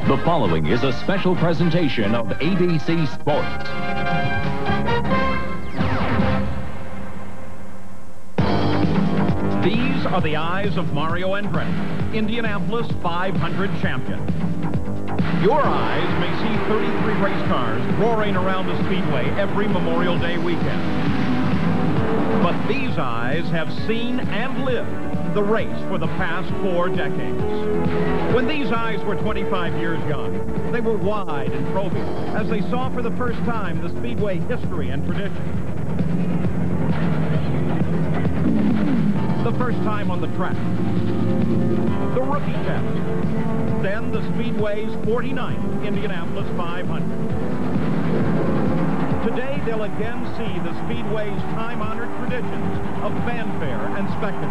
The following is a special presentation of ABC Sports. These are the eyes of Mario Andretti, Indianapolis 500 champion. Your eyes may see 33 race cars roaring around the Speedway every Memorial Day weekend. But these eyes have seen and lived the race for the past 4 decades. When these eyes were 25 years young, they were wide and probing as they saw for the first time the Speedway history and tradition. The first time on the track, the rookie test, then the Speedway's 49th Indianapolis 500. Today, they'll again see the Speedway's time-honored traditions of fanfare and spectacle.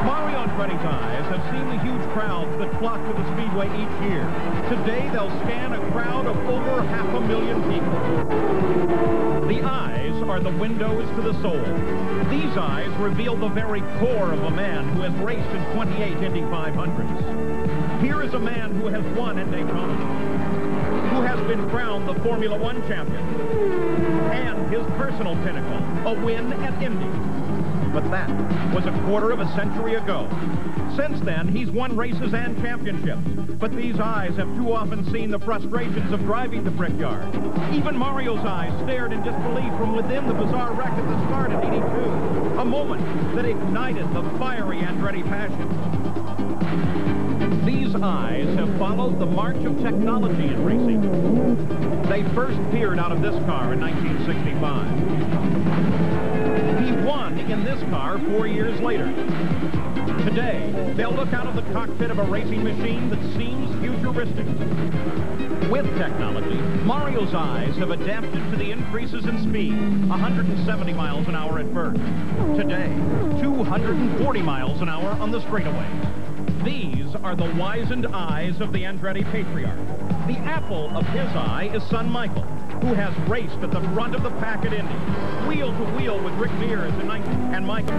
Mario Andretti's eyes have seen the huge crowds that flock to the Speedway each year. Today, they'll scan a crowd of over 500,000 people. The eyes are the windows to the soul. These eyes reveal the very core of a man who has raced in 28 Indy 500s. Here is a man who has won at Daytona, who has been crowned the Formula One champion, and his personal pinnacle, a win at Indy. But that was a quarter of a century ago. Since then, he's won races and championships. But these eyes have too often seen the frustrations of driving the Brickyard. Even Mario's eyes stared in disbelief from within the bizarre wreck at the start in '82. A moment that ignited the fiery Andretti passion. These eyes have followed the march of technology in racing. They first peered out of this car in 1965. He won in this car 4 years later. Today, they'll look out of the cockpit of a racing machine that seems futuristic. With technology, Mario's eyes have adapted to the increases in speed, 170 miles an hour at first. Today, 240 miles an hour on the straightaways. These are the wizened eyes of the Andretti patriarch. The apple of his eye is son Michael, who has raced at the front of the pack at Indy, wheel to wheel with Rick Mears and Michael.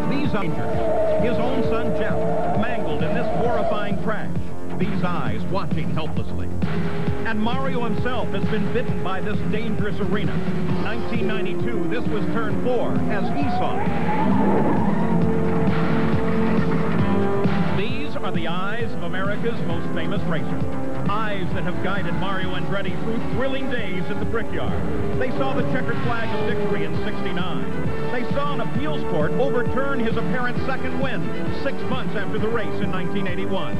These eyes, his own son Jeff, mangled in this horrifying crash. These eyes watching helplessly. And Mario himself has been bitten by this dangerous arena. 1992, this was turn 4 as he saw it. These are the eyes of America's most famous racer. Eyes that have guided Mario Andretti through thrilling days at the Brickyard. They saw the checkered flag of victory in '69. They saw an appeals court overturn his apparent second win 6 months after the race in 1981.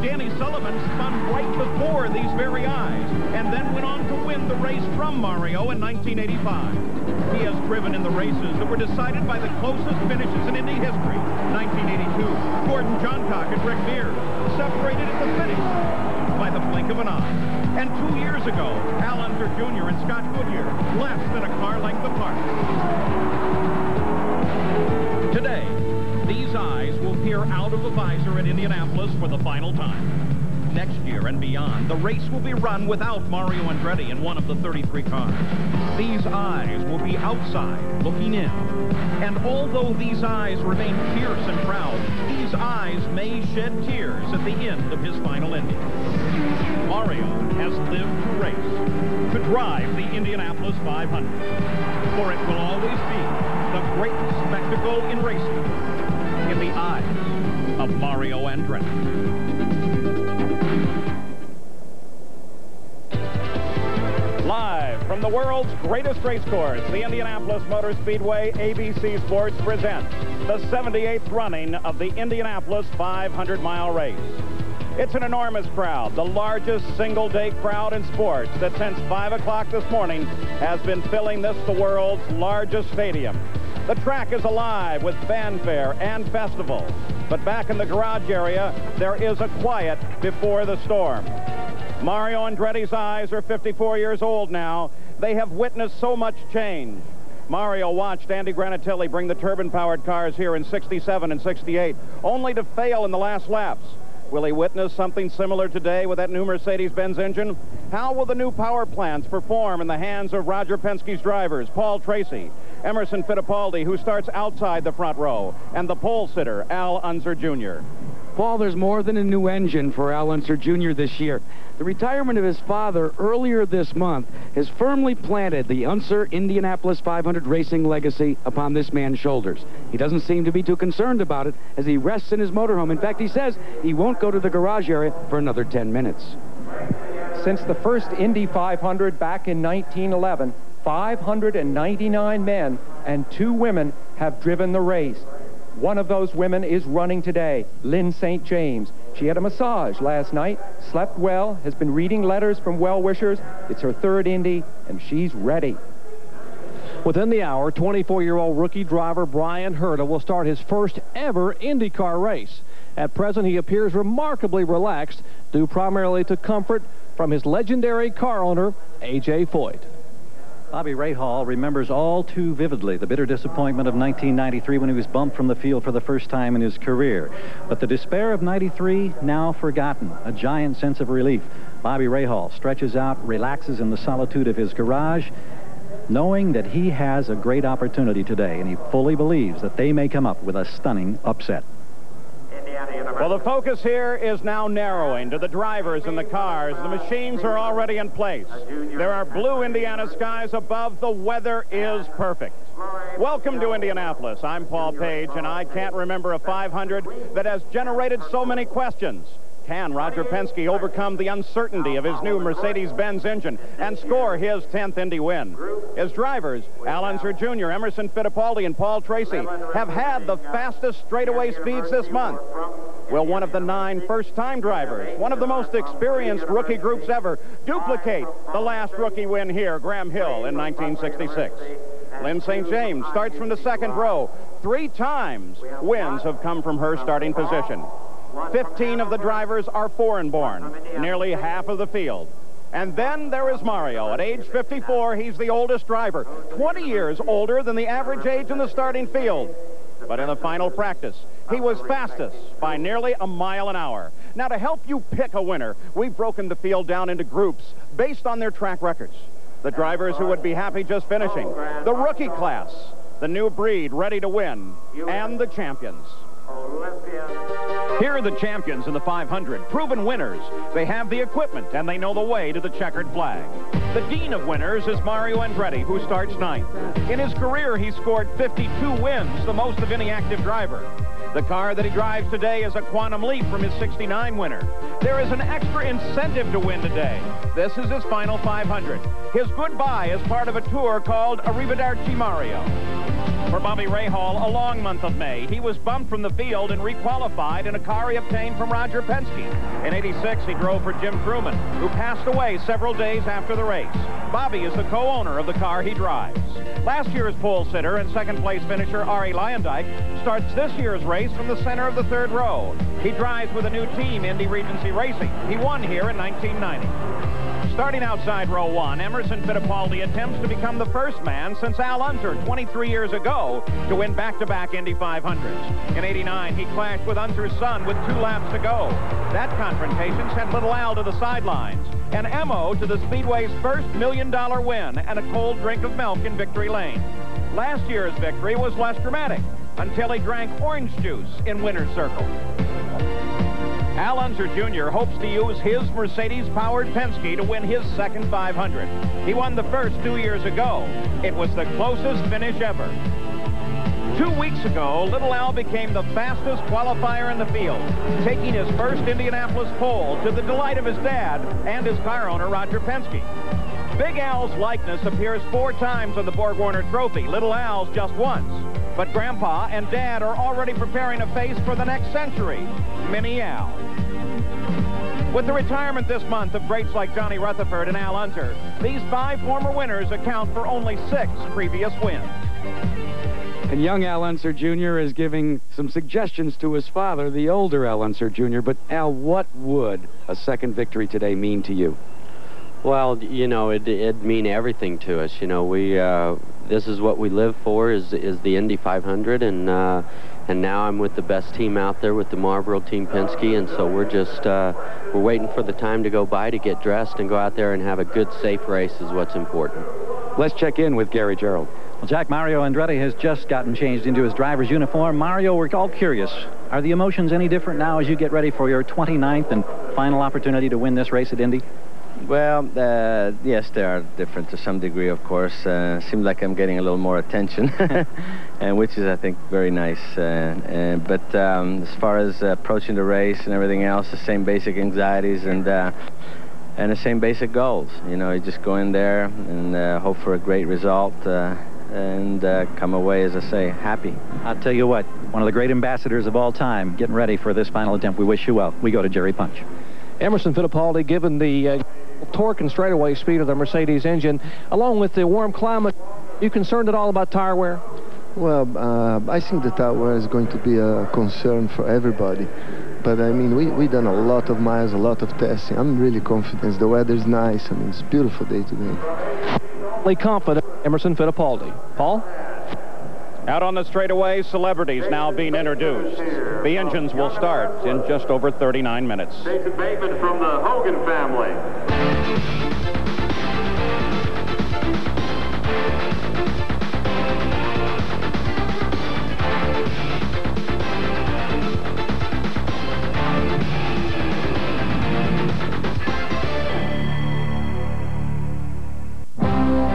Danny Sullivan spun right before these very eyes and then went on to win the race from Mario in 1985. He has driven in the races that were decided by the closest finishes in Indy history. 1982, Gordon Johncock and Rick Mears separated at the finish by the blink of an eye. And 2 years ago, Al Unser Jr. and Scott Goodyear, less than a car length apart. Today, these eyes will peer out of the visor at Indianapolis for the final time. Next year and beyond, the race will be run without Mario Andretti in one of the 33 cars. These eyes will be outside, looking in. And although these eyes remain fierce and proud, these eyes may shed tears at the end of his final Indy. Mario has lived to race, to drive the Indianapolis 500. For it will always be the greatest spectacle in racing in the eyes of Mario Andretti. Live from the world's greatest race course, the Indianapolis Motor Speedway, ABC Sports presents the 78th running of the Indianapolis 500-mile race. It's an enormous crowd, the largest single-day crowd in sports that since 5 o'clock this morning has been filling the world's largest stadium. The track is alive with fanfare and festival. But back in the garage area, there is a quiet before the storm. Mario Andretti's eyes are 54 years old now. They have witnessed so much change. Mario watched Andy Granatelli bring the turbine-powered cars here in '67 and '68, only to fail in the last laps. Will he witness something similar today with that new Mercedes-Benz engine? How will the new power plants perform in the hands of Roger Penske's drivers, Paul Tracy, Emerson Fittipaldi, who starts outside the front row, and the pole sitter, Al Unser Jr.? Paul, there's more than a new engine for Al Unser Jr. this year. The retirement of his father earlier this month has firmly planted the Unser Indianapolis 500 racing legacy upon this man's shoulders. He doesn't seem to be too concerned about it as he rests in his motorhome. In fact, he says he won't go to the garage area for another 10 minutes. Since the first Indy 500 back in 1911, 599 men and 2 women have driven the race. One of those women is running today, Lynn St. James. She had a massage last night, slept well, has been reading letters from well-wishers. It's her 3rd Indy, and she's ready. Within the hour, 24-year-old rookie driver Brian Herta will start his first ever IndyCar race. At present, he appears remarkably relaxed, due primarily to comfort from his legendary car owner, A.J. Foyt. Bobby Rahal remembers all too vividly the bitter disappointment of 1993 when he was bumped from the field for the first time in his career. But the despair of '93 now forgotten, a giant sense of relief. Bobby Rahal stretches out, relaxes in the solitude of his garage, knowing that he has a great opportunity today, and he fully believes that they may come up with a stunning upset. Well, the focus here is now narrowing to the drivers and the cars. The machines are already in place. There are blue Indiana skies above. The weather is perfect. Welcome to Indianapolis. I'm Paul Page, and I can't remember a 500 that has generated so many questions. Can Roger Penske overcome the uncertainty of his new Mercedes-Benz engine and score his 10th Indy win? His drivers, Al Unser Jr., Emerson Fittipaldi, and Paul Tracy, have had the fastest straightaway speeds this month. Will one of the 9 first-time drivers, one of the most experienced rookie groups ever, duplicate the last rookie win here, Graham Hill, in 1966? Lynn St. James starts from the 2nd row. 3 times wins have come from her starting position. 15 of the drivers are foreign-born, nearly half of the field. And then there is Mario. At age 54, he's the oldest driver, 20 years older than the average age in the starting field. But in the final practice, he was fastest by nearly a mile an hour. Now, to help you pick a winner, we've broken the field down into groups based on their track records. The drivers who would be happy just finishing, the rookie class, the new breed ready to win, and the champions. Here are the champions in the 500, proven winners. They have the equipment, and they know the way to the checkered flag. The dean of winners is Mario Andretti, who starts 9th. In his career, he scored 52 wins, the most of any active driver. The car that he drives today is a quantum leap from his 69 winner. There is an extra incentive to win today. This is his final 500. His goodbye is part of a tour called Arrivederci Mario. For Bobby Rahal, a long month of May, he was bumped from the field and requalified in a car he obtained from Roger Penske. In '86, he drove for Jim Truman, who passed away several days after the race. Bobby is the co-owner of the car he drives. Last year's pole sitter and 2nd place finisher Arie Luyendyk starts this year's race from the center of the 3rd row. He drives with a new team, Indy Regency Racing. He won here in 1990. Starting outside row 1, Emerson Fittipaldi attempts to become the first man since Al Unser 23 years ago to win back-to-back Indy 500s. In '89, he clashed with Unser's son with 2 laps to go. That confrontation sent little Al to the sidelines, and Emo to the Speedway's first $1 million win and a cold drink of milk in victory lane. Last year's victory was less dramatic until he drank orange juice in winner's circle. Al Unser Jr. hopes to use his Mercedes-powered Penske to win his 2nd 500. He won the first 2 years ago. It was the closest finish ever. 2 weeks ago, Little Al became the fastest qualifier in the field, taking his first Indianapolis pole to the delight of his dad and his car owner, Roger Penske. Big Al's likeness appears 4 times on the Borg-Warner Trophy. Little Al's just once. But Grandpa and Dad are already preparing a face for the next century, Mini Al. With the retirement this month of greats like Johnny Rutherford and Al Unser, these 5 former winners account for only 6 previous wins. And young Al Unser Jr. is giving some suggestions to his father, the older Al Unser Jr. But, Al, what would a 2nd victory today mean to you? Well, you know, it'd mean everything to us. You know, this is what we live for, is the Indy 500, and now I'm with the best team out there with the Marlboro Team Penske, and so we're just we're waiting for the time to go by to get dressed and go out there and have a good, safe race is what's important. Let's check in with Gary Gerould. Well, Jack, Mario Andretti has just gotten changed into his driver's uniform. Mario, we're all curious. Are the emotions any different now as you get ready for your 29th and final opportunity to win this race at Indy? Well, yes, they are different to some degree, of course. Seems like I'm getting a little more attention, and which is, I think, very nice. But as far as approaching the race and everything else, the same basic anxieties and the same basic goals. You know, you just go in there and hope for a great result and come away, as I say, happy. I'll tell you what, one of the great ambassadors of all time, getting ready for this final attempt. We wish you well. We go to Jerry Punch. Emerson Fittipaldi, given the torque and straightaway speed of the Mercedes engine, along with the warm climate, you concerned at all about tire wear? Well, I think the tire wear is going to be a concern for everybody. But, I mean, we've done a lot of miles, a lot of testing. I'm really confident. The weather's nice. I mean, it's a beautiful day today. Confident, Emerson Fittipaldi. Paul? Out on the straightaway, celebrities now being introduced. The engines will start in just over 39 minutes. Jason Bateman from the Hogan family.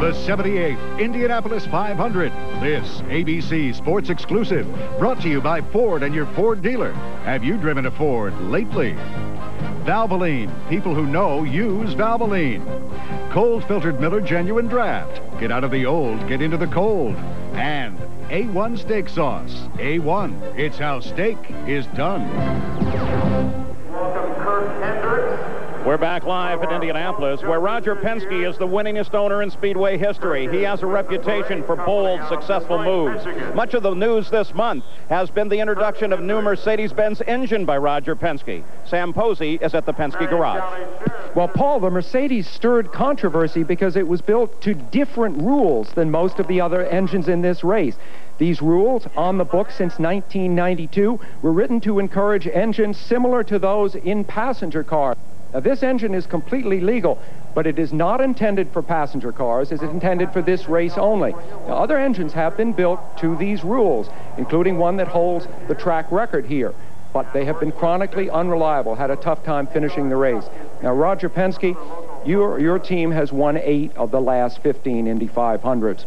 The 78th Indianapolis 500. This ABC Sports exclusive, brought to you by Ford and your Ford dealer. Have you driven a Ford lately? Valvoline. People who know use Valvoline. Cold filtered Miller Genuine Draft. Get out of the old, get into the cold. And A1 steak sauce. A1. It's how steak is done. Welcome, Kirk Hendricks. We're back live at Indianapolis, where Roger Penske is the winningest owner in Speedway history. He has a reputation for bold, successful moves. Much of the news this month has been the introduction of new Mercedes-Benz engine by Roger Penske. Sam Posey is at the Penske garage. Well, Paul, the Mercedes stirred controversy because it was built to different rules than most of the other engines in this race. These rules, on the books since 1992, were written to encourage engines similar to those in passenger cars. Now, this engine is completely legal, but it is not intended for passenger cars. It's intended for this race only. Now, other engines have been built to these rules, including one that holds the track record here. But they have been chronically unreliable, had a tough time finishing the race. Now, Roger Penske, your team has won 8 of the last 15 Indy 500s.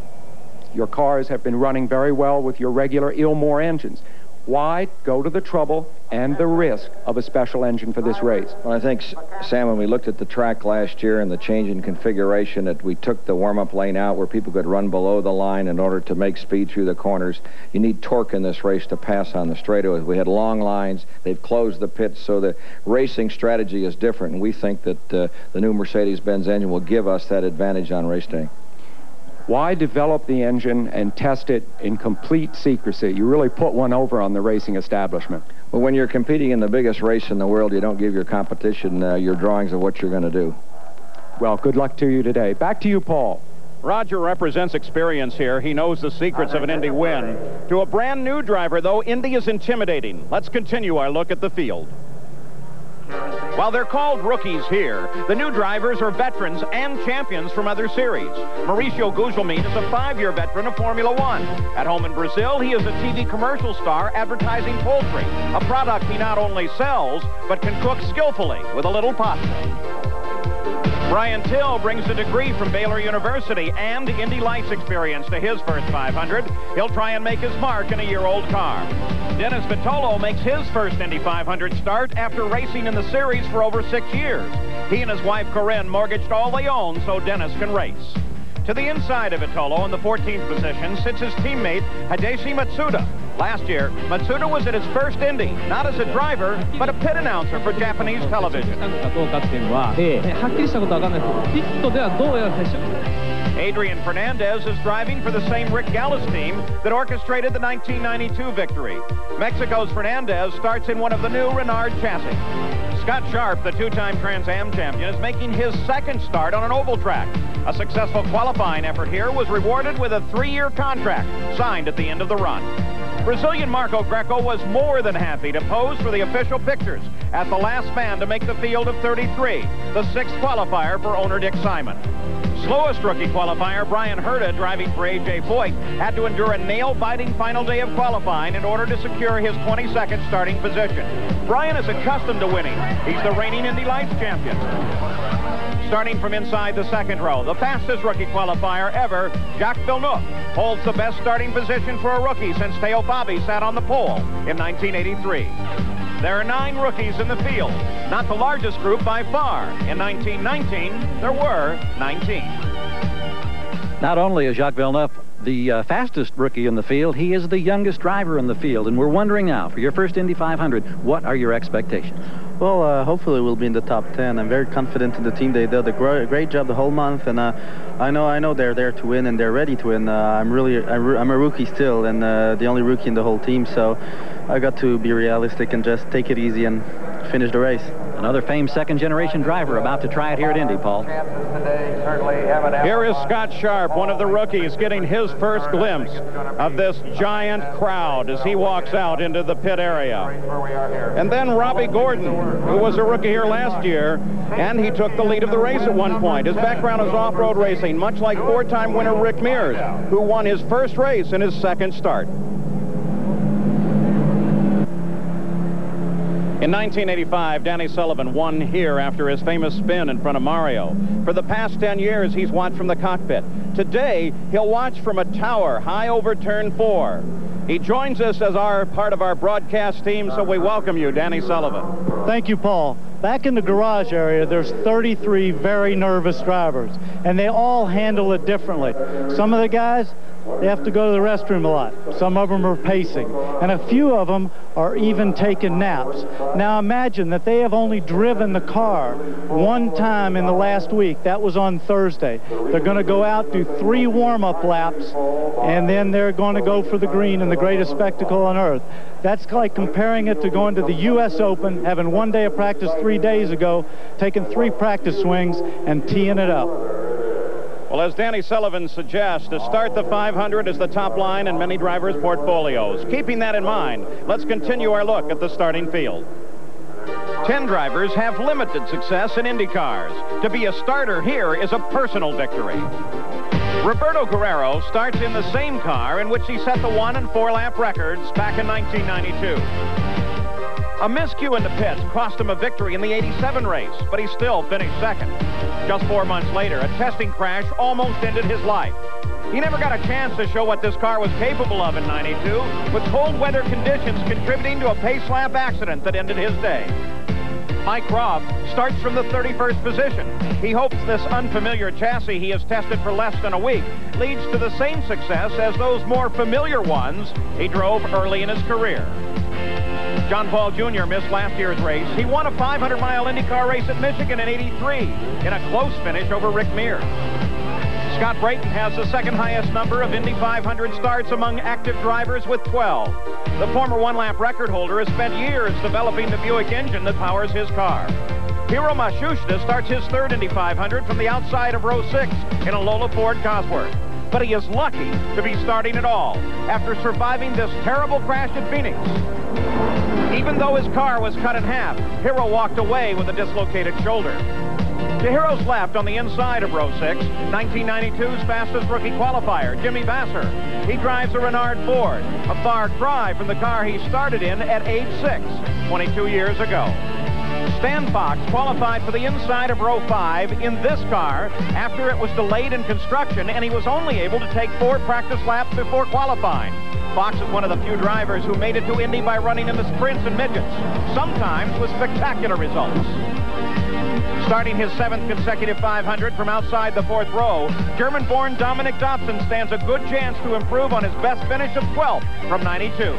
Your cars have been running very well with your regular Ilmor engines. Why go to the trouble and the risk of a special engine for this race? Well, I think, Sam, when we looked at the track last year and the change in configuration, that we took the warm-up lane out where people could run below the line in order to make speed through the corners. You need torque in this race to pass on the straightaways. We had long lines. They've closed the pits, so the racing strategy is different, and we think that the new Mercedes-Benz engine will give us that advantage on race day. Why develop the engine and test it in complete secrecy? You really put one over on the racing establishment. Well, when you're competing in the biggest race in the world, you don't give your competition your drawings of what you're going to do. Well, good luck to you today. Back to you, Paul. Roger represents experience here. He knows the secrets of an Indy win. To a brand new driver, though, Indy is intimidating. Let's continue our look at the field. While they're called rookies here, the new drivers are veterans and champions from other series. Mauricio Gugelmin is a 5-year veteran of Formula One. At home in Brazil, he is a TV commercial star advertising poultry, a product he not only sells, but can cook skillfully with a little pasta. Brian Till brings a degree from Baylor University and Indy Lights experience to his first 500. He'll try and make his mark in a year-old car. Dennis Vitolo makes his first Indy 500 start after racing in the series for over 6 years. He and his wife Corinne mortgaged all they own so Dennis can race. To the inside of Vitolo in the 14th position sits his teammate Hideshi Matsuda. Last year, Matsuda was at his first Indy, not as a driver, but a pit announcer for Japanese television. Adrian Fernandez is driving for the same Rick Gallis team that orchestrated the 1992 victory. Mexico's Fernandez starts in one of the new Renard chassis. Scott Sharp, the 2-time Trans Am champion, is making his second start on an oval track. A successful qualifying effort here was rewarded with a 3-year contract signed at the end of the run. Brazilian Marco Greco was more than happy to pose for the official pictures as the last man to make the field of 33, the 6th qualifier for owner Dick Simon. Slowest rookie qualifier, Brian Herta, driving for A.J. Foyt, had to endure a nail-biting final day of qualifying in order to secure his 22nd starting position. Brian is accustomed to winning. He's the reigning Indy Lights champion. Starting from inside the second row, the fastest rookie qualifier ever, Jacques Villeneuve, holds the best starting position for a rookie since Teo Fabi sat on the pole in 1983. There are 9 rookies in the field, not the largest group by far. In 1919, there were 19. Not only is Jacques Villeneuve the fastest rookie in the field, he is the youngest driver in the field. And we're wondering now, for your first Indy 500, what are your expectations? Well, hopefully we'll be in the top 10. I'm very confident in the team. They did a great job the whole month, and I know they're there to win and they're ready to win. I'm a rookie still, and the only rookie in the whole team, so I got to be realistic and just take it easy and finish the race. Another famed second-generation driver about to try it here at Indy, Paul. Here is Scott Sharp, one of the rookies, getting his first glimpse of this giant crowd as he walks out into the pit area. And then Robbie Gordon, who was a rookie here last year, and he took the lead of the race at one point. His background is off-road racing, much like 4-time winner Rick Mears, who won his first race in his second start. In 1985, Danny Sullivan won here after his famous spin in front of Mario. For the past 10 years, he's watched from the cockpit. Today, he'll watch from a tower high over turn 4. He joins us as part of our broadcast team, so we welcome you, Danny Sullivan. Thank you, Paul. Back in the garage area, there's 33 very nervous drivers, and they all handle it differently. Some of the guys, they have to go to the restroom a lot. Some of them are pacing, and a few of them are even taking naps. Now imagine that they have only driven the car one time in the last week. That was on Thursday. They're going to go out, do 3 warm-up laps, and then they're going to go for the green in the greatest spectacle on earth. That's like comparing it to going to the U.S. Open, having 1 day of practice 3 days ago, taking 3 practice swings, and teeing it up. Well, as Danny Sullivan suggests, to start the 500 is the top line in many drivers' portfolios. Keeping that in mind, let's continue our look at the starting field. 10 drivers have limited success in IndyCars. To be a starter here is a personal victory. Roberto Guerrero starts in the same car in which he set the 1- and 4-lap records back in 1992. A miscue in the pits cost him a victory in the 87 race, but he still finished second. Just 4 months later, a testing crash almost ended his life. He never got a chance to show what this car was capable of in 92, with cold weather conditions contributing to a pace lap accident that ended his day. Mike Robb starts from the 31st position. He hopes this unfamiliar chassis he has tested for less than a week leads to the same success as those more familiar ones he drove early in his career. John Paul Jr. missed last year's race. He won a 500-mile IndyCar race at Michigan in '83 in a close finish over Rick Mears. Scott Brayton has the second highest number of Indy 500 starts among active drivers with 12. The former 1-lap record holder has spent years developing the Buick engine that powers his car. Hiro Matsushita starts his third Indy 500 from the outside of row 6 in a Lola Ford Cosworth. But he is lucky to be starting at all after surviving this terrible crash at Phoenix. Even though his car was cut in half, Hiro walked away with a dislocated shoulder. To Hiro's left on the inside of row 6, 1992's fastest rookie qualifier, Jimmy Vasser. He drives a Renard Ford, a far cry from the car he started in at age 6, 22 years ago. Stan Fox qualified for the inside of row 5 in this car after it was delayed in construction, and he was only able to take 4 practice laps before qualifying. Fox is one of the few drivers who made it to Indy by running in the sprints and midgets, sometimes with spectacular results. Starting his 7th consecutive 500 from outside the 4th row, German-born Dominic Dobson stands a good chance to improve on his best finish of 12th from 92.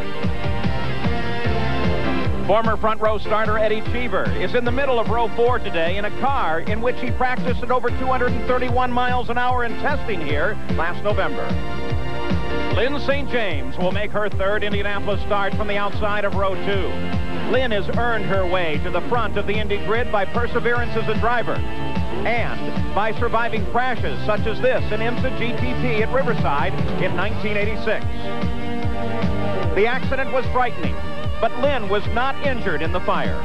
Former front row starter Eddie Cheever is in the middle of row 4 today in a car in which he practiced at over 231 miles an hour in testing here last November. Lynn St. James will make her 3rd Indianapolis start from the outside of row 2. Lynn has earned her way to the front of the Indy grid by perseverance as a driver and by surviving crashes such as this in IMSA GTP at Riverside in 1986. The accident was frightening, but Lynn was not injured in the fire.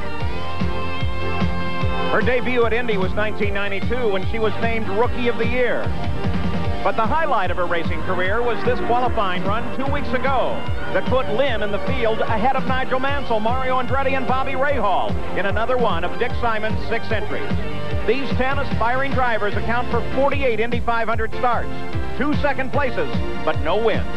Her debut at Indy was 1992 when she was named Rookie of the Year. But the highlight of her racing career was this qualifying run 2 weeks ago that put Lynn in the field ahead of Nigel Mansell, Mario Andretti, and Bobby Rahal in another one of Dick Simon's 6 entries. These 10 aspiring drivers account for 48 Indy 500 starts, 2 second places, but no wins.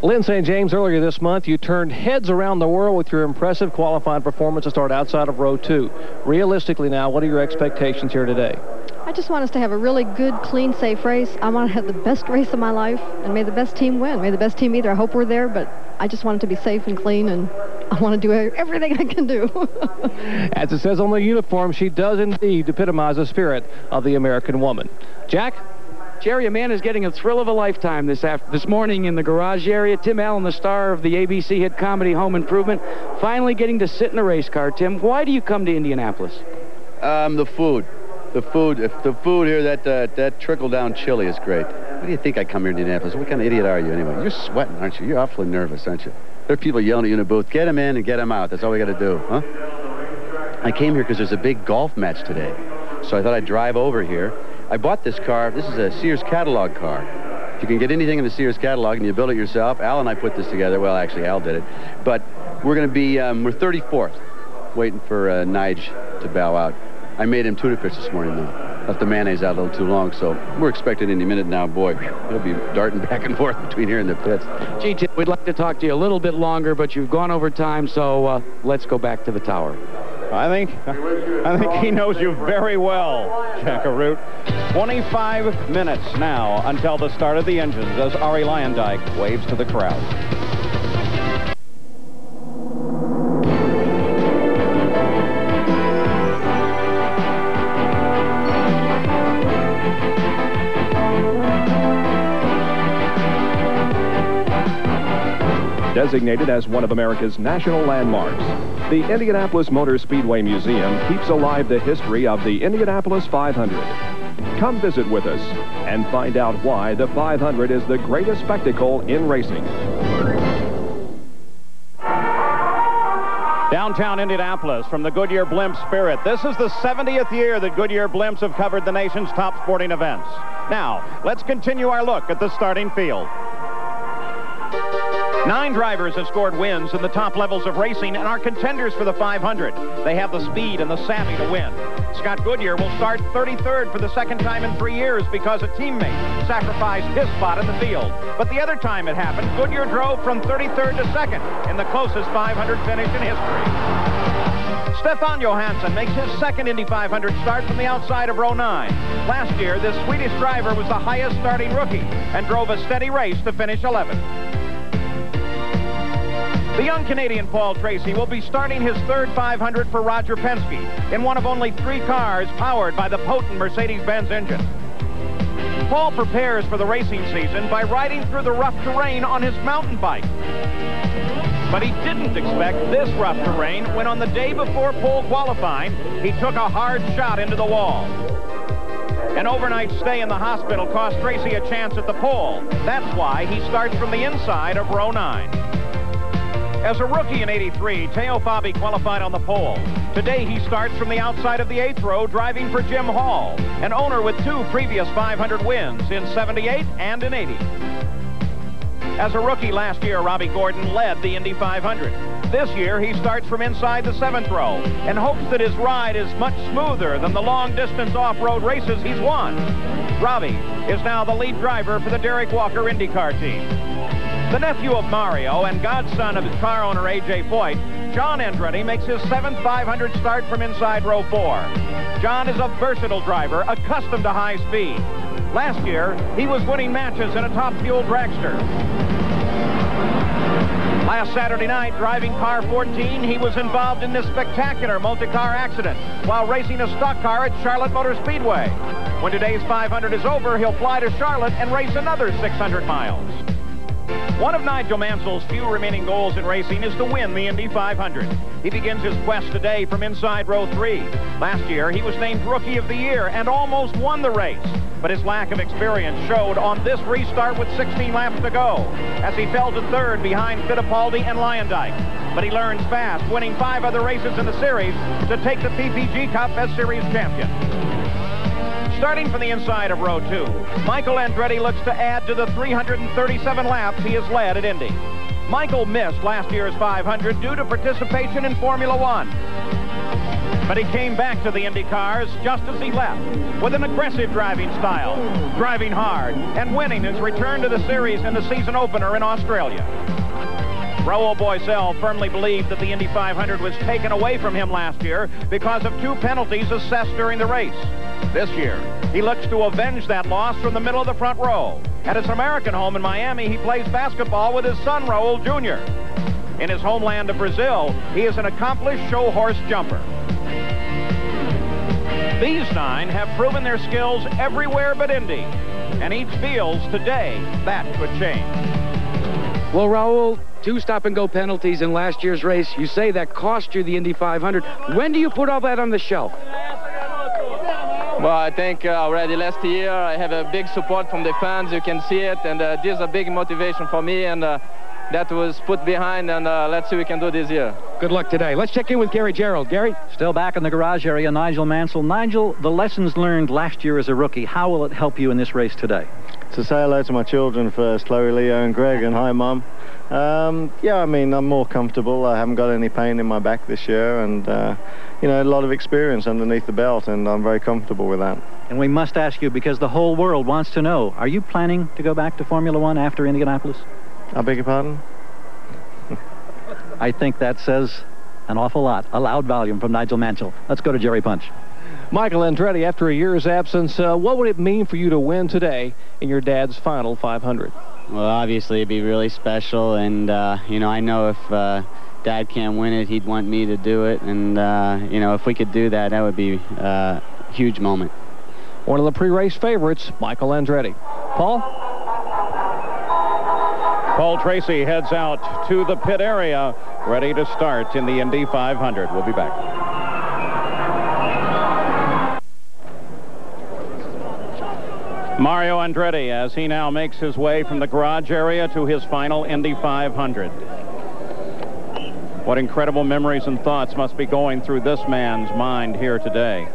Lynn St. James, earlier this month, you turned heads around the world with your impressive qualifying performance to start outside of row 2. Realistically now, what are your expectations here today? I just want us to have a really good, clean, safe race. I want to have the best race of my life, and may the best team win. May the best team either. I hope we're there, but I just want it to be safe and clean, and I want to do everything I can do. As it says on the uniform, she does indeed epitomize the spirit of the American woman. Jack? Jerry, a man is getting a thrill of a lifetime this morning in the garage area. Tim Allen, the star of the ABC hit comedy Home Improvement, finally getting to sit in a race car. Tim, why do you come to Indianapolis? The food. The food. If the food here, that trickle-down chili is great. Why do you think I come here to Indianapolis? What kind of idiot are you anyway? You're sweating, aren't you? You're awfully nervous, aren't you? There are people yelling at you in the booth. Get him in and get him out. That's all we got to do, huh? I came here because there's a big golf match today. So I thought I'd drive over here. I bought this car. This is a Sears catalog car. If you can get anything in the Sears catalog and you build it yourself, Al and I put this together. Well, actually, Al did it. But we're going to be, we're 34th, waiting for Nige to bow out. I made him tuna fish this morning, though. Left the mayonnaise out a little too long, so we're expecting any minute now. Boy, he'll be darting back and forth between here and the pits. Gee, Tim, we'd like to talk to you a little bit longer, but you've gone over time, so let's go back to the tower. I think he knows you very well, Jackaroot. 25 minutes now until the start of the engines as Ari Lyondike waves to the crowd. Designated as one of America's national landmarks, the Indianapolis Motor Speedway Museum keeps alive the history of the Indianapolis 500. Come visit with us and find out why the 500 is the greatest spectacle in racing. Downtown Indianapolis from the Goodyear Blimp Spirit. This is the 70th year that Goodyear Blimps have covered the nation's top sporting events. Now, let's continue our look at the starting field. 9 drivers have scored wins in the top levels of racing and are contenders for the 500. They have the speed and the savvy to win. Scott Goodyear will start 33rd for the second time in 3 years because a teammate sacrificed his spot in the field. But the other time it happened, Goodyear drove from 33rd to 2nd in the closest 500 finish in history. Stefan Johansson makes his second Indy 500 start from the outside of row 9. Last year, this Swedish driver was the highest starting rookie and drove a steady race to finish 11th. The young Canadian Paul Tracy will be starting his third 500 for Roger Penske in one of only 3 cars powered by the potent Mercedes-Benz engine. Paul prepares for the racing season by riding through the rough terrain on his mountain bike. But he didn't expect this rough terrain when on the day before pole qualifying, he took a hard shot into the wall. An overnight stay in the hospital cost Tracy a chance at the pole. That's why he starts from the inside of row 9. As a rookie in '83, Teo Fabi qualified on the pole. Today he starts from the outside of the 8th row, driving for Jim Hall, an owner with 2 previous 500 wins in '78 and in '80. As a rookie last year, Robbie Gordon led the Indy 500. This year he starts from inside the 7th row and hopes that his ride is much smoother than the long-distance off-road races he's won. Robbie is now the lead driver for the Derek Walker IndyCar team. The nephew of Mario and godson of his car owner A.J. Foyt, John Andretti makes his 7th 500 start from inside row 4. John is a versatile driver, accustomed to high speed. Last year, he was winning matches in a top-fuel dragster. Last Saturday night, driving car 14, he was involved in this spectacular multi-car accident while racing a stock car at Charlotte Motor Speedway. When today's 500 is over, he'll fly to Charlotte and race another 600 miles. One of Nigel Mansell's few remaining goals in racing is to win the Indy 500. He begins his quest today from inside row 3. Last year, he was named Rookie of the Year and almost won the race. But his lack of experience showed on this restart with 16 laps to go, as he fell to third behind Fittipaldi and Lyondike. But he learns fast, winning 5 other races in the series to take the PPG Cup as series champion. Starting from the inside of row 2, Michael Andretti looks to add to the 337 laps he has led at Indy. Michael missed last year's 500 due to participation in Formula One. But he came back to the Indy cars just as he left, with an aggressive driving style, driving hard, and winning his return to the series in the season opener in Australia. Raul Boesel firmly believed that the Indy 500 was taken away from him last year because of 2 penalties assessed during the race. This year, he looks to avenge that loss from the middle of the front row. At his American home in Miami, he plays basketball with his son, Raul Jr. In his homeland of Brazil, he is an accomplished show horse jumper. These 9 have proven their skills everywhere but Indy, and each feels today that could change. Well, Raul, 2 stop-and-go penalties in last year's race. You say that cost you the Indy 500. When do you put all that on the shelf? Well, I think already last year I have a big support from the fans. You can see it, and this is a big motivation for me, and that was put behind, and let's see what we can do this year. Good luck today. Let's check in with Gary Gerald. Gary? Still back in the garage area, Nigel Mansell. Nigel, the lessons learned last year as a rookie, how will it help you in this race today? To say hello to my children first, Chloe, Leo, and Greg, and hi, Mum. Yeah, I mean, I'm more comfortable. I haven't got any pain in my back this year, and, you know, a lot of experience underneath the belt, and I'm very comfortable with that. And we must ask you, because the whole world wants to know, are you planning to go back to Formula One after Indianapolis? I beg your pardon? I think that says an awful lot. A loud volume from Nigel Mansell. Let's go to Jerry Punch. Michael Andretti, after a year's absence, what would it mean for you to win today in your dad's final 500? Well, obviously, it'd be really special, and, you know, I know if Dad can't win it, he'd want me to do it, and, you know, if we could do that, that would be a huge moment. One of the pre-race favorites, Michael Andretti. Paul? Paul Tracy heads out to the pit area, ready to start in the Indy 500. We'll be back. Mario Andretti, as he now makes his way from the garage area to his final Indy 500. What incredible memories and thoughts must be going through this man's mind here today.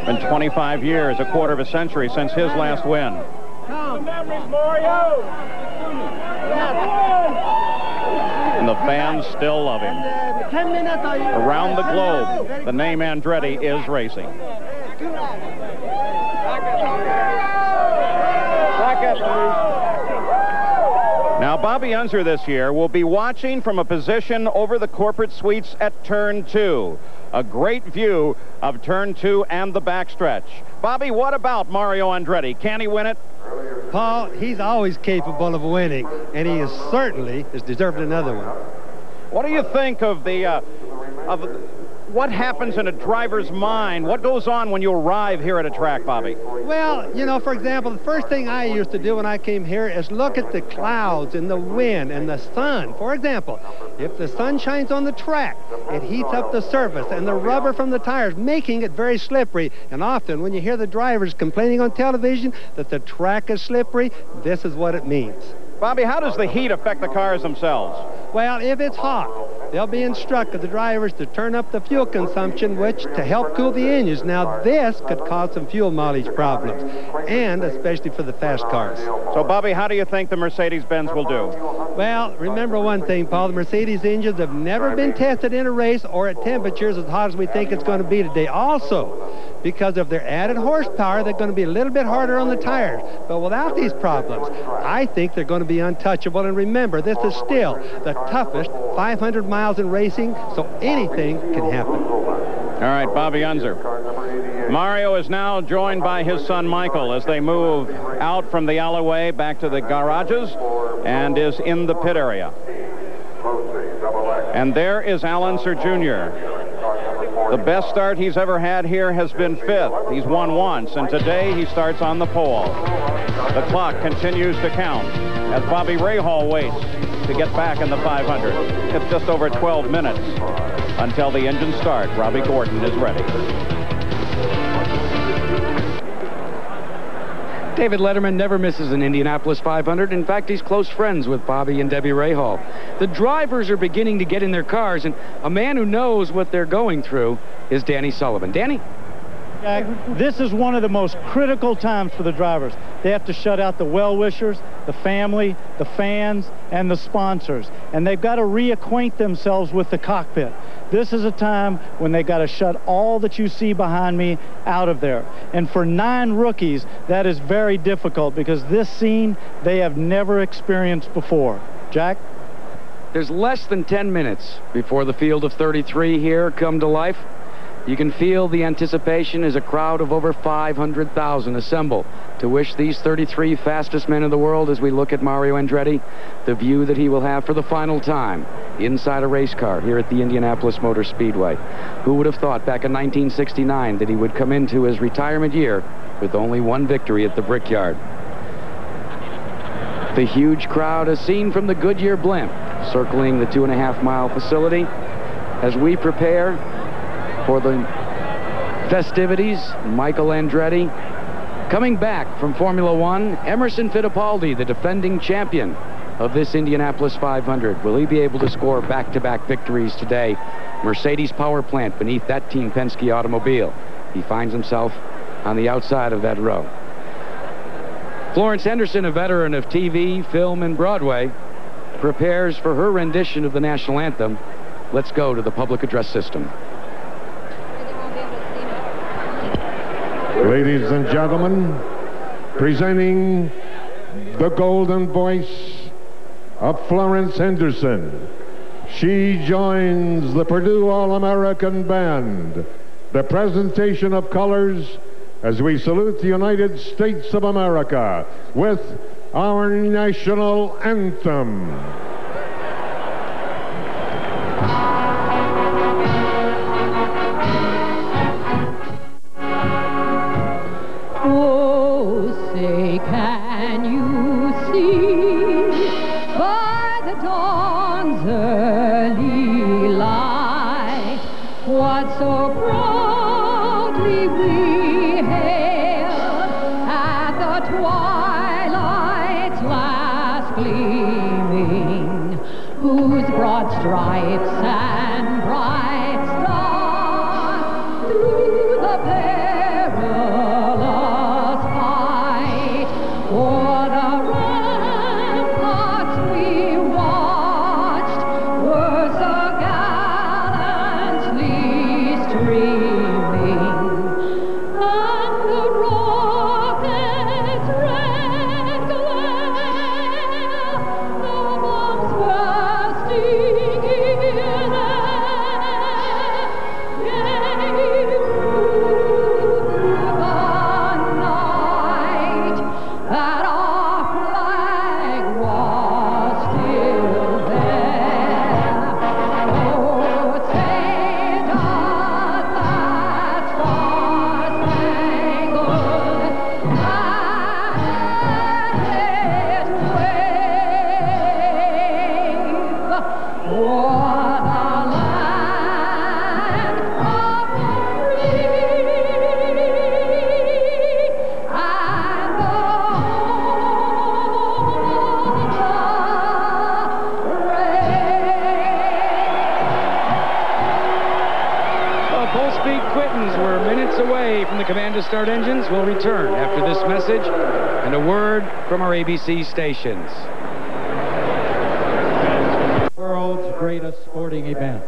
Been 25 years, a quarter of a century since his last win. Memories, Mario! And the fans still love him. Around the globe, the name Andretti is racing. Now, Bobby Unser this year will be watching from a position over the corporate suites at Turn 2. A great view of Turn 2 and the backstretch. Bobby, what about Mario Andretti? Can he win it? Paul, he's always capable of winning, and he certainly has deserved another one. What do you think of the what happens in a driver's mind? What goes on when you arrive here at a track, Bobby? Well, you know, for example, the first thing I used to do when I came here is look at the clouds and the wind and the sun. For example, if the sun shines on the track, it heats up the surface and the rubber from the tires, making it very slippery. And often when you hear the drivers complaining on television that the track is slippery, this is what it means. Bobby, how does the heat affect the cars themselves? Well, if it's hot, they'll be instructed, the drivers, to turn up the fuel consumption, which to help cool the engines. Now, this could cause some fuel mileage problems, and especially for the fast cars. So, Bobby, how do you think the Mercedes-Benz will do? Well, remember one thing, Paul. The Mercedes engines have never been tested in a race or at temperatures as hot as we think it's going to be today. Also, because of their added horsepower, they're going to be a little bit harder on the tires. But without these problems, I think they're going to be untouchable. And remember, this is still the toughest 500 miles in racing, so anything can happen. All right, Bobby Unser. Mario is now joined by his son Michael as they move out from the alleyway back to the garages and is in the pit area. And there is Al Unser Jr. The best start he's ever had here has been 5th. He's won once, and today he starts on the pole. The clock continues to count. as Bobby Rahal waits to get back in the 500. It's just over 12 minutes until the engines start. Robbie Gordon is ready. David Letterman never misses an Indianapolis 500. In fact, he's close friends with Bobby and Debbie Rahal. The drivers are beginning to get in their cars, and a man who knows what they're going through is Danny Sullivan. Danny? Jack, this is one of the most critical times for the drivers. They have to shut out the well-wishers, the family, the fans, and the sponsors. And they've got to reacquaint themselves with the cockpit. This is a time when they've got to shut all that you see behind me out of there. And for 9 rookies, that is very difficult because this scene they have never experienced before. Jack? There's less than 10 minutes before the field of 33 here come to life. You can feel the anticipation as a crowd of over 500,000 assemble to wish these 33 fastest men in the world, as we look at Mario Andretti, the view that he will have for the final time inside a race car here at the Indianapolis Motor Speedway. Who would have thought back in 1969 that he would come into his retirement year with only 1 victory at the Brickyard? The huge crowd is seen from the Goodyear blimp circling the 2.5-mile facility as we prepare for the festivities. Michael Andretti coming back from Formula One. Emerson Fittipaldi, the defending champion of this Indianapolis 500. Will he be able to score back-to-back victories today? Mercedes power plant beneath that Team Penske automobile. He finds himself on the outside of that row. Florence Henderson, a veteran of TV, film, and Broadway, prepares for her rendition of the national anthem. Let's go to the public address system. Ladies and gentlemen, presenting the golden voice of Florence Henderson. She joins the Purdue All-American Band. The presentation of colors as we salute the United States of America with our national anthem. Oh, say, can you see by the dawn's early light what so proudly we hailed at the twilight's last gleaming, whose broad stripes and bright stars through the perilous fight o'er the ramparts we watched were so gallantly streaming, and the rocket's red glare, the bombs bursting in air, gave that our flag was still there. Oh, say does that star-spangled banner wave o'er the land of the free and the Well, full-speed Quittons were minutes away from the command to start engines. We'll return after this message and a word from our ABC stations. World's greatest sporting event.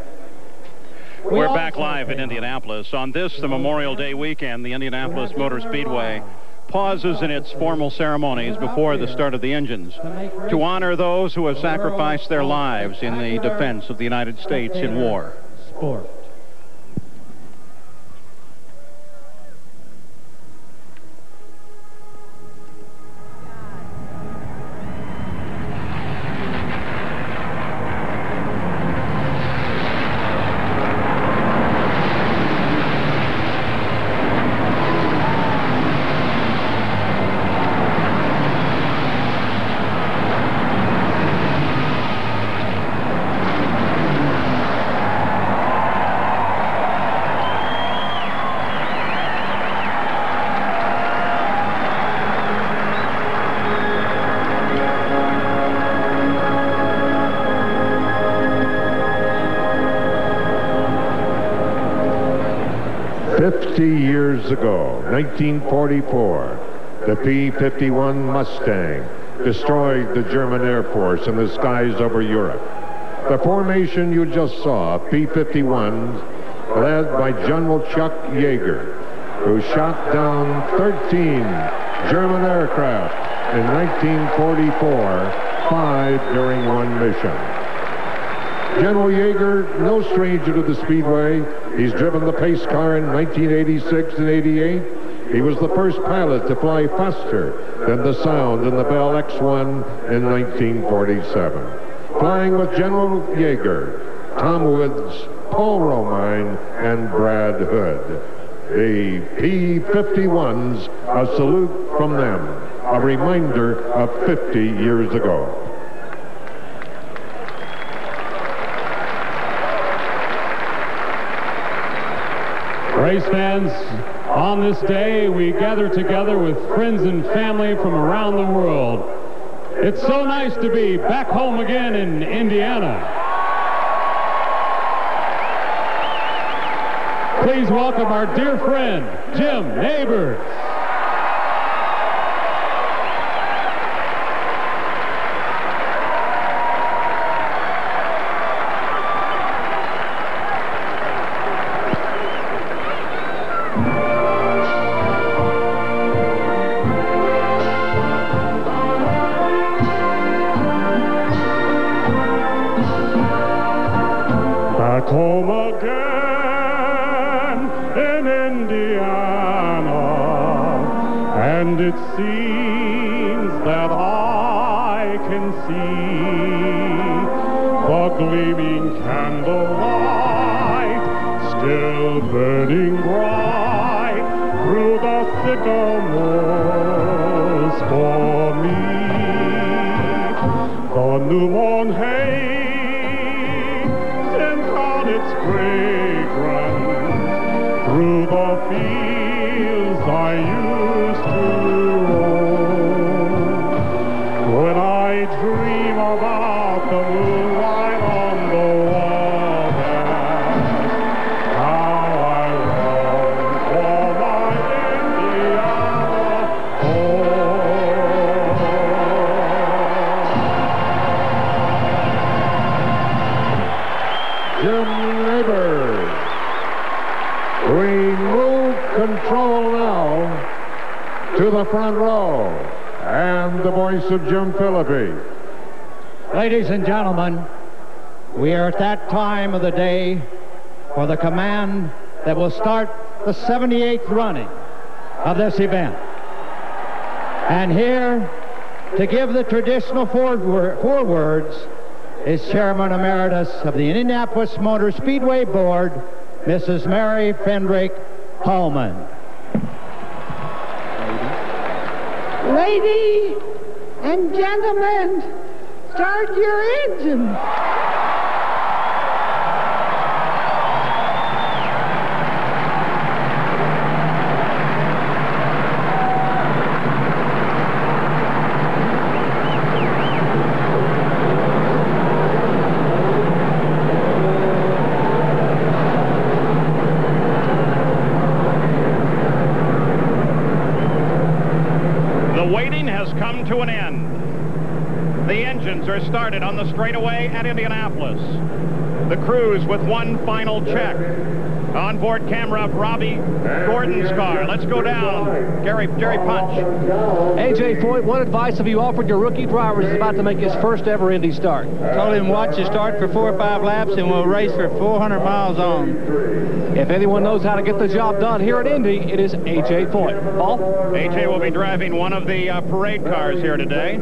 We're back live in Indianapolis. On this, the Memorial Day weekend, the Indianapolis Motor Speedway pauses in its formal ceremonies before the start of the engines to honor those who have sacrificed their lives in the defense of the United States in war. Sport. 50 years ago, 1944, the P-51 Mustang destroyed the German Air Force in the skies over Europe. The formation you just saw, P-51s, led by General Chuck Yeager, who shot down 13 German aircraft in 1944, 5 during one mission. General Yeager, no stranger to the Speedway. He's driven the pace car in 1986 and 88. He was the first pilot to fly faster than the sound in the Bell X-1 in 1947. Flying with General Yeager, Tom Woods, Paul Romine, and Brad Hood. The P-51s, a salute from them, a reminder of 50 years ago. Race fans, on this day we gather together with friends and family from around the world. It's so nice to be back home again in Indiana. Please welcome our dear friend, Jim Neighbors. Back home again in Indiana, and it seems that I can see the gleaming candlelight still burning bright through the sycamores for me. The new mown hay its fragrance through the fields I used to roam. When I dream about the moonlight on the water, how I long for my Indiana home. Jim Neighbors. We move control now to the front row, and the voice of Jim Philippi. Ladies and gentlemen, we are at that time of the day for the command that will start the 78th running of this event. And here to give the traditional forewords is Chairman Emeritus of the Indianapolis Motor Speedway Board, Mrs. Mary Fendrick Holman. Ladies and gentlemen, start your engines. Come to an end. The engines are started on the straightaway at Indianapolis. The crews with one final check. Onboard camera of Robbie Gordon's car. Let's go down. Jerry Punch. A.J. Foyt, what advice have you offered your rookie driver who's about to make his first ever Indy start? Told him watch you start for 4 or 5 laps and we'll race for 400 miles on. If anyone knows how to get the job done here at Indy, it is A.J. Foyt. Paul? A.J. will be driving one of the parade cars here today.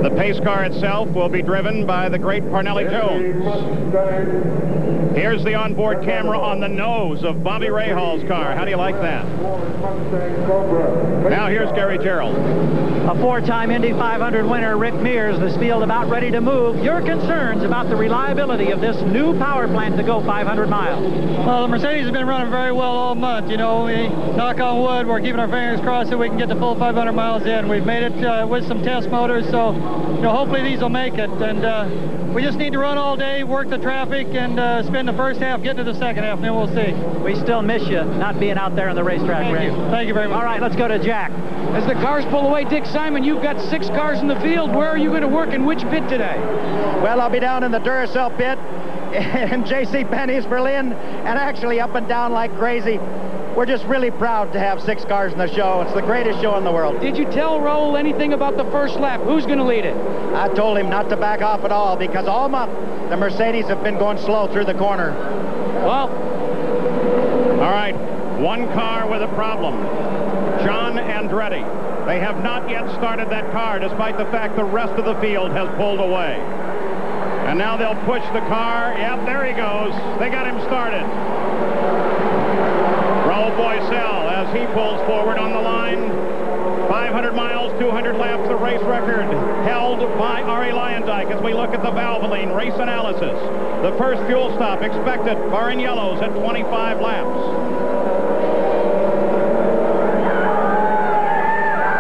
The pace car itself will be driven by the great Parnelli Jones. Here's the onboard camera on the nose of Bobby Rahall's car. How do you like that? Now here's Gary Gerald. A 4-time Indy 500 winner, Rick Mears, this field about ready to move. Your concerns about the reliability of this new power plant to go 500 miles? Well, the Mercedes has been running very well all month. You know, we knock on wood, we're keeping our fingers crossed so we can get the full 500 miles in. We've made it with some test motors, so you know, hopefully these will make it. And we just need to run all day, work the traffic, and spend in the first half, get to the second half, and then we'll see. We still miss you not being out there on the racetrack, Ray. Thank you very much. All right, let's go to Jack. As the cars pull away, Dick Simon, you've got 6 cars in the field. Where are you going to work in which pit today? Well, I'll be down in the Duracell pit in J.C. Penney's Berlin, and actually up and down like crazy. We're just really proud to have 6 cars in the show. It's the greatest show in the world. Did you tell Raul anything about the first lap? Who's going to lead it? I told him not to back off at all, because all month the Mercedes have been going slow through the corner. Well, all right, one car with a problem. John Andretti. They have not yet started that car, despite the fact the rest of the field has pulled away. And now they'll push the car. Yep, there he goes. They got him started. Raul Boesel, as he pulls forward on the line. 500 miles, 200 laps, the race record held by Arie Luyendyk as we look at the Valvoline race analysis. The first fuel stop expected, bar in yellows, at 25 laps.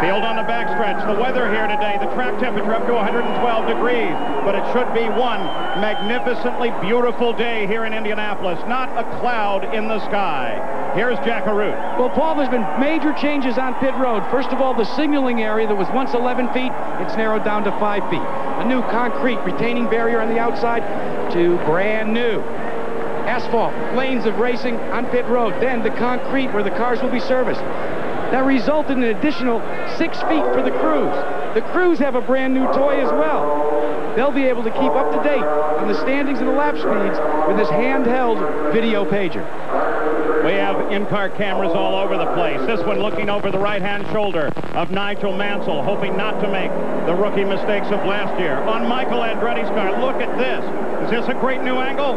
Field on the backstretch. The weather here today, the track temperature up to 112 degrees, but it should be one magnificently beautiful day here in Indianapolis. Not a cloud in the sky. Here's Jack Arute. Well, Paul, there's been major changes on pit road. First of all, the signaling area that was once 11 feet, it's narrowed down to 5 feet. A new concrete retaining barrier on the outside to brand new asphalt lanes of racing on pit road. Then the concrete where the cars will be serviced. That resulted in an additional 6 feet for the crews. The crews have a brand new toy as well. They'll be able to keep up to date on the standings and the lap speeds with this handheld video pager. We have in-car cameras all over the place. This one looking over the right-hand shoulder of Nigel Mansell, hoping not to make the rookie mistakes of last year. On Michael Andretti's car, look at this. Is this a great new angle?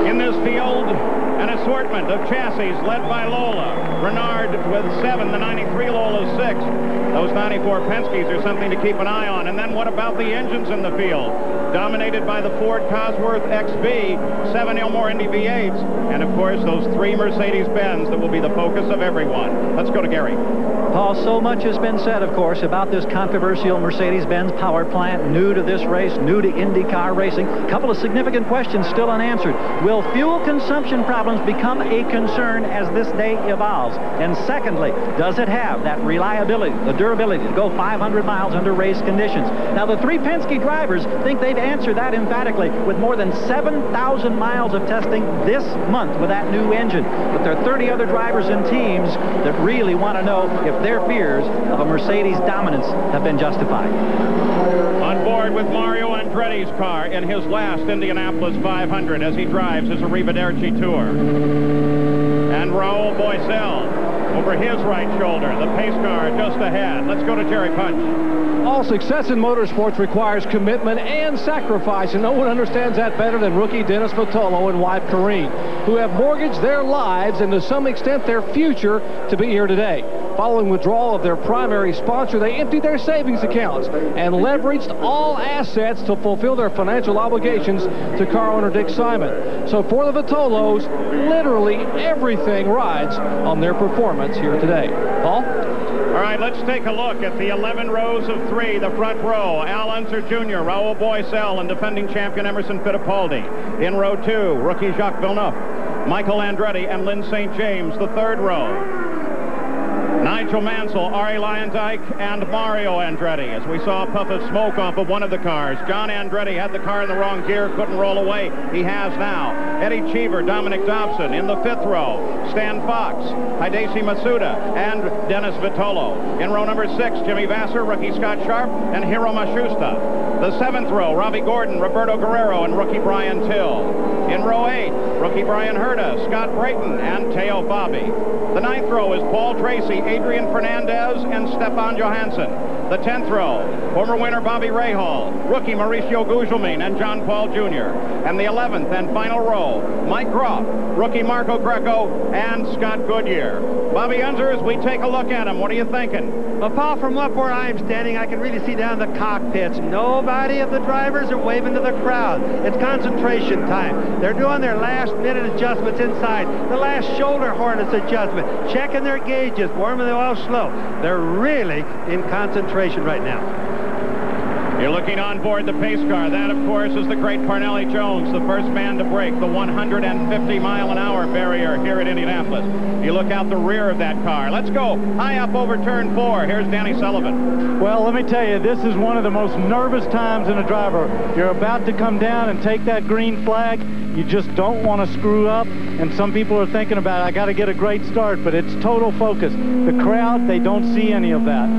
In this field, an assortment of chassis led by Lola. Renard with 7, the 93 Lola 6. Those 94 Penske's are something to keep an eye on. And then what about the engines in the field? Dominated by the Ford Cosworth XB, 7 Ilmor Indy V8s, and of course those 3 Mercedes-Benz that will be the focus of everyone. Let's go to Gary. Paul, so much has been said, of course, about this controversial Mercedes-Benz power plant, new to this race, new to IndyCar racing. A couple of significant questions still unanswered. Will fuel consumption problems become a concern as this day evolves? And secondly, does it have that reliability, the durability to go 500 miles under race conditions? Now, the 3 Penske drivers think they've answered that emphatically with more than 7,000 miles of testing this month with that new engine. But there are 30 other drivers and teams that really want to know if their fears of a Mercedes dominance have been justified. On board with Mario Andretti's car in his last Indianapolis 500 as he drives his Arrivederci Tour. And Raul Boesel over his right shoulder, the pace car just ahead. Let's go to Jerry Punch. All success in motorsports requires commitment and sacrifice, and no one understands that better than rookie Dennis Vitolo and wife Corrine, who have mortgaged their lives and to some extent their future to be here today. Following withdrawal of their primary sponsor, they emptied their savings accounts and leveraged all assets to fulfill their financial obligations to car owner Dick Simon. So for the Vitolos, literally everything rides on their performance here today. Paul? All right, let's take a look at the 11 rows of 3, the front row. Al Unser Jr., Raul Boesel, and defending champion Emerson Fittipaldi. In row 2, rookie Jacques Villeneuve, Michael Andretti, and Lynn St. James, the 3rd row. Nigel Mansell, Arie Luyendyk, and Mario Andretti. As we saw a puff of smoke off of one of the cars. John Andretti had the car in the wrong gear, couldn't roll away. He has now. Eddie Cheever, Dominic Dobson in the 5th row. Stan Fox, Hidesi Masuda, and Dennis Vitolo. In row number 6, Jimmy Vasser, rookie Scott Sharp, and Hiro Matsushita. The 7th row, Robbie Gordon, Roberto Guerrero, and rookie Brian Till. In row 8, rookie Brian Herta, Scott Brayton, and Teo Fabi. The 9th row is Paul Tracy, Adrian Fernandez, and Stefan Johansson. The 10th row, former winner Bobby Rahal, rookie Mauricio Gugelmin, and John Paul Jr. And the 11th and final row, Mike Groff, rookie Marco Greco, and Scott Goodyear. Bobby Unser, as we take a look at him, what are you thinking? Well, Paul, from up where I'm standing, I can really see down the cockpits. Nobody of the drivers are waving to the crowd. It's concentration time. They're doing their last-minute adjustments inside, the last shoulder harness adjustment, checking their gauges, warming the oil slow. They're really in concentration right now. You're looking on board the pace car. That, of course, is the great Parnelli Jones, the first man to break the 150-mile-an-hour barrier here at Indianapolis. You look out the rear of that car. Let's go high up over turn 4. Here's Danny Sullivan. Well, let me tell you, this is one of the most nervous times in a driver. You're about to come down and take that green flag. You just don't want to screw up, and some people are thinking about, I got to get a great start, but it's total focus. The crowd, they don't see any of that.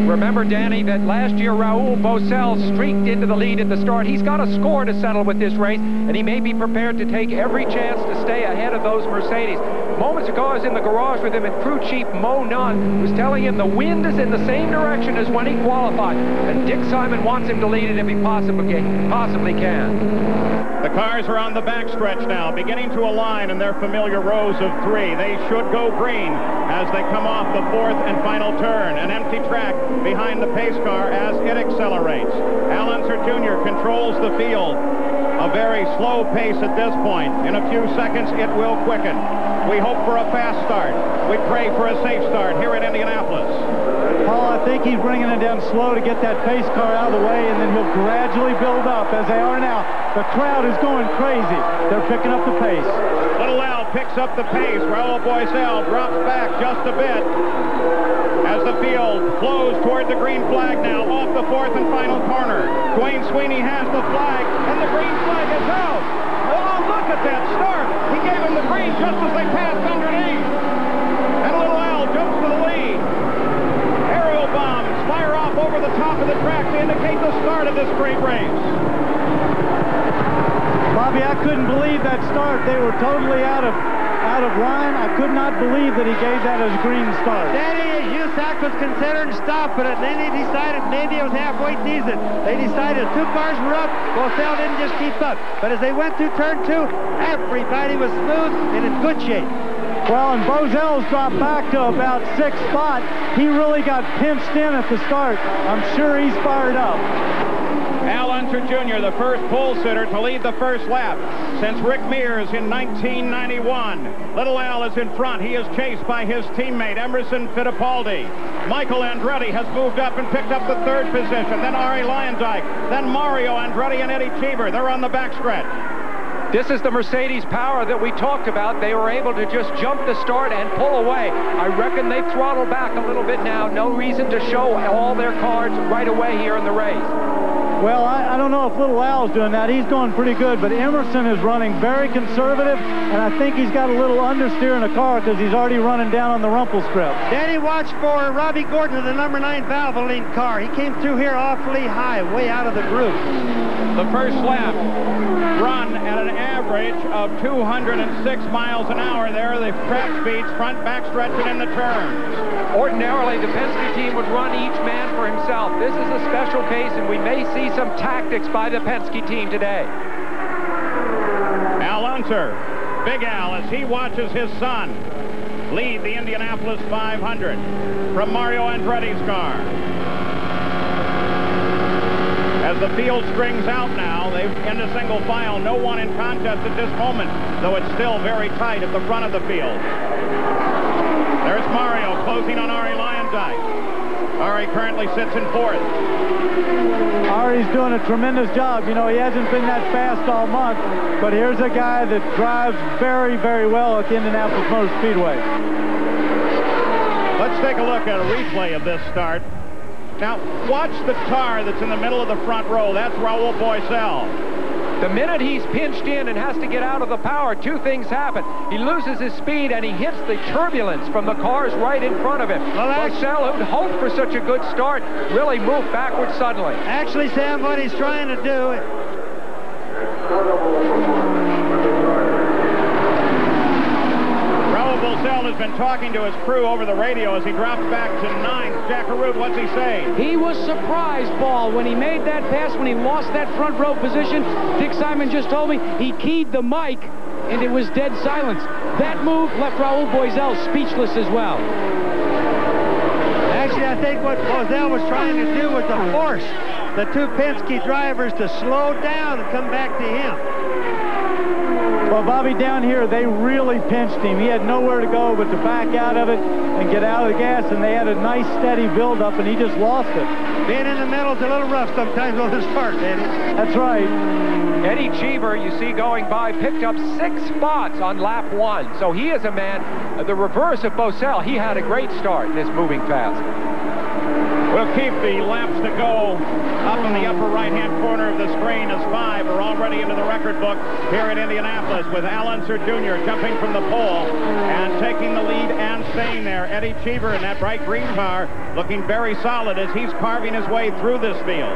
Remember, Danny, that last year Raul Boesel streaked into the lead at the start. He's got a score to settle with this race, and he may be prepared to take every chance to stay ahead of those Mercedes. Moments ago, I was in the garage with him, and crew chief Mo Nunn was telling him the wind is in the same direction as when he qualified, and Dick Simon wants him to lead it if he possibly can. The cars are on the backstretch now, beginning to align in their familiar rows of 3. They should go green as they come off the 4th and final turn. An empty track behind the pace car as it accelerates. Al Unser Jr. controls the field. A very slow pace at this point. In a few seconds, it will quicken. We hope for a fast start. We pray for a safe start here at Indianapolis. Paul, I think he's bringing it down slow to get that pace car out of the way, and then he'll gradually build up as they are now. The crowd is going crazy. They're picking up the pace. Little Al picks up the pace. Raul Boesel drops back just a bit as the field flows toward the green flag now off the 4th and final corner. Dwayne Sweeney has the flag, and the green flag is out. Oh, look at that start. He gave him the green just as they passed underneath. And Little Al jumps to the lead. Aerial bombs fire off over the top of the track to indicate the start of this great race. Bobby, I couldn't believe that start. They were totally out of line. I could not believe that he gave that as a green start. Danny, USAC was considering stopping it. Then they decided maybe it was halfway decent. They decided 2 cars were up. Boesel didn't just keep up. But as they went through turn 2, everybody was smooth and in good shape. Well, and Boesel's dropped back to about 6th spot. He really got pinched in at the start. I'm sure he's fired up. Al Unser Jr., the first pole sitter to lead the first lap since Rick Mears in 1991. Little Al is in front. He is chased by his teammate, Emerson Fittipaldi. Michael Andretti has moved up and picked up the 3rd position. Then Ari Luyendyk. Then Mario Andretti and Eddie Cheever. They're on the backstretch. This is the Mercedes power that we talked about. They were able to just jump the start and pull away. I reckon they've throttled back a little bit now. No reason to show all their cards right away here in the race. Well, I don't know if Little Al's doing that. He's doing pretty good, but Emerson is running very conservative, and I think he's got a little understeer in the car because he's already running down on the rumple strip. Danny, watch for Robbie Gordon of the number 9 Valvoline car. He came through here awfully high, way out of the group. The first lap run at an average of 206 miles an hour there. The track speeds, front backstretching in the turns. Ordinarily, the Penske team would run each man for himself. This is a special case, and we may see some tactics by the Penske team today. Al Unser, Big Al, as he watches his son lead the Indianapolis 500 from Mario Andretti's car. As the field strings out now, they've into single file, no one in contest at this moment, though it's still very tight at the front of the field. There's Mario closing on Ari Luyendyk. Ari currently sits in 4th. Ari's doing a tremendous job. You know, he hasn't been that fast all month, but here's a guy that drives very, very well at the Indianapolis Motor Speedway. Let's take a look at a replay of this start. Now, watch the car that's in the middle of the front row. That's Raul Boesel. The minute he's pinched in and has to get out of the power, 2 things happen. He loses his speed and he hits the turbulence from the cars right in front of him. Boesel, who'd hoped for such a good start, really moved backwards suddenly. Actually, Sam, what he's trying to do... Raul Boesel has been talking to his crew over the radio as he drops back to 9th. Jack Arute, what's he saying? He was surprised, Paul, when he made that pass, when he lost that front row position. Dick Simon just told me he keyed the mic, and it was dead silence. That move left Raul Boesel speechless as well. Actually, I think what Boesel was trying to do was to force the 2 Penske drivers to slow down and come back to him. Well, Bobby, down here, they really pinched him. He had nowhere to go but to back out of it and get out of the gas, and they had a nice, steady build-up, and he just lost it. Being in the middle is a little rough sometimes on the start, Danny. That's right. Eddie Cheever, you see going by, picked up 6 spots on lap 1. So he is a man, the reverse of Bosell. He had a great start in this moving fast. We'll keep the laps to go. Up in the upper right-hand corner of the screen is 5. We're already into the record book here at Indianapolis with Al Unser Jr. jumping from the pole and taking the lead and staying there. Eddie Cheever in that bright green car looking very solid as he's carving his way through this field.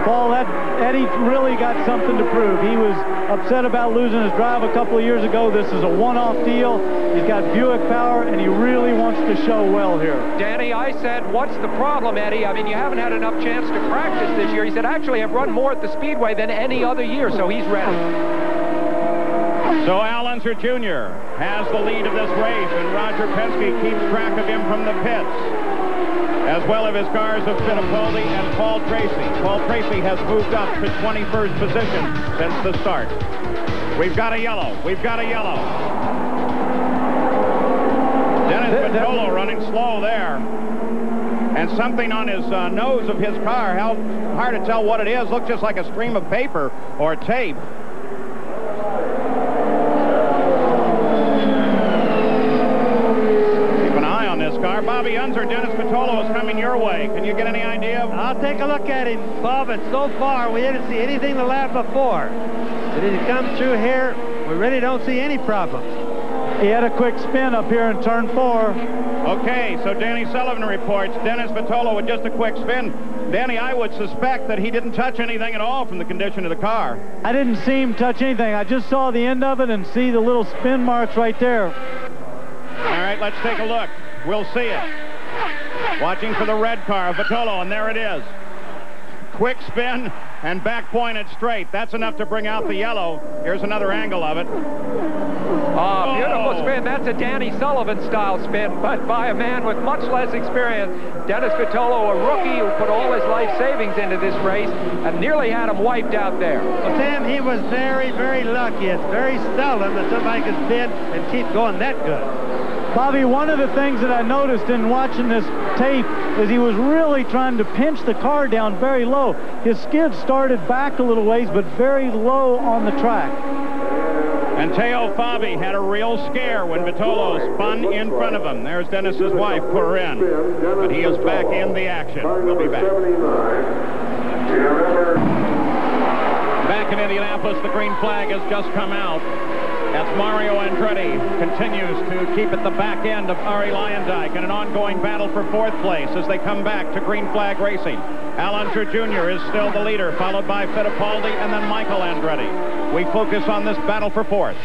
Paul, Eddie really got something to prove. He was upset about losing his drive a couple of years ago. This is a one-off deal. He's got Buick power, and he really wants to show well here. Danny, I said, what's the problem, Eddie? I mean, you haven't had enough chance to practice this year. He said, actually, I've run more at the Speedway than any other year, so he's ready. So Al Unser Jr. has the lead of this race, and Roger Penske keeps track of him from the pits, as well as his cars of Fittipaldi and Paul Tracy. Paul Tracy has moved up to 21st position since the start. We've got a yellow. We've got a yellow. Dennis Vitolo running slow there. And something on his nose of his car. How hard to tell what it is. Looks just like a stream of paper or tape. Car. Bobby Unser, Dennis Vitolo is coming your way. Can you get any idea? I'll take a look at him, Bob, and so far we didn't see anything the lap before. Did he come through here? We really don't see any problems. He had a quick spin up here in turn 4. Okay, so Danny Sullivan reports Dennis Vitolo with just a quick spin. Danny, I would suspect that he didn't touch anything at all from the condition of the car. I didn't see him touch anything. I just saw the end of it and see the little spin marks right there. All right, let's take a look. We'll see it. Watching for the red car of Vitolo, and there it is. Quick spin and back pointed straight. That's enough to bring out the yellow. Here's another angle of it. Oh, beautiful spin. That's a Danny Sullivan style spin, but by a man with much less experience. Dennis Vitolo, a rookie who put all his life savings into this race and nearly had him wiped out there. Well, Sam, he was very, very lucky. It's very seldom that somebody can spin and keep going that good. Bobby, one of the things that I noticed in watching this tape is he was really trying to pinch the car down very low. His skid started back a little ways, but very low on the track. And Teo Fabi had a real scare when Vitolo spun in front of him. There's Dennis's wife, put her in. But he is back in the action. We'll be back. Back in Indianapolis, the green flag has just come out. As Mario Andretti continues to keep at the back end of Ari Luyendyk in an ongoing battle for 4th place as they come back to green flag racing. Al Unser Jr. is still the leader, followed by Fittipaldi and then Michael Andretti. We focus on this battle for 4th.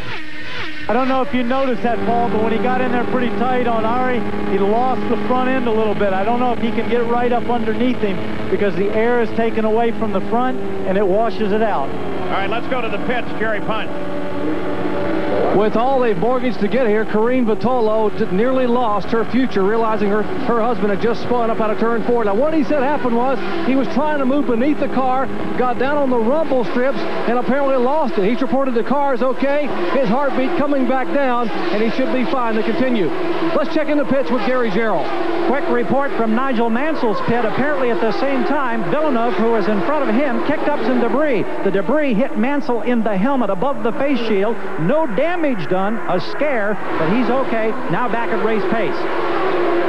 I don't know if you noticed that, Paul, but when he got in there pretty tight on Ari, he lost the front end a little bit. I don't know if he can get right up underneath him because the air is taken away from the front and it washes it out. All right, let's go to the pits. Jerry Punch. With all they've mortgaged to get here, Corrine Vitolo nearly lost her future, realizing her husband had just spun up out of turn 4. Now, what he said happened was he was trying to move beneath the car, got down on the rumble strips, and apparently lost it. He's reported the car is okay, his heartbeat coming back down, and he should be fine to continue. Let's check in the pits with Gary Gerald. Quick report from Nigel Mansell's pit. Apparently at the same time, Villeneuve, who was in front of him, kicked up some debris. The debris hit Mansell in the helmet above the face shield. No damage done, a scare, but he's okay. Now back at race pace.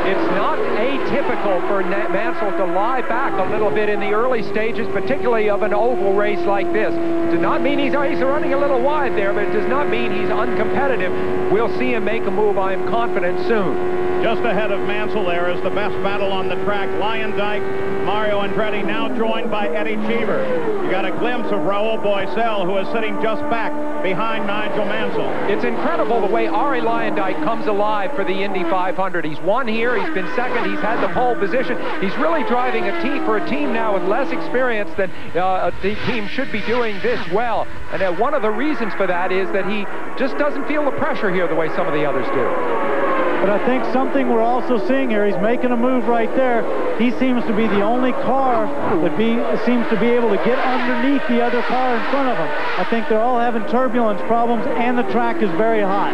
It's not atypical for Mansell to lie back a little bit in the early stages, particularly of an oval race like this. It does not mean he's running a little wide there, but it does not mean he's uncompetitive. We'll see him make a move, I am confident, soon. Just ahead of Mansell there is the best battle on the track. Luyendyk, Mario Andretti, now joined by Eddie Cheever. You got a glimpse of Raul Boesel, who is sitting just back behind Nigel Mansell. It's incredible the way Ari Luyendyk comes alive for the Indy 500. He's won here, he's been second, he's had the pole position. He's really driving a team for a team now with less experience than the team should be doing this well. And one of the reasons for that is that he just doesn't feel the pressure here the way some of the others do. But I think something we're also seeing here, he's making a move right there. He seems to be the only car that seems to be able to get underneath the other car in front of him. I think they're all having turbulence problems, and the track is very hot.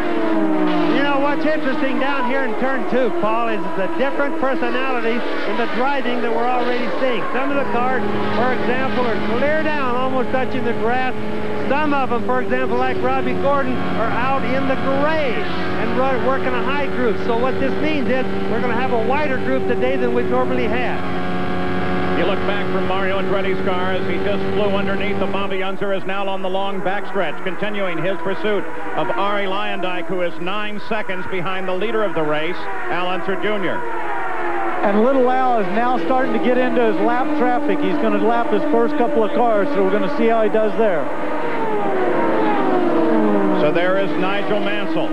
You know, what's interesting down here in turn 2, Paul, is the different personalities in the driving that we're already seeing. Some of the cars, for example, are clear down, almost touching the grass. Some of them, for example, like Robbie Gordon, are out in the gray and working a high group. So what this means is we're going to have a wider group today than we've normally had. You look back from Mario Andretti's car as he just flew underneath. The Bobby Unser is now on the long backstretch, continuing his pursuit of Ari Luyendyk, who is 9 seconds behind the leader of the race, Al Unser Jr. And Little Al is now starting to get into his lap traffic. He's going to lap his first couple of cars, so we're going to see how he does there. So there is Nigel Mansell,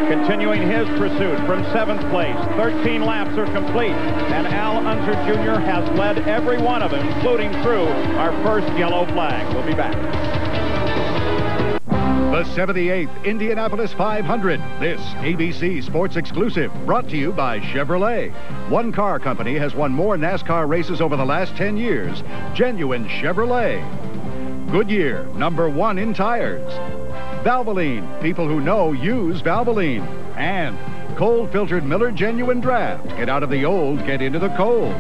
continuing his pursuit from 7th place. 13 laps are complete, and Al Unser Jr. has led every one of them, including through our first yellow flag. We'll be back. The 78th Indianapolis 500, this ABC Sports exclusive, brought to you by Chevrolet. One car company has won more NASCAR races over the last 10 years. Genuine Chevrolet. Goodyear, #1 in tires. Valvoline, people who know use Valvoline. And cold-filtered Miller Genuine Draft. Get out of the old, get into the cold.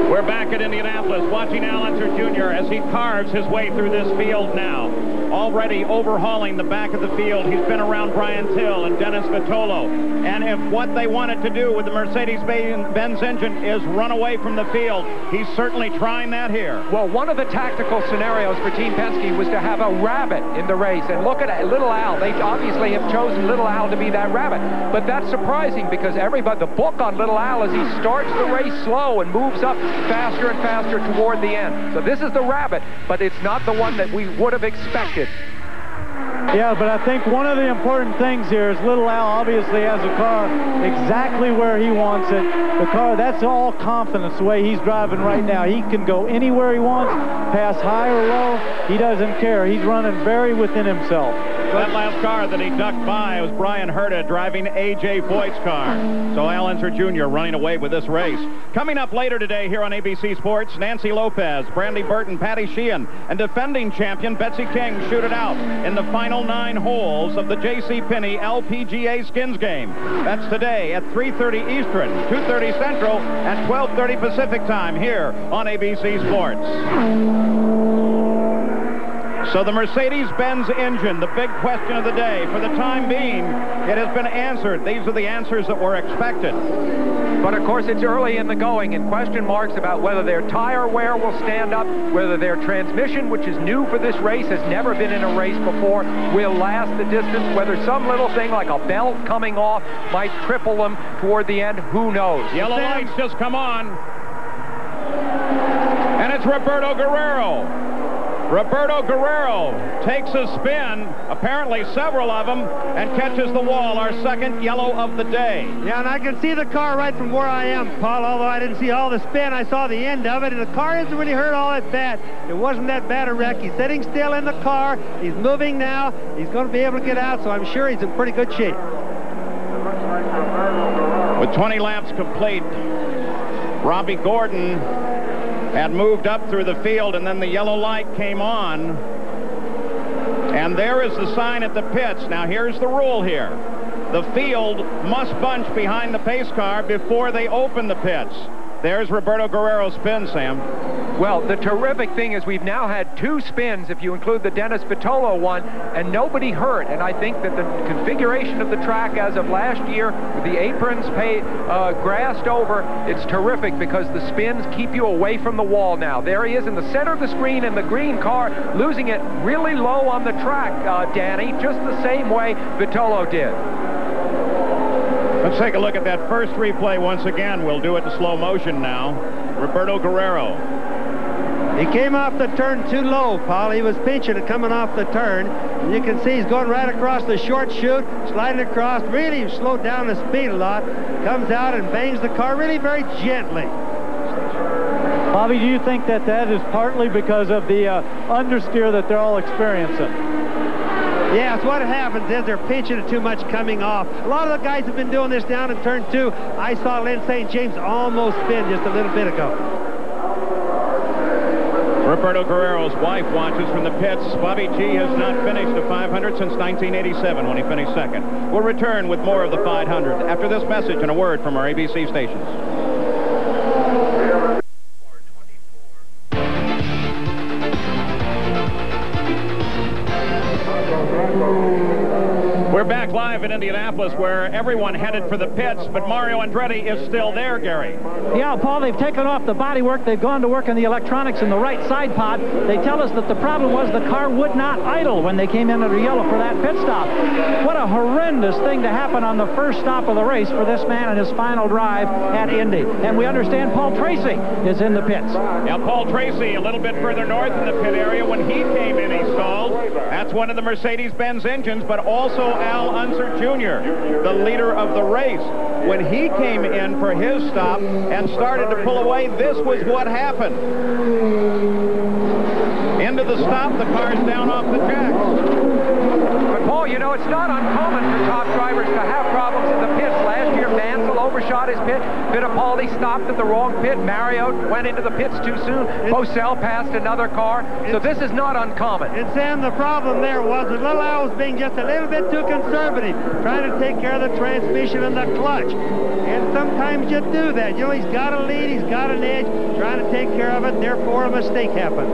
We're back at Indianapolis watching Al Unser Jr. as he carves his way through this field now. Already overhauling the back of the field. He's been around Brian Till and Dennis Vitolo. And if what they wanted to do with the Mercedes-Benz engine is run away from the field, he's certainly trying that here. Well, one of the tactical scenarios for Team Penske was to have a rabbit in the race. And look at Little Al. They obviously have chosen Little Al to be that rabbit. But that's surprising because everybody, the book on Little Al is he starts the race slow and moves up faster and faster toward the end. So this is the rabbit, but it's not the one that we would have expected. Yeah, but I think one of the important things here is Little Al obviously has a car exactly where he wants it. The car, that's all confidence the way he's driving right now. He can go anywhere he wants, pass high or low. He doesn't care. He's running very within himself. That last car that he ducked by was Brian Herta driving A.J. Foyt's car. So Al Unser Jr. running away with this race. Coming up later today here on ABC Sports, Nancy Lopez, Brandy Burton, Patty Sheehan, and defending champion Betsy King shoot it out in the final 9 holes of the J.C. Penney LPGA Skins game. That's today at 3:30 Eastern, 2:30 Central, and 12:30 Pacific time here on ABC Sports. So the Mercedes-Benz engine, the big question of the day. For the time being, it has been answered. These are the answers that were expected. But of course, it's early in the going, and question marks about whether their tire wear will stand up, whether their transmission, which is new for this race, has never been in a race before, will last the distance, whether some little thing like a belt coming off might cripple them toward the end, who knows. Yellow lights just come on. And it's Roberto Guerrero. Roberto Guerrero takes a spin, apparently several of them, and catches the wall, our second yellow of the day. Yeah, and I can see the car right from where I am, Paul, although I didn't see all the spin. I saw the end of it, and the car isn't really hurt all that bad. It wasn't that bad a wreck. He's sitting still in the car. He's moving now. He's going to be able to get out, so I'm sure he's in pretty good shape. With 20 laps complete, Robbie Gordon had moved up through the field, and then the yellow light came on. And there is the sign at the pits. Now, here's the rule here. The field must bunch behind the pace car before they open the pits. There's Roberto Guerrero's spin, Sam. Well, the terrific thing is we've now had 2 spins, if you include the Dennis Vitolo one, and nobody hurt. And I think that the configuration of the track as of last year, with the aprons grassed over, it's terrific because the spins keep you away from the wall now. There he is in the center of the screen in the green car, losing it really low on the track, Danny, just the same way Vitolo did. Let's take a look at that first replay once again. We'll do it in slow motion now. Roberto Guerrero. He came off the turn too low, Paul. He was pinching it coming off the turn. And you can see he's going right across the short chute, sliding across, really slowed down the speed a lot. Comes out and bangs the car really very gently. Bobby, do you think that that is partly because of the understeer that they're all experiencing? Yes, what happens is they're pinching it too much coming off. A lot of the guys have been doing this down in turn 2. I saw Lynn St. James almost spin just a little bit ago. Roberto Guerrero's wife watches from the pits. Bobby G has not finished a 500 since 1987 when he finished second. We'll return with more of the 500 after this message and a word from our ABC stations. We're back live in Indianapolis where everyone headed for the pits, but Mario Andretti is still there, Gary. Yeah, Paul, they've taken off the bodywork. They've gone to work on the electronics in the right side pod. They tell us that the problem was the car would not idle when they came in under yellow for that pit stop. What a horrendous thing to happen on the first stop of the race for this man in his final drive at Indy. And we understand Paul Tracy is in the pits. Now, Paul Tracy, a little bit further north in the pit area. When he came in, he stalled. That's one of the Mercedes-Benz engines, but also Al Unser Jr., the leader of the race. When he came in for his stop and started to pull away, this was what happened. Into the stop, the car's down off the jacks. But Paul, you know, it's not uncommon for top drivers to have problems in the pits. Last year, Mansell overshot his pit. Fittipaldi stopped at the wrong pit. Mario went into the pits too soon. Bosell passed another car. So this is not uncommon. And Sam, the problem there was that Little Al was being just a little bit too conservative, trying to take care of the transmission and the clutch. And sometimes you do that. You know, he's got a lead, he's got an edge, trying to take care of it, therefore a mistake happens.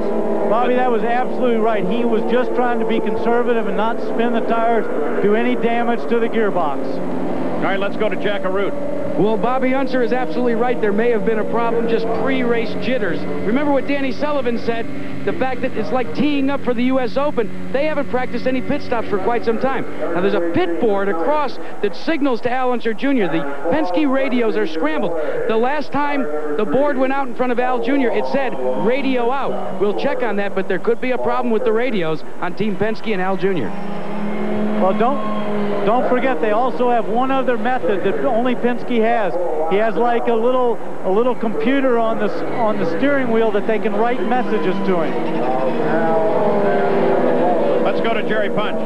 Bobby, that was absolutely right. He was just trying to be conservative and not spin the tires, do any damage to the gearbox. All right, let's go to Jack Arute. Well, Bobby Unser is absolutely right. There may have been a problem, just pre-race jitters. Remember what Danny Sullivan said, the fact that it's like teeing up for the U.S. Open. They haven't practiced any pit stops for quite some time. Now, there's a pit board across that signals to Al Unser Jr. The Penske radios are scrambled. The last time the board went out in front of Al Jr., it said radio out. We'll check on that, but there could be a problem with the radios on Team Penske and Al Jr. Well, don't forget, they also have one other method that only Penske has. He has like a little computer on the steering wheel that they can write messages to him. Let's go to Jerry Punch.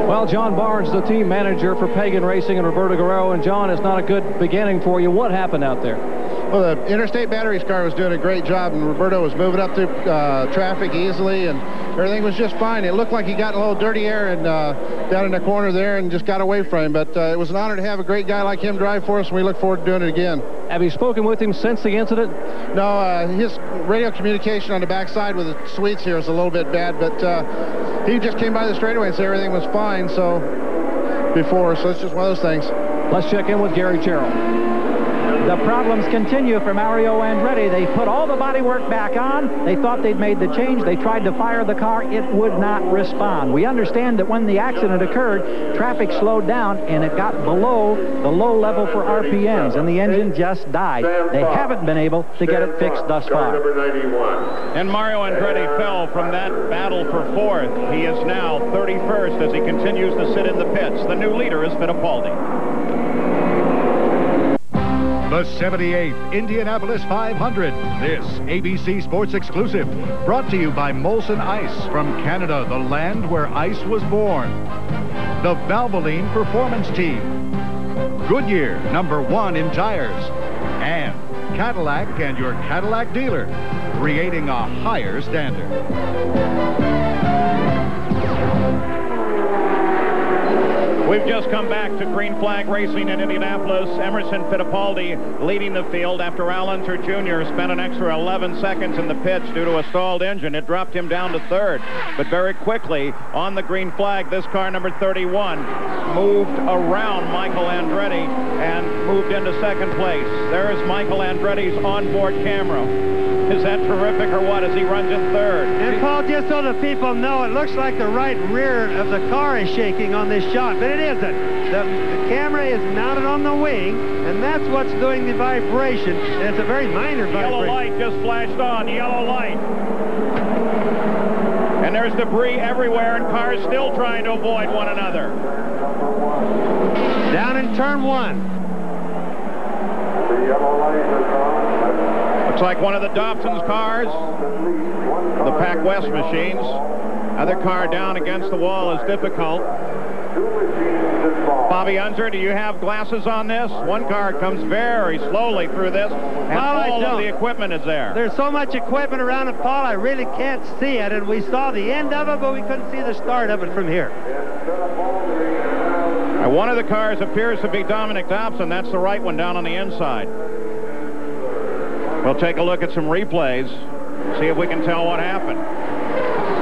Well, John Barnes, the team manager for Pagan Racing, and Roberto Guerrero. And John, it's not a good beginning for you. What happened out there? Well, the Interstate Batteries car was doing a great job, and Roberto was moving up through traffic easily, and everything was just fine. It looked like he got a little dirty air and down in the corner there and just got away from him. But it was an honor to have a great guy like him drive for us, and we look forward to doing it again. Have you spoken with him since the incident? No, his radio communication on the backside with the suites here is a little bit bad, but he just came by the straightaway and said everything was fine, so before, so it's just one of those things. Let's check in with Gary Terrell. The problems continue for Mario Andretti. They put all the bodywork back on. They thought they'd made the change. They tried to fire the car. It would not respond. We understand that when the accident occurred, traffic slowed down and it got below the low level for RPMs, and the engine just died. They haven't been able to get it fixed thus far. And Mario Andretti fell from that battle for fourth. He is now 31st as he continues to sit in the pits. The new leader is Fittipaldi. The 78th Indianapolis 500. This ABC Sports exclusive. Brought to you by Molson Ice from Canada, the land where ice was born. The Valvoline Performance Team. Goodyear, #1 in tires. And Cadillac and your Cadillac dealer, creating a higher standard. We've just come back to green flag racing in Indianapolis. Emerson Fittipaldi leading the field after Al Unser Jr. spent an extra 11 seconds in the pits due to a stalled engine. It dropped him down to third. But very quickly, on the green flag, this car, number 31, moved around Michael Andretti and moved into second place. There is Michael Andretti's onboard camera. Is that terrific or what as he runs in third? And Paul, just so the people know, it looks like the right rear of the car is shaking on this shot, but it isn't. The camera is mounted on the wing, and that's what's doing the vibration, and it's a very minor vibration. Yellow light just flashed on, yellow light. And there's debris everywhere, and cars still trying to avoid one another. Down in turn 1. The yellow light is on. Looks like one of the Dobson's cars, the Pac West machines. Other car down against the wall is difficult. Bobby Unser, do you have glasses on this? One car comes very slowly through this, and all of the equipment is there. There's so much equipment around it, Paul, I really can't see it, and we saw the end of it, but we couldn't see the start of it from here. One of the cars appears to be Dominic Dobson. That's the right one down on the inside. We'll take a look at some replays, see if we can tell what happened.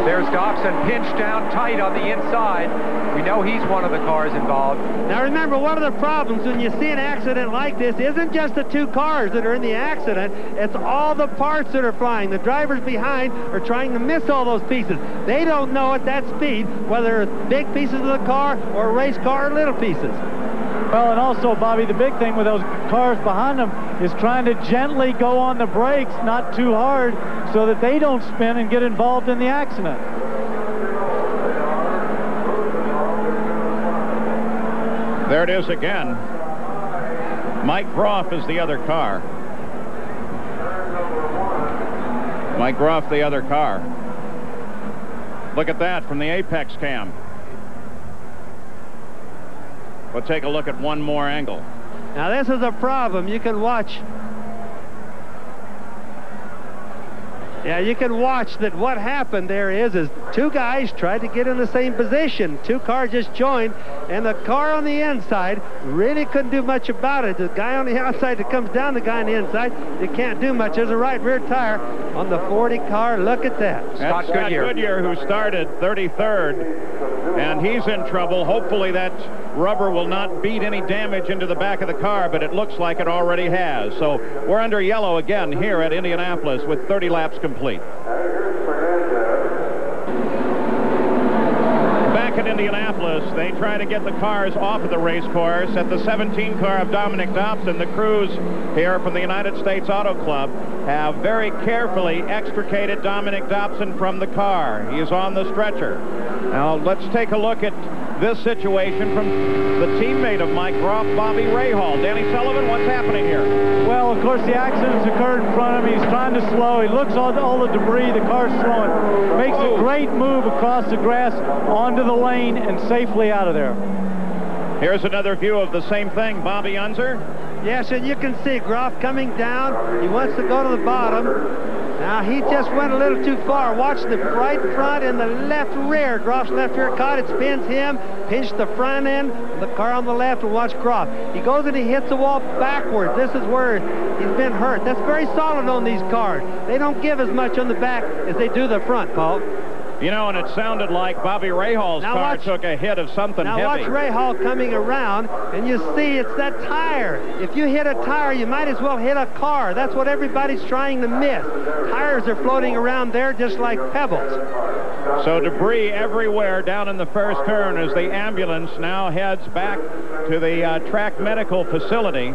There's Dobson pinched down tight on the inside. We know he's one of the cars involved. Now remember, one of the problems when you see an accident like this isn't just the two cars that are in the accident, it's all the parts that are flying. The drivers behind are trying to miss all those pieces. They don't know at that speed whether it's big pieces of the car or a race car or little pieces. Well, and also, Bobby, the big thing with those cars behind them is trying to gently go on the brakes, not too hard, so that they don't spin and get involved in the accident. There it is again. Mike Groff is the other car. Mike Groff, the other car. Look at that from the apex cam. We'll take a look at one more angle. Now this is a problem. You can watch. Yeah, you can watch that what happened there is two guys tried to get in the same position. Two cars just joined, and the car on the inside really couldn't do much about it. The guy on the outside that comes down, the guy on the inside, you can't do much. There's a right rear tire on the 40 car. Look at that. That's Scott Goodyear, who started 33rd, and he's in trouble. Hopefully that rubber will not beat any damage into the back of the car, but it looks like it already has. So we're under yellow again here at Indianapolis with 30 laps complete. Back at Indianapolis, they try to get the cars off of the race course. At the 17 car of Dominic Dobson, the crews here from the United States Auto Club have very carefully extricated Dominic Dobson from the car. He is on the stretcher. Now let's take a look at this situation from the teammate of Mike Groff, Bobby Rahal. Danny Sullivan, what's happening here? Well, of course, the accident's occurred in front of him. He's trying to slow. He looks at all the debris. The car's slowing. Makes a great move across the grass onto the lane and safely out of there. Here's another view of the same thing. Bobby Unser. Yes, and you can see Groff coming down. He wants to go to the bottom. Now, he just went a little too far. Watch the right front and the left rear. Groff's left rear caught. It spins him. Pinched the front end. The car on the left, and watch Groff. He goes and he hits the wall backwards. This is where he's been hurt. That's very solid on these cars. They don't give as much on the back as they do the front, Paul. You know, and it sounded like Bobby Rahal's car took a hit of something heavy. Now watch Rahal coming around, and you see it's that tire. If you hit a tire, you might as well hit a car. That's what everybody's trying to miss. Tires are floating around there just like pebbles. So debris everywhere down in the first turn as the ambulance now heads back to the track medical facility.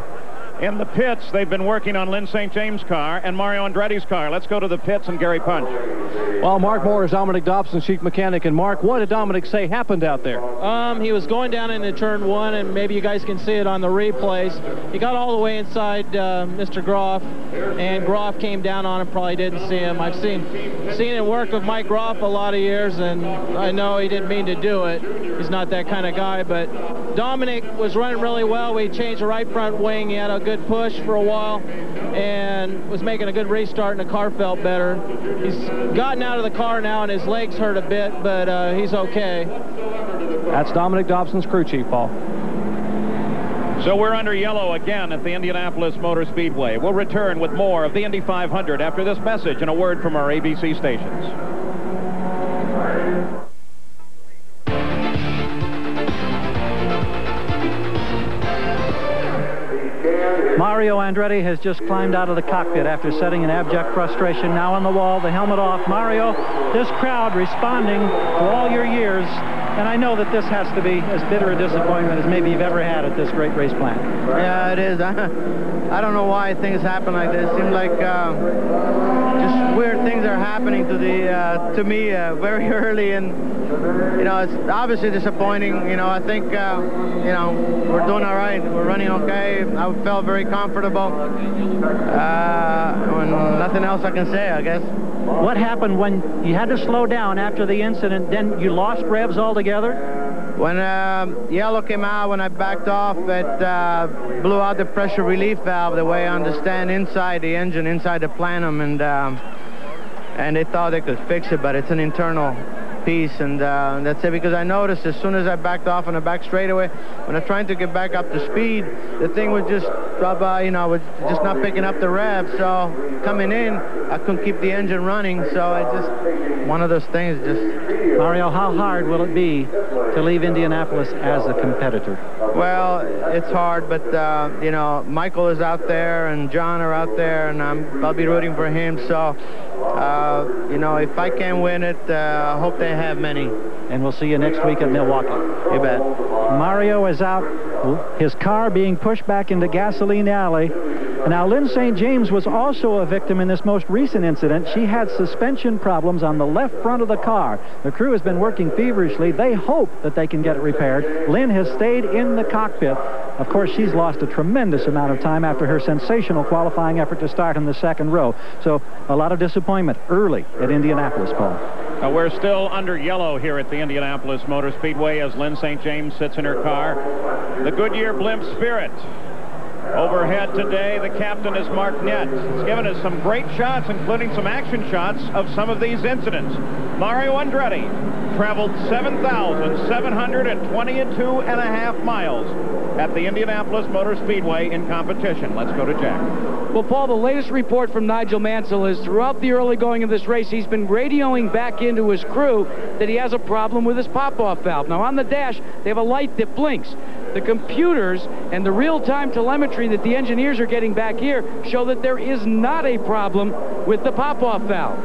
In the pits, they've been working on Lynn St. James' car and Mario Andretti's car. Let's go to the pits and Gary Punch. Well, Mark Moore is Dominic Dobson's chief mechanic. And Mark, what did Dominic say happened out there? He was going down into turn one, and maybe you guys can see it on the replays. He got all the way inside Mr. Groff, and Groff came down on him, probably didn't see him. I've seen him work with Mike Groff a lot of years, and I know he didn't mean to do it. He's not that kind of guy, but Dominic was running really well. We changed the right front wing. He had a good push for a while and was making a good restart, and the car felt better. He's gotten out of the car now, and his legs hurt a bit, but he's okay. That's Dominic Dobson's crew chief, Paul. So we're under yellow again at the Indianapolis Motor Speedway. We'll return with more of the Indy 500 after this message and a word from our ABC stations. Mario Andretti has just climbed out of the cockpit after setting in abject frustration. Now on the wall, the helmet off. Mario, this crowd responding to all your years, and I know that this has to be as bitter a disappointment as maybe you've ever had at this great race plant. Yeah, it is. I don't know why things happen like this. It seems like just weird things are happening to me very early, and you know, it's obviously disappointing. You know, I think you know, we're doing all right. We're running okay. I felt very comfortable. And nothing else I can say, I guess. what happened when you had to slow down after the incident? Then you lost revs altogether? When yellow came out, when I backed off, it blew out the pressure relief valve, the way I understand, inside the engine, inside the plenum, and they thought they could fix it, but it's an internal piece, and that's it. Because I noticed as soon as I backed off on the back straightaway, when I was trying to get back up to speed, the thing was just, was just not picking up the rev. So coming in, I couldn't keep the engine running. So it just, one of those things. Just. Mario, how hard will it be to leave Indianapolis as a competitor? Well, it's hard, but Michael is out there and John are out there, and I'll be rooting for him. So. If I can win it, I hope they have many. And we'll see you next week at Milwaukee. You bet. Mario is out, his car being pushed back into Gasoline Alley. Now, Lynn St. James was also a victim in this most recent incident. She had suspension problems on the left front of the car. The crew has been working feverishly. They hope that they can get it repaired. Lynn has stayed in the cockpit. Of course, she's lost a tremendous amount of time after her sensational qualifying effort to start in the second row. So a lot of disappointment early at Indianapolis, Paul. We're still under yellow here at the Indianapolis Motor Speedway as Lynn St. James sits in her car. The Goodyear Blimp Spirit. Overhead today, the captain is Mark Nett. He's given us some great shots, including some action shots of some of these incidents. Mario Andretti traveled 7,722.5 miles at the Indianapolis Motor Speedway in competition. Let's go to Jack. Well, Paul, the latest report from Nigel Mansell is throughout the early going of this race, he's been radioing back into his crew that he has a problem with his pop-off valve. Now, on the dash, they have a light that blinks. The computers and the real-time telemetry that the engineers are getting back here show that there is not a problem with the pop-off valve.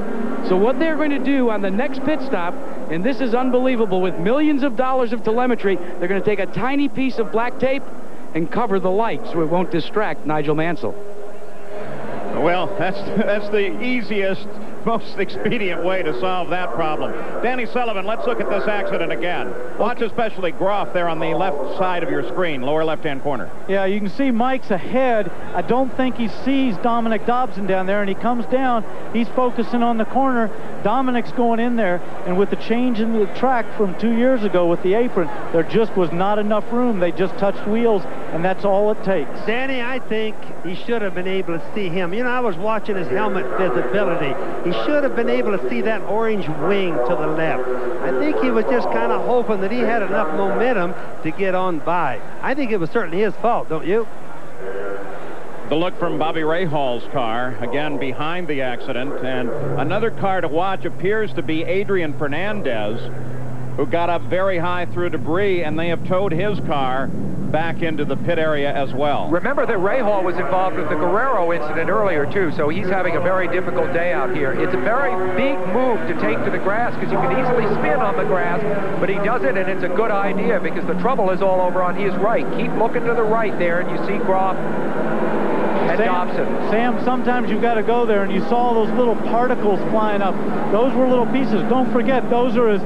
So what they're going to do on the next pit stop, and this is unbelievable, with millions of dollars of telemetry, they're going to take a tiny piece of black tape and cover the light so it won't distract Nigel Mansell. Well, that's the easiest, most expedient way to solve that problem. Danny Sullivan, let's look at this accident again. Watch especially Groff there on the left side of your screen, lower left-hand corner. Yeah, you can see Mike's ahead. I don't think he sees Dominic Dobson down there, and he comes down. He's focusing on the corner. Dominic's going in there, and with the change in the track from 2 years ago with the apron, there just was not enough room. They just touched wheels, and that's all it takes. Danny, I think he should have been able to see him. You know, I was watching his helmet visibility. He should have been able to see that orange wing to the left. I think he was just kind of hoping that he had enough momentum to get on by. I think it was certainly his fault, don't you? The look from Bobby Rahall's car, again behind the accident, and another car to watch appears to be Adrian Fernandez, who got up very high through debris, and they have towed his car back into the pit area as well. Remember that Rahal was involved with the Guerrero incident earlier, too, so he's having a very difficult day out here. It's a very big move to take to the grass because you can easily spin on the grass, but he does it, and it's a good idea because the trouble is all over on his right. Keep looking to the right there, and you see Groff and Dobson. Sam, sometimes you've got to go there, and you saw those little particles flying up. Those were little pieces. Don't forget, those are as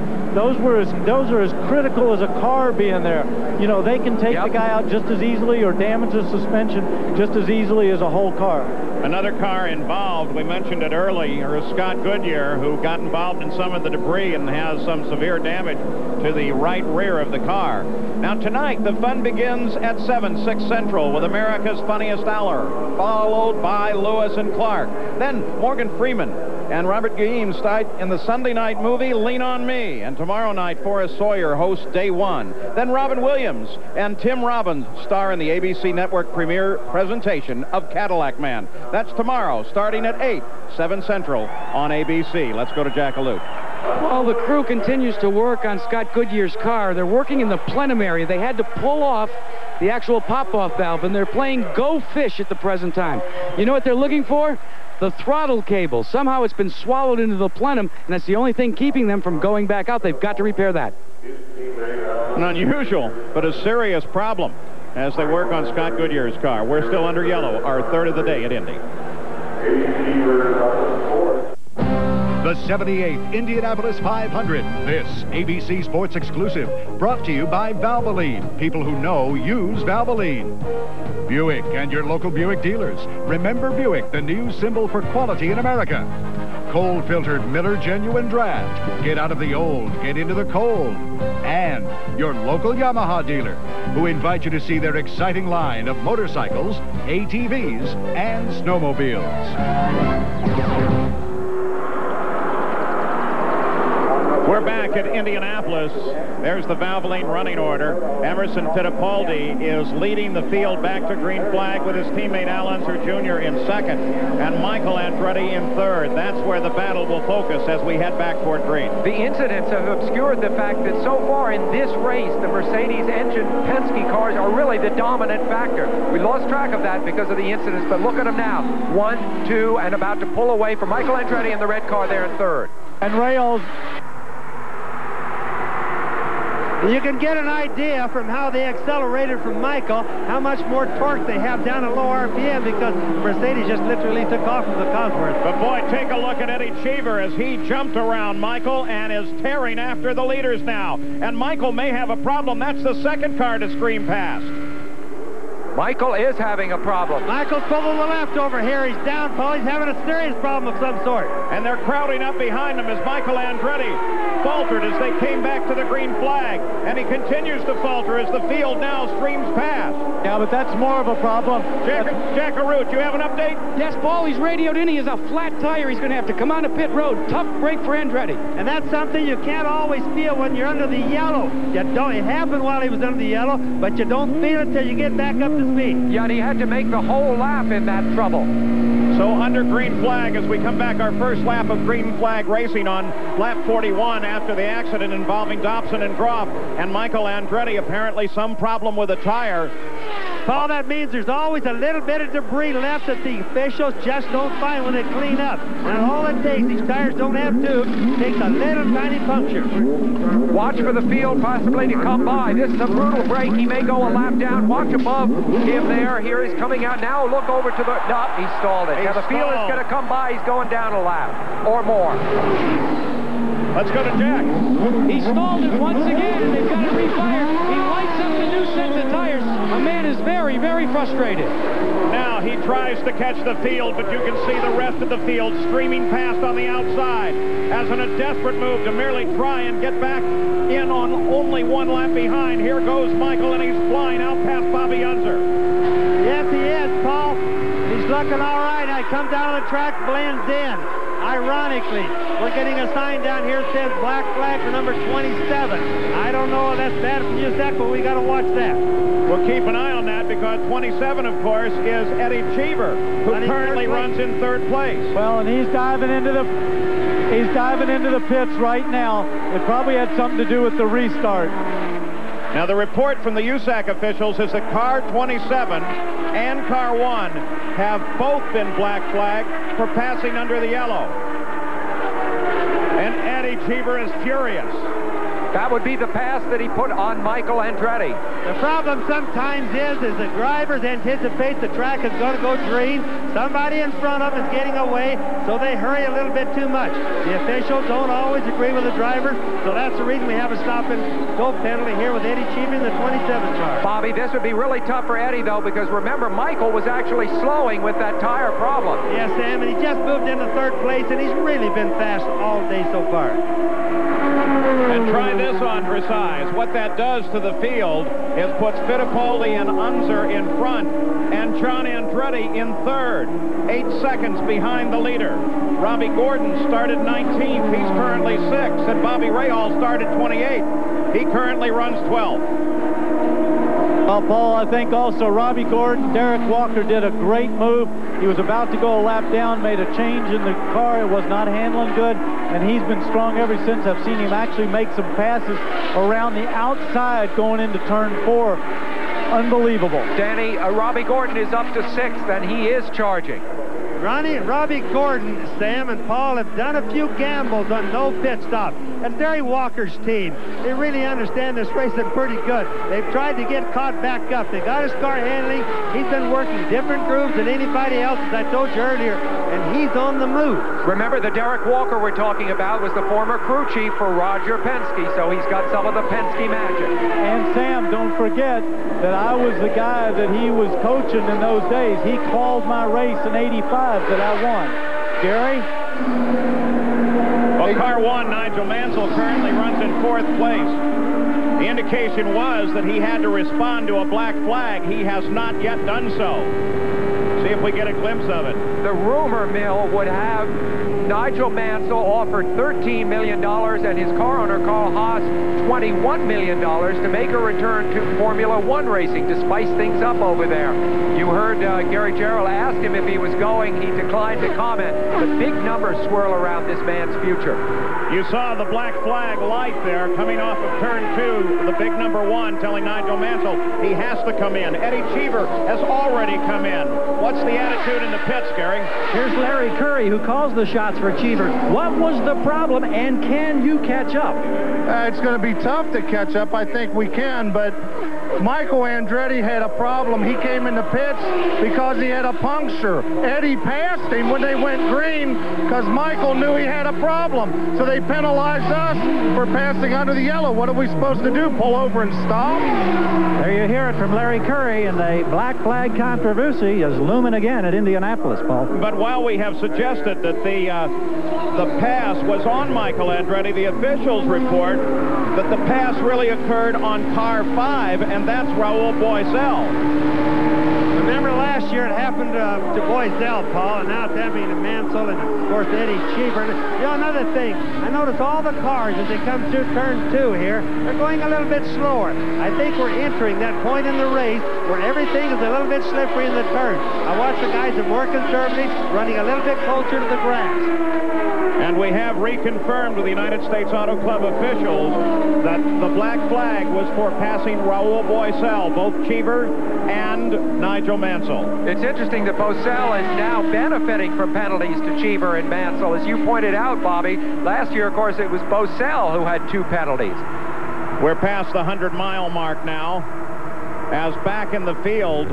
critical as a car being there. You know, they can take the guy out just as easily or damage the suspension just as easily as a whole car. Another car involved, we mentioned it earlier, is Scott Goodyear, who got involved in some of the debris and has some severe damage to the right rear of the car. Now tonight, the fun begins at 6 Central with America's Funniest Hour, followed by Lewis and Clark. Then Morgan Freeman and Robert Guillaume start in the Sunday night movie Lean on Me. And tomorrow night, Forrest Sawyer hosts Day One. Then Robin Williams and Tim Robbins star in the ABC Network premiere presentation of Cadillac Man. That's tomorrow, starting at 8, 7 Central on ABC. Let's go to Jack Alute. Well, the crew continues to work on Scott Goodyear's car. They're working in the plenum area. They had to pull off the actual pop-off valve, and they're playing Go Fish at the present time. You know what they're looking for? The throttle cable. Somehow it's been swallowed into the plenum, and that's the only thing keeping them from going back out. They've got to repair that. An unusual, but a serious problem as they work on Scott Goodyear's car. We're still under yellow, our third of the day at Indy. The 78th Indianapolis 500. This ABC Sports exclusive, brought to you by Valvoline. People who know use Valvoline. Buick and your local Buick dealers. Remember Buick, the new symbol for quality in America. cold-filtered Miller Genuine Draft. Get out of the old, get into the cold. And your local Yamaha dealer, who invite you to see their exciting line of motorcycles, ATVs, and snowmobiles. We're back at Indianapolis. There's the Valvoline running order. Emerson Fittipaldi is leading the field back to green flag with his teammate Al Unser Jr. in second and Michael Andretti in third. That's where the battle will focus as we head back toward green. The incidents have obscured the fact that so far in this race, the Mercedes engine Penske cars are really the dominant factor. We lost track of that because of the incidents, but look at them now. 1, 2, and about to pull away from Michael Andretti in the red car there in third. And Rails, you can get an idea from how they accelerated from Michael, how much more torque they have down at low RPM, because Mercedes just literally took off from the Cosworth. But boy, take a look at Eddie Cheever as he jumped around Michael and is tearing after the leaders now. And Michael may have a problem. That's the second car to scream past. Michael is having a problem. Michael's pulling the left over here. He's down, Paul. He's having a serious problem of some sort. And they're crowding up behind him as Michael Andretti faltered as they came back to the green flag. And he continues to falter as the field now streams past. Yeah, but that's more of a problem. Jack Arute, you have an update? Yes, Paul, he's radioed in. He has a flat tire. He's going to have to come on to pit road. Tough break for Andretti. And that's something you can't always feel when you're under the yellow. It happened while he was under the yellow, but you don't feel it till you get back up to speed. Yeah, and he had to make the whole lap in that trouble. So under green flag, as we come back, our first lap of green flag racing on lap 41 after the accident involving Dobson and Groff and Michael Andretti, apparently some problem with a tire. Paul, that means there's always a little bit of debris left that the officials just don't find when they clean up. And all it takes, these tires don't have tubes, takes a little tiny puncture. Watch for the field possibly to come by. This is a brutal break. He may go a lap down. Watch above him there. Here he's coming out now. Look over to the... No, he stalled it. Now the field is going to come by. He's going down a lap or more. Let's go to Jack. He stalled it once again, and they've got to refire. He lights up the new sets of tires. A man is very, very frustrated. Now he tries to catch the field, but you can see the rest of the field streaming past on the outside as in a desperate move to merely try and get back in on only one lap behind. Here goes Michael, and he's flying out past Bobby Unser. Yes, he is, Paul. He's looking all right. I come down the track, blends in. Ironically, we're getting a sign down here that says black flag for number 27. I don't know if that's bad for USAC, but we got to watch that. We'll keep an eye on that because 27, of course, is Eddie Cheever, who currently runs in third place. Well, and he's diving into the pits right now. It probably had something to do with the restart. Now, the report from the USAC officials is that car 27 and car 1 have both been black flagged for passing under the yellow. And Eddie Cheever is furious. That would be the pass that he put on Michael Andretti. The problem sometimes is the drivers anticipate the track is going to go green. Somebody in front of them is getting away, so they hurry a little bit too much. The officials don't always agree with the driver, so that's the reason we have a stop and go penalty here with Eddie Cheever in the 27 car. Bobby, this would be really tough for Eddie, though, because remember, Michael was actually slowing with that tire problem. Yes, Sam, and he just moved into third place, and he's really been fast all day so far. And try this on Dressage. What that does to the field is puts Fittipaldi and Unser in front and John Andretti in third, 8 seconds behind the leader. Robbie Gordon started 19th. He's currently 6th. And Bobby Rahal started 28th. He currently runs 12th. Well, Paul, I think also Robbie Gordon, Derek Walker did a great move. He was about to go a lap down, made a change in the car. It was not handling good, and he's been strong ever since. I've seen him actually make some passes around the outside going into turn 4. Unbelievable. Danny, Robbie Gordon is up to 6th, and he is charging. Robbie Gordon, Sam, and Paul have done a few gambles on no pit stop. And Derry Walker's team, they really understand this racing pretty good. They've tried to get caught back up. They got his car handling. He's been working different grooves than anybody else, as I told you earlier, and he's on the move. Remember, the Derek Walker we're talking about was the former crew chief for Roger Penske, so he's got some of the Penske magic. And Sam, don't forget that I was the guy that he was coaching in those days. He called my race in '85 that I won. Gary? Well, car 1, Nigel Mansell, currently runs in 4th place. The indication was that he had to respond to a black flag. He has not yet done so. See if we get a glimpse of it. The rumor mill would have Nigel Mansell offered $13 million and his car owner, Carl Haas, $21 million to make a return to Formula One racing to spice things up over there. You heard Gary Jarrell ask him if he was going. He declined to comment. The big numbers swirl around this man's future. You saw the black flag light there coming off of turn 2, the big number 1 telling Nigel Mansell he has to come in. Eddie Cheever has already come in. What's the attitude in the pits, Gary? Here's Larry Curry, who calls the shots for Cheever. What was the problem, and can you catch up? It's going to be tough to catch up. I think we can, but Michael Andretti had a problem. He came in the pits because he had a puncture. Eddie passed him when they went green because Michael knew he had a problem. So they penalized us for passing under the yellow. What are we supposed to do, pull over and stop? There you hear it from Larry Curry, and the black flag controversy is looming again at Indianapolis, Paul. But while we have suggested that the pass was on Michael Andretti, the officials report that the pass really occurred on car 5, and that's Raul Boisel. Remember last year it happened to Boisel, Paul, and now it's happening to Mansell and, of course, Eddie Cheever. You know, another thing, I notice all the cars as they come through turn 2 here, they're going a little bit slower. I think we're entering that point in the race where everything is a little bit slippery in the turn. I watch the guys that are more conservative running a little bit closer to the grass. And we have reconfirmed with the United States Auto Club officials that the black flag was for passing Raul Boisel, both Cheever and Nigel Mansell. It's interesting that Boisel is now benefiting from penalties to Cheever and Mansell. As you pointed out, Bobby, last year, of course, it was Boisel who had 2 penalties. We're past the 100-mile mark now. As back in the field,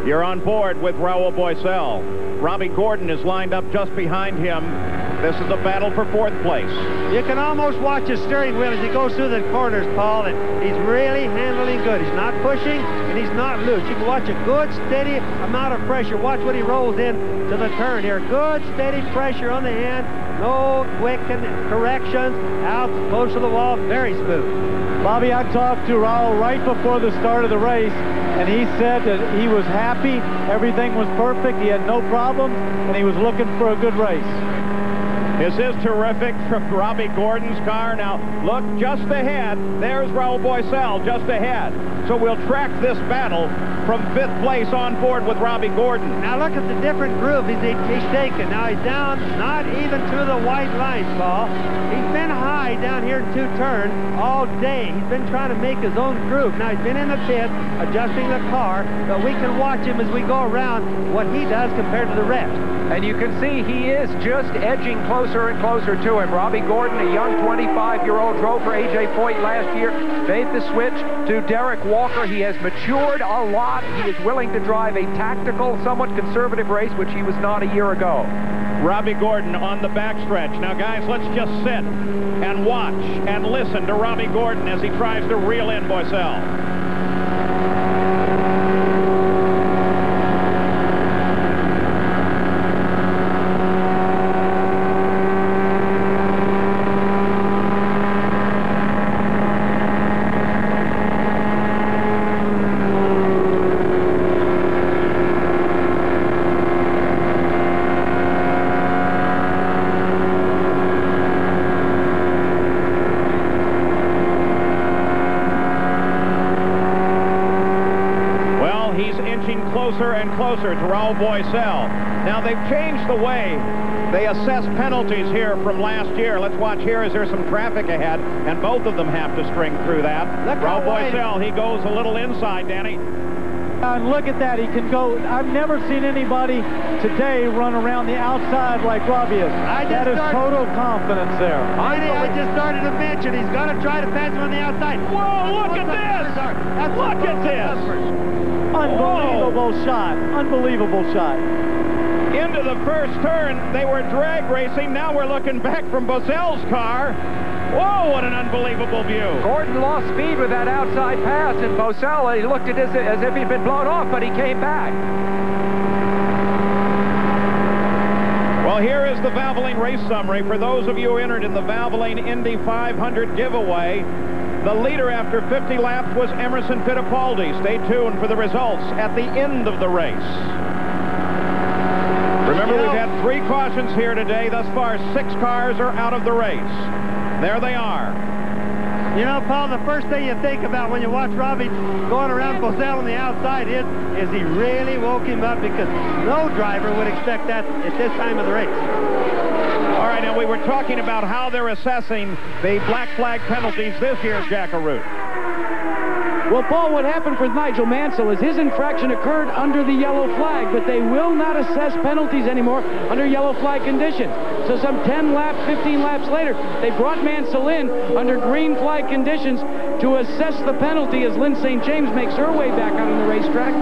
you're on board with Raul Boisel. Robbie Gordon is lined up just behind him. This is a battle for 4th place. You can almost watch his steering wheel as he goes through the corners, Paul, and he's really handling good. He's not pushing, and he's not loose. You can watch a good, steady amount of pressure. Watch when he rolls in to the turn here. Good, steady pressure on the hand. No quick corrections. Out close to the wall. Very smooth. Bobby, I talked to Raul right before the start of the race, and he said that he was happy. Everything was perfect. He had no problems, and he was looking for a good race. This is terrific from Robbie Gordon's car. Now, look just ahead. There's Raul Boisel just ahead. So we'll track this battle from 5th place on board with Robbie Gordon. Now look at the different groove he's taken. Now he's down, not even to the white lines, Paul. He's been high down here in 2 turn all day. He's been trying to make his own groove. Now he's been in the pit adjusting the car, but we can watch him as we go around what he does compared to the rest. And you can see he is just edging closer and closer to him. Robbie Gordon, a young 25-year-old, drove for A.J. Foyt last year, made the switch to Derek Walker. He has matured a lot. He is willing to drive a tactical, somewhat conservative race, which he was not a year ago. Robbie Gordon on the backstretch. Now, guys, let's just sit and watch and listen to Robbie Gordon as he tries to reel in Boisel. Closer and closer to Raul Boisel. Now they've changed the way they assess penalties here from last year. Let's watch here as there's some traffic ahead, and both of them have to string through that. Raul Boisel, he goes a little inside, Danny. And look at that, he can go. I've never seen anybody today run around the outside like Robbie is. That is total confidence there. I just started to mention he's going to try to pass him on the outside. Whoa, look at this! Look at this! Unbelievable shot. Unbelievable shot. Into the first turn, they were drag racing. Now we're looking back from Boisel's car. Whoa, what an unbelievable view. Gordon lost speed with that outside pass, and Boisel, he looked at it as if he'd been blown off, but he came back. Well, here is the Valvoline race summary for those of you entered in the Valvoline Indy 500 giveaway. The leader after 50 laps was Emerson Fittipaldi. Stay tuned for the results at the end of the race. Remember, we've had 3 cautions here today. Thus far, 6 cars are out of the race. There they are. You know, Paul, the first thing you think about when you watch Robbie going around Bozell on the outside is he really woke him up, because no driver would expect that at this time of the race. All right, now we were talking about how they're assessing the black flag penalties this year, Jack Arute. Well, Paul, what happened for Nigel Mansell is his infraction occurred under the yellow flag, but they will not assess penalties anymore under yellow flag conditions. So some 10 laps, 15 laps later, they brought Mansell in under green flag conditions to assess the penalty as Lynn St. James makes her way back out on the racetrack.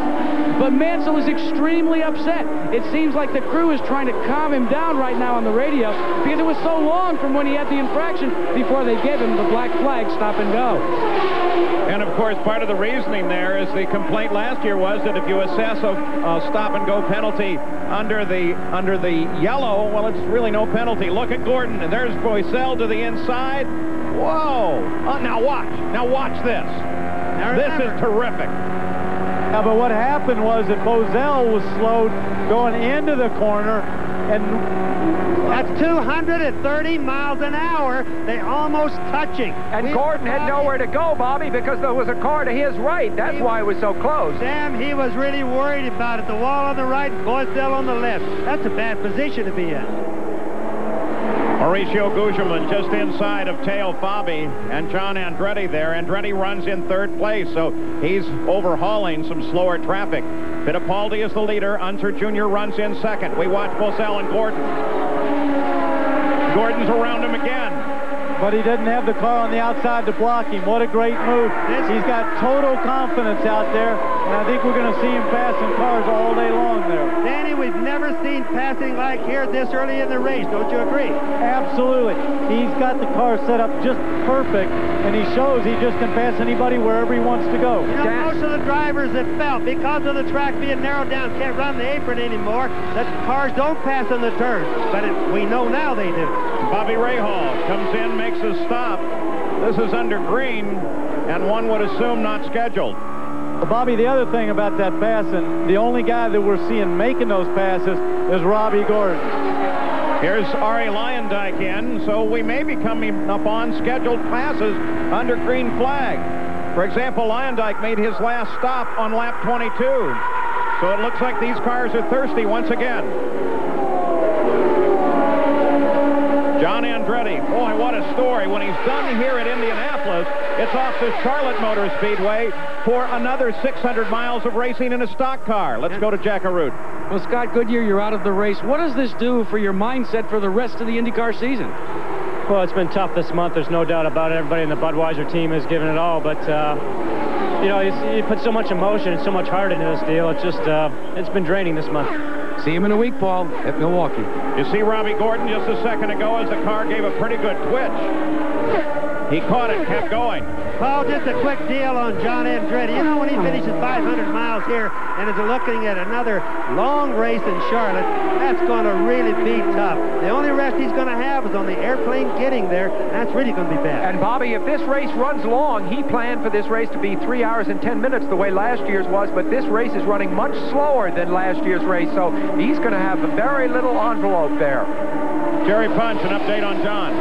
But Mansell is extremely upset. It seems like the crew is trying to calm him down right now on the radio, because it was so long from when he had the infraction before they gave him the black flag stop and go. And of course, part of the reasoning there is the complaint last year was that if you assess a stop and go penalty under the yellow, well, it's really no penalty. Look at Gordon, and there's Boisel to the inside. Whoa! Now watch this. This is terrific. Yeah, but what happened was that Bozell was slowed going into the corner, and that's 230 miles an hour. They almost touching. And Gordon had nowhere to go, Bobby, because there was a car to his right. That's why it was so close. Sam, he was really worried about it. The wall on the right, Boisel on the left. That's a bad position to be in. Mauricio Gugelmin just inside of Teo Fabi and John Andretti there. Andretti runs in 3rd place, so he's overhauling some slower traffic. Fittipaldi is the leader. Unser Jr. runs in 2nd. We watch Boisel and Gordon. Gordon's around him again. But he doesn't have the car on the outside to block him. What a great move. He's got total confidence out there, and I think we're going to see him passing cars all day long there. Danny, we've never seen passing like here this early in the race. Don't you agree? Absolutely. He's got the car set up just perfect, and he shows he just can pass anybody wherever he wants to go. You know, most of the drivers that felt because of the track being narrowed down can't run the apron anymore, that cars don't pass on the turn. But we know now they do. Bobby Rahal comes in, makes a stop. This is under green, and one would assume not scheduled. Well, Bobby, the other thing about that passing, the only guy that we're seeing making those passes is Robbie Gordon. Here's Ari Leyendyke in, so we may be coming up on scheduled passes under green flag. For example, Leyendyke made his last stop on lap 22. So it looks like these cars are thirsty once again. John Andretti, boy, what a story. When he's done here at Indianapolis, it's off to Charlotte Motor Speedway for another 600 miles of racing in a stock car. Let's go to Jack Arute. Well, Scott Goodyear, you're out of the race. What does this do for your mindset for the rest of the IndyCar season? Well, it's been tough this month. There's no doubt about it. Everybody in the Budweiser team has given it all, but you know, you put so much emotion and so much heart into this deal. It's just, it's been draining this month. See him in a week, Paul, at Milwaukee. You see Robbie Gordon just a second ago as the car gave a pretty good twitch. He caught it, kept going. Paul, just a quick deal on John Andretti. You know, when he finishes 500 miles here and is looking at another long race in Charlotte, that's going to really be tough. The only rest he's going to have is on the airplane getting there. That's really going to be bad. And, Bobby, if this race runs long, he planned for this race to be 3 hours and 10 minutes the way last year's was, but this race is running much slower than last year's race, so he's going to have a very little envelope there. Jerry Punch, an update on John.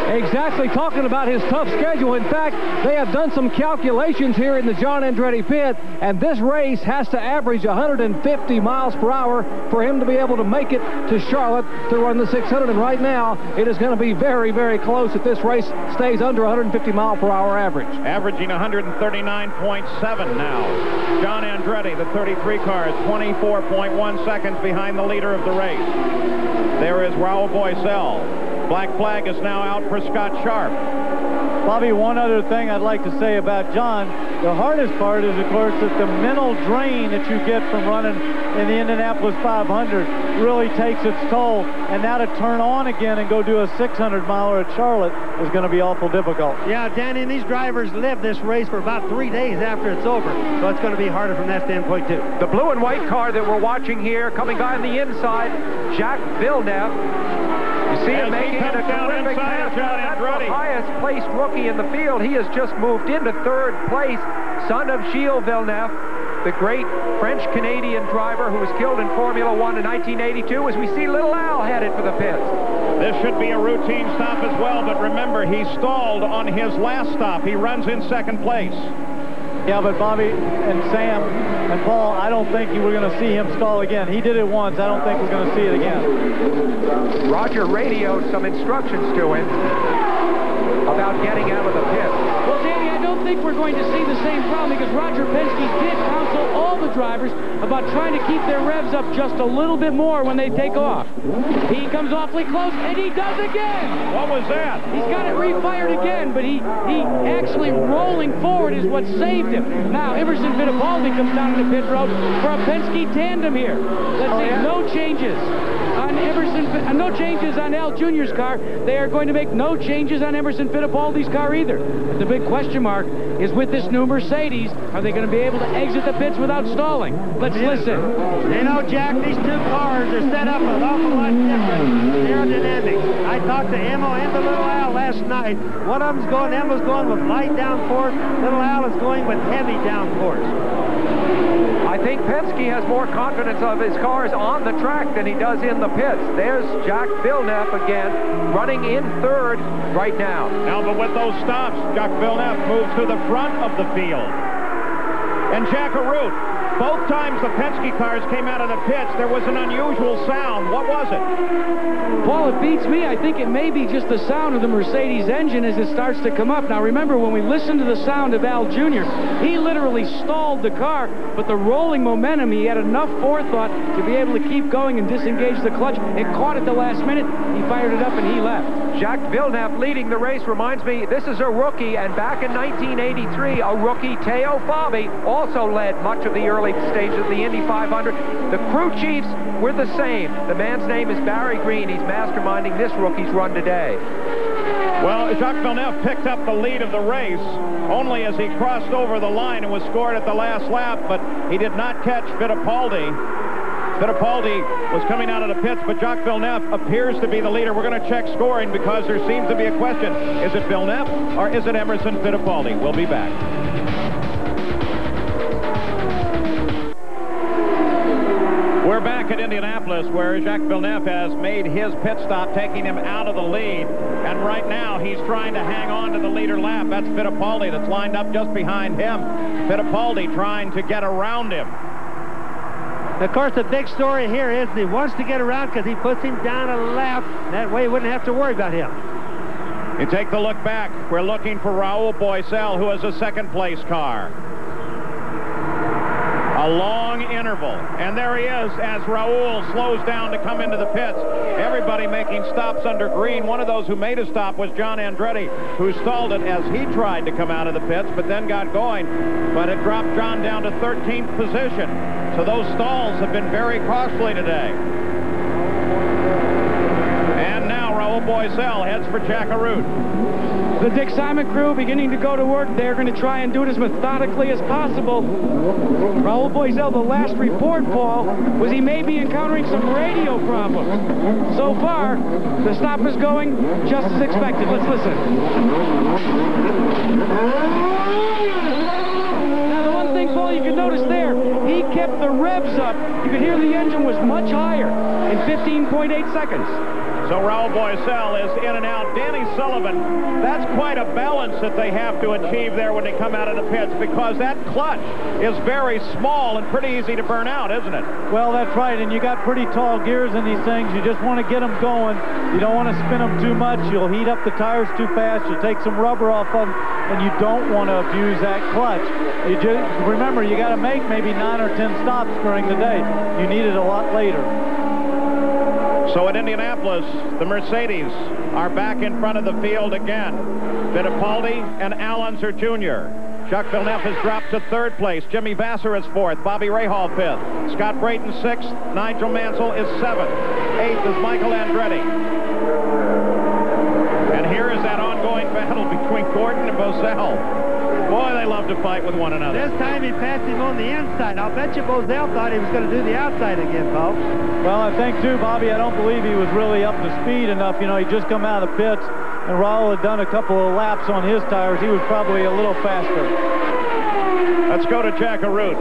Exactly, talking about his tough schedule. In fact, they have done some calculations here in the John Andretti pit, and this race has to average 150 miles per hour for him to be able to make it to Charlotte to run the 600. And right now, it is going to be very, very close if this race stays under 150 mile per hour average. Averaging 139.7 now. John Andretti, the 33 car, is 24.1 seconds behind the leader of the race. There is Raul Boisel. Black flag is now out for Scott Sharp. Bobby, one other thing I'd like to say about John, the hardest part is, of course, that the mental drain that you get from running in the Indianapolis 500 really takes its toll, and now to turn on again and go do a 600-miler at Charlotte is going to be awful difficult. Yeah, Danny, and these drivers live this race for about 3 days after it's over, so it's going to be harder from that standpoint, too. The blue and white car that we're watching here, coming by on the inside, Jacques Villeneuve. You see him making a terrific pass. That's the highest placed rookie in the field. He has just moved into third place. Son of Gilles Villeneuve, the great French-Canadian driver who was killed in Formula One in 1982, as we see Little Al headed for the pits. This should be a routine stop as well, but remember, he stalled on his last stop. He runs in second place. Yeah, but Bobby and Sam and Paul, I don't think you were going to see him stall again. He did it once. I don't think we're going to see it again. Roger radioed some instructions to him about getting out of the pit. Well, Danny, I don't think we're going to see the same problem, because Roger Penske did counsel all the drivers about trying to keep their revs up just a little bit more when they take off. He comes awfully close, and he does again. What was that? He's got it refired again, but he actually rolling forward is what saved him. Now, Emerson Fittipaldi comes down to the pit road for a Penske tandem here. Let's see, no changes on Emerson, no changes on Al Jr.'s car. They are going to make no changes on Emerson Fittipaldi's car either. The big question mark is, with this new Mercedes, are they going to be able to exit the pits without stalling? Let's listen. You know, Jack, these two cars are set up an awful lot different aerodynamics. I talked to Emma and the Little Al last night. One of them's going, Emma's going with light downforce. Little Al is going with heavy downforce. I think Penske has more confidence of his cars on the track than he does in the pits. There's Jacques Villeneuve again, running in third right now. Now, but with those stops, Jacques Villeneuve moves to the front of the field. And Jack Arute, both times the Penske cars came out of the pits, there was an unusual sound. What was it? Paul, it beats me. I think it may be just the sound of the Mercedes engine as it starts to come up. Now, remember, when we listened to the sound of Al Jr., he literally stalled the car, but the rolling momentum, he had enough forethought to be able to keep going and disengage the clutch. It caught at the last minute. He fired it up, and he left. Jacques Villeneuve leading the race reminds me, this is a rookie, and back in 1983, a rookie, Teo Fabi, also led much of the early stages of the Indy 500. The crew chiefs were the same. The man's name is Barry Green. He's masterminding this rookie's run today. Well, Jacques Villeneuve picked up the lead of the race only as he crossed over the line and was scored at the last lap, but he did not catch Fittipaldi. Fittipaldi was coming out of the pits, but Jacques Villeneuve appears to be the leader. We're going to check scoring because there seems to be a question. Is it Villeneuve or is it Emerson Fittipaldi? We'll be back. We're back at Indianapolis, where Jacques Villeneuve has made his pit stop, taking him out of the lead. And right now, he's trying to hang on to the leader lap. That's Fittipaldi that's lined up just behind him. Fittipaldi trying to get around him. Of course, the big story here is he wants to get around because he puts him down a lap. That way he wouldn't have to worry about him. You take the look back. We're looking for Raul Boesel, who has a second-place car. A long interval. And there he is as Raul slows down to come into the pits. Everybody making stops under green. One of those who made a stop was John Andretti, who stalled it as he tried to come out of the pits, but then got going. But it dropped John down to 13th position. So those stalls have been very costly today. And now Raul Boesel heads for Jack Arute. The Dick Simon crew beginning to go to work. They're going to try and do it as methodically as possible. Raul Boesel, the last report, Paul, was he may be encountering some radio problems. So far, the stop is going just as expected. Let's listen. Now, the one thing, Paul, you can notice there, he kept the revs up. You could hear the engine was much higher in 15.8 seconds. So Raul Boesel is in and out. Danny Sullivan, that's quite a balance that they have to achieve there when they come out of the pits, because that clutch is very small and pretty easy to burn out, isn't it? Well, that's right, and you got pretty tall gears in these things. You just want to get them going. You don't want to spin them too much. You'll heat up the tires too fast. You'll take some rubber off of them, and you don't want to abuse that clutch. You just remember, you got to make maybe 9 or 10 stops during the day. You need it a lot later. So at Indianapolis, the Mercedes are back in front of the field again. Fittipaldi and Al Unser Jr. Jacques Villeneuve has dropped to third place. Jimmy Vasser is fourth. Bobby Rahal fifth. Scott Brayton sixth. Nigel Mansell is seventh. Eighth is Michael Andretti. And here is that ongoing battle between Gordon and Bozell. Boy, they love to fight with one another. This time he passed him on the inside. I'll bet you Bozell thought he was going to do the outside again, folks. Well, I think, too, Bobby, I don't believe he was really up to speed enough. You know, he just come out of the pits, and Raul had done a couple of laps on his tires. He was probably a little faster. Let's go to Jack Arute.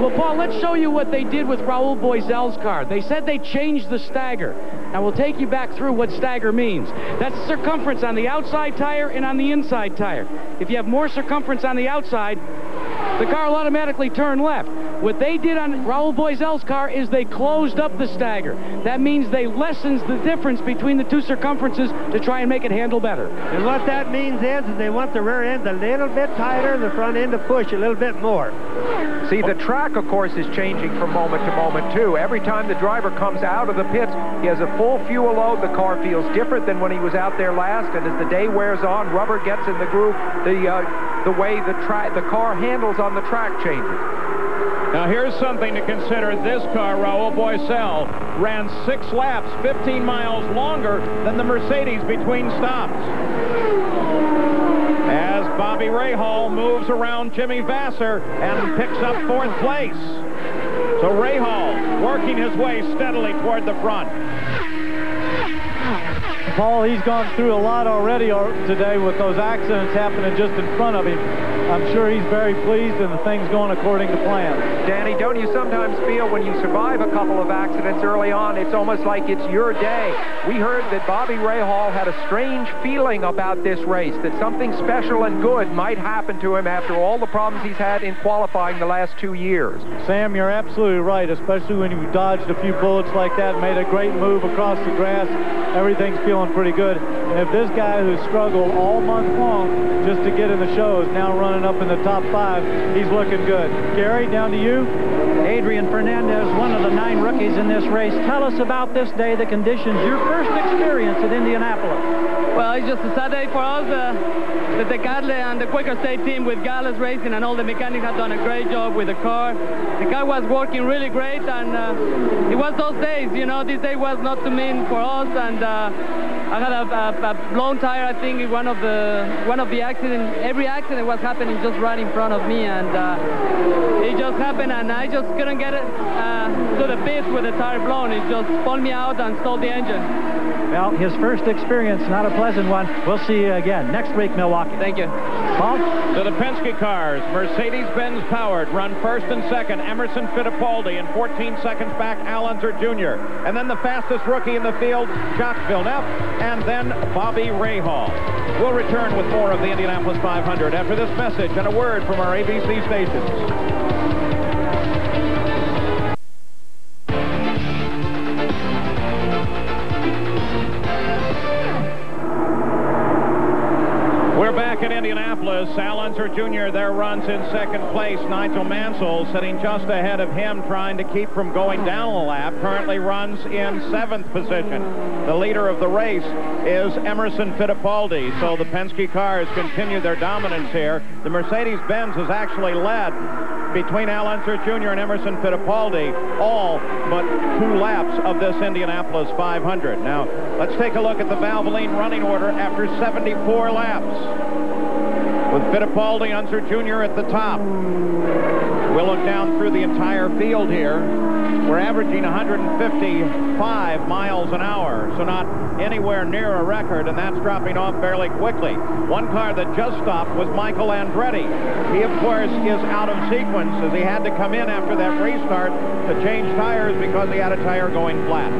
Well, Paul, let's show you what they did with Raul Boisel's car. They said they changed the stagger. Now, we'll take you back through what stagger means. That's circumference on the outside tire and on the inside tire. If you have more circumference on the outside, the car will automatically turn left. What they did on Raul Boisel's car is they closed up the stagger. That means they lessens the difference between the two circumferences to try and make it handle better. And what that means is they want the rear end a little bit tighter and the front end to push a little bit more. See, the track, of course, is changing from moment to moment, too. Every time the driver comes out of the pits, he has a full fuel load. The car feels different than when he was out there last, and as the day wears on, rubber gets in the groove. The way the car handles on the track changes. Now here's something to consider. This car, Raul Boisel, ran 6 laps, 15 miles longer than the Mercedes between stops. As Bobby Rahal moves around Jimmy Vasser and picks up 4th place. So Rahal working his way steadily toward the front. Paul, he's gone through a lot already today with those accidents happening just in front of him. I'm sure he's very pleased and the thing's going according to plan. Danny, don't you sometimes feel when you survive a couple of accidents early on, it's almost like it's your day? We heard that Bobby Rahal had a strange feeling about this race, that something special and good might happen to him after all the problems he's had in qualifying the last 2 years. Sam, you're absolutely right, especially when you dodged a few bullets like that, made a great move across the grass. Everything's feeling pretty good. And if this guy who struggled all month long just to get in the show is now running up in the top 5, he's looking good. Gary, down to you. Adrian Fernandez, one of the 9 rookies in this race. Tell us about this day, the conditions, your first experience at Indianapolis. Well, it's just a sad day for us. The Decathlon and the Quaker State team with Gallus Racing and all the mechanics have done a great job with the car. The car was working really great, and it was those days, you know, this day was not too mean for us, and I had a blown tire, I think, in one of the accidents. Every accident was happening just right in front of me, and it just happened, and I just couldn't get it to the pits with the tire blown. It just pulled me out and stalled the engine. Well, his first experience, not a pleasant one. We'll see you again next week, Milwaukee. Thank you. Paul? So the Penske cars, Mercedes-Benz powered, run first and second, Emerson Fittipaldi, and 14 seconds back, Al Unser Jr. And then the fastest rookie in the field, Jacques Villeneuve, and then Bobby Rahal. We'll return with more of the Indianapolis 500 after this message and a word from our ABC stations. We're back in Indianapolis. Al Unser Jr. there runs in second place. Nigel Mansell sitting just ahead of him, trying to keep from going down a lap. Currently runs in 7th position. The leader of the race is Emerson Fittipaldi. So the Penske cars continue their dominance here. The Mercedes-Benz has actually led between Al Unser Jr. and Emerson Fittipaldi all but 2 laps of this Indianapolis 500. Now, let's take a look at the Valvoline running order after 74 laps. With Fittipaldi, Unser Jr. at the top. We'll look down through the entire field here. We're averaging 155 miles an hour, so not anywhere near a record, and that's dropping off fairly quickly. One car that just stopped was Michael Andretti. He, of course, is out of sequence as he had to come in after that restart to change tires because he had a tire going flat.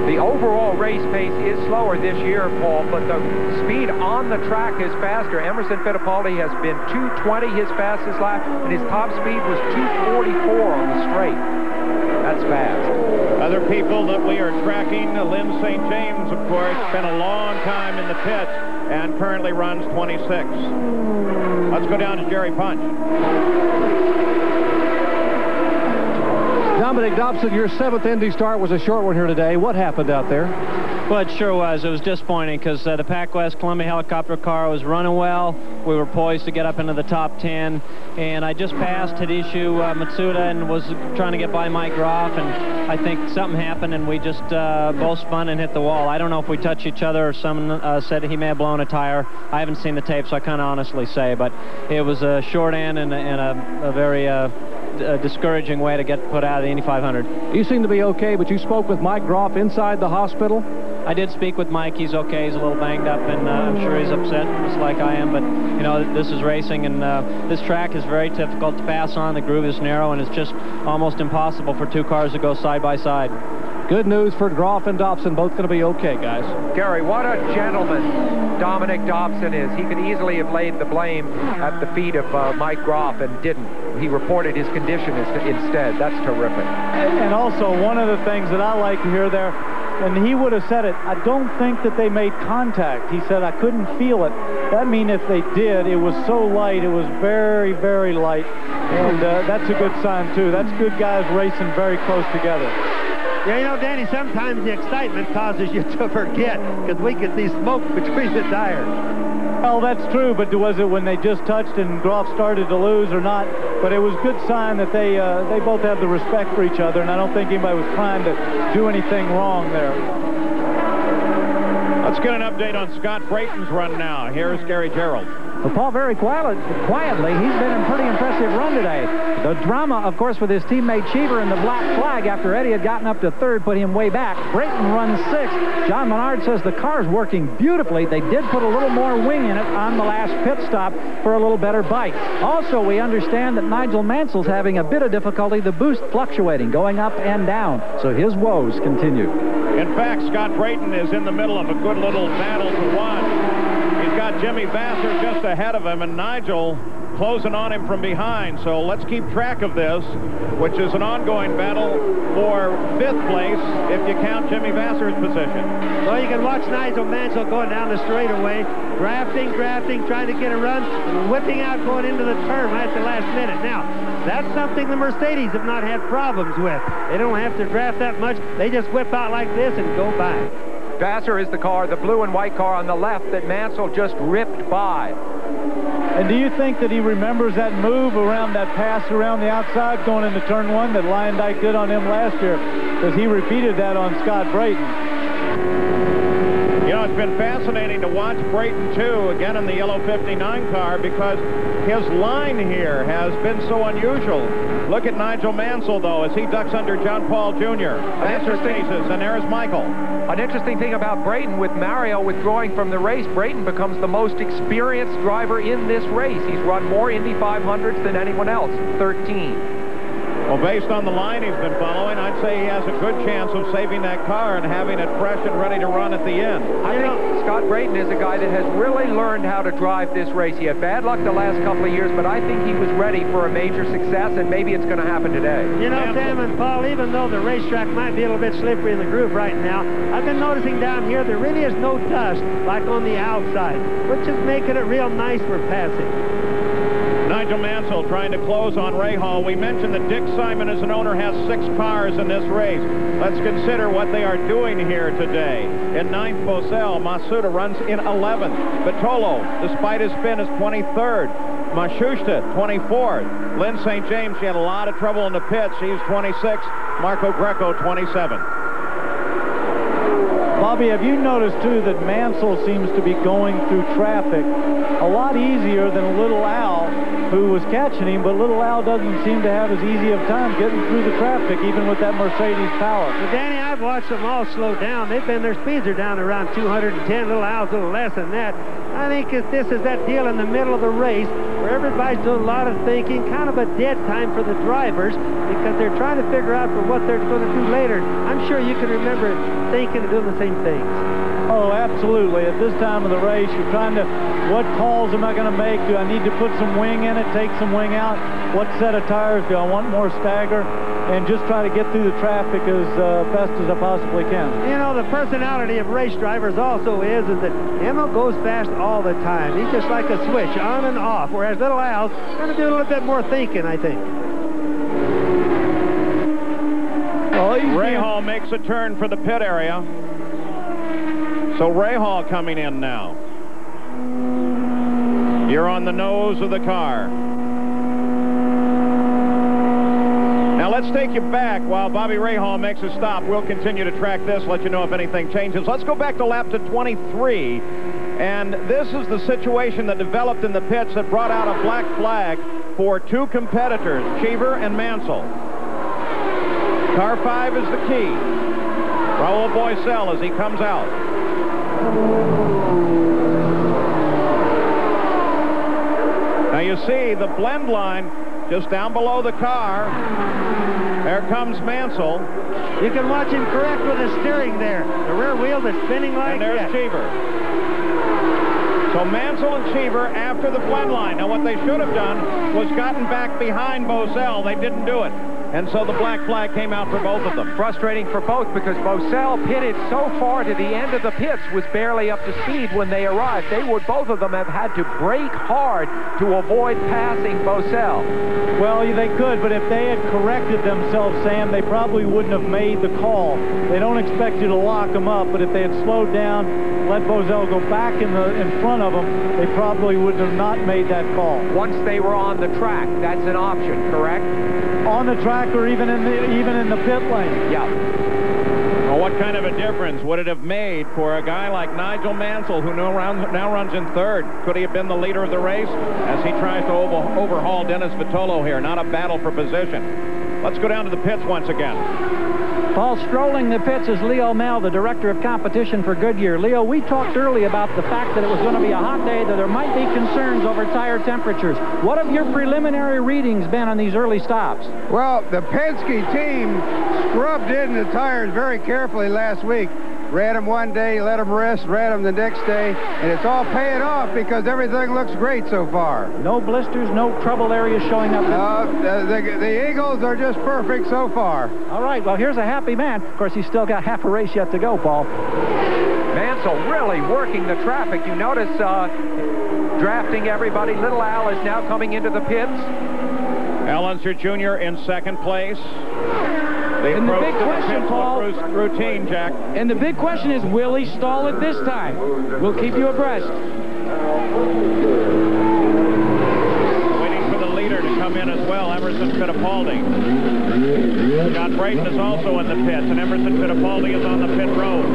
The overall race pace is slower this year, Paul, but the speed on the track is faster. Emerson Fittipaldi has been 220 his fastest lap, and his top speed was 244 on the straight. That's fast. Other people that we are tracking, Lynn St. James, of course, spent a long time in the pits and currently runs 26. Let's go down to Jerry Punch. Dominic Dobson, your 7th Indy start was a short one here today. What happened out there? Well, it sure was. It was disappointing because the Pac West Columbia helicopter car was running well. We were poised to get up into the top 10, and I just passed Hideshu Matsuda and was trying to get by Mike Groff, and I think something happened, and we just both spun and hit the wall. I don't know if we touched each other or someone said he may have blown a tire. I haven't seen the tape, so I can't honestly say, but it was a short end and a very discouraging way to get put out of the Indy 500. You seem to be okay, but you spoke with Mike Groff inside the hospital? I did speak with Mike. He's okay. He's a little banged up, and I'm sure he's upset, just like I am. But, you know, this is racing, and this track is very difficult to pass on. The groove is narrow, and it's just almost impossible for two cars to go side by side. Good news for Groff and Dobson. Both going to be okay, guys. Gary, what a gentleman Dominic Dobson is. He could easily have laid the blame at the feet of Mike Groff and didn't. He reported his condition instead. That's terrific. And also, one of the things that I like to hear there, and he would have said it, I don't think that they made contact. He said, I couldn't feel it. That means if they did, it was so light, it was very, very light. And that's a good sign, too. That's good guys racing very close together. Yeah, you know, Danny, sometimes the excitement causes you to forget, because we could see smoke between the tires. Well, that's true, but was it when they just touched and Groff started to lose or not? But it was a good sign that they both have the respect for each other, and I don't think anybody was trying to do anything wrong there. Let's get an update on Scott Brayton's run now. Here's Gary Gerald. Well, Paul, very quietly, he's been a pretty impressive run today. The drama, of course, with his teammate Cheever and the black flag after Eddie had gotten up to third, put him way back. Brayton runs 6th. John Menard says the car's working beautifully. They did put a little more wing in it on the last pit stop for a little better bite. Also, we understand that Nigel Mansell's having a bit of difficulty, the boost fluctuating, going up and down. So his woes continue. In fact, Scott Brayton is in the middle of a good little battle to watch. He's got Jimmy Vassar just ahead of him, and Nigel closing on him from behind. So let's keep track of this, which is an ongoing battle for 5th place if you count Jimmy Vassar's position. Well, you can watch Nigel Mansell going down the straightaway, drafting, trying to get a run, and whipping out going into the turn right at the last minute. Now, that's something the Mercedes have not had problems with. They don't have to draft that much. They just whip out like this and go by. Vassar is the car, the blue and white car on the left that Mansell just ripped by. And do you think that he remembers that move around that pass around the outside going into turn 1 that Lyondike did on him last year? Because he repeated that on Scott Brayton. You know, it's been fascinating to watch Brayton, too, again in the yellow 59 car, because his line here has been so unusual. Look at Nigel Mansell, though, as he ducks under John Paul Jr. Vassar chases, and there's Michael. An interesting thing about Brayton, with Mario withdrawing from the race, Brayton becomes the most experienced driver in this race. He's run more Indy 500s than anyone else, 13. Well, based on the line he's been following, I'd say he has a good chance of saving that car and having it fresh and ready to run at the end. I think Scott Brayton is a guy that has really learned how to drive this race. He had bad luck the last couple of years, but I think he was ready for a major success, and maybe it's going to happen today. You know, Sam and Paul, even though the racetrack might be a little bit slippery in the groove right now, I've been noticing down here there really is no dust like on the outside, which is making it real nice for passing. Nigel Mansell trying to close on Ray Hall. We mentioned that Dick Simon as an owner has 6 cars in this race. Let's consider what they are doing here today. In 9th, Bosell. Masuda runs in 11th. Vitolo, despite his spin, is 23rd. Mashushta, 24th. Lynn St. James, she had a lot of trouble in the pits. She's 26th. Marco Greco, 27th. Bobby, have you noticed, too, that Mansell seems to be going through traffic a lot easier than Little Al, who was catching him, but Little Al doesn't seem to have as easy of time getting through the traffic, even with that Mercedes power. Well, Danny, I've watched them all slow down. Their speeds are down around 210. Little Al's a little less than that. I think this is that deal in the middle of the race where everybody's doing a lot of thinking, kind of a dead time for the drivers, because they're trying to figure out for what they're going to do later. I'm sure you can remember thinking and doing the same things. Oh, absolutely. At this time of the race, you're trying to, what calls am I going to make? Do I need to put some wing in it, take some wing out? What set of tires? Do I want more stagger? And just try to get through the traffic as best as I possibly can. You know, the personality of race drivers also is that Emil goes fast all the time. He's just like a switch, on and off, whereas Little Al's going to do a little bit more thinking, I think. Rahal makes a turn for the pit area. So Rahal coming in now. You're on the nose of the car. Now let's take you back while Bobby Rahal makes a stop. We'll continue to track this, let you know if anything changes. Let's go back to lap to 23. And this is the situation that developed in the pits that brought out a black flag for two competitors, Cheever and Mansell. Car 5 is the key. Raul Boesel as he comes out. Now you see the blend line just down below the car. There comes Mansell. You can watch him correct with the steering there. The rear wheel is spinning like that. And there's Cheever. So Mansell and Cheever after the blend line. Now what they should have done was gotten back behind Boesel. They didn't do it. And so the black flag came out for both of them. Frustrating for both because Boesel pitted so far to the end of the pits, was barely up to speed when they arrived. They would, both of them, have had to brake hard to avoid passing Boesel. Well, they could, but if they had corrected themselves, Sam, they probably wouldn't have made the call. They don't expect you to lock them up, but if they had slowed down, let Boesel go back in front of them, they probably would have not made that call. Once they were on the track, that's an option, correct? On the track or even in the pit lane. Yeah. Well, what kind of a difference would it have made for a guy like Nigel Mansell, who now runs in third? Could he have been the leader of the race as he tries to overhaul Dennis Vitolo here? Not a battle for position. Let's go down to the pits once again. Paul, strolling the pits is Leo Mel, the director of competition for Goodyear. Leo, we talked early about the fact that it was going to be a hot day, that there might be concerns over tire temperatures. What have your preliminary readings been on these early stops? Well, the Penske team scrubbed in the tires very carefully last week. Read them one day, let them rest, read them the next day, and it's all paying off because everything looks great so far. No blisters, no trouble areas showing up? The Eagles are just perfect so far. All right, well, here's a happy man. Of course, he's still got half a race yet to go, Paul. Mansell really working the traffic. You notice drafting everybody. Little Al is now coming into the pits. Al Unser Jr. in second place. And the big question, Paul, routine, Jack. And the big question is, will he stall it this time? We'll keep you abreast. Waiting for the leader to come in as well, Emerson Fittipaldi. Scott Brayton is also in the pits, and Emerson Fittipaldi is on the pit road.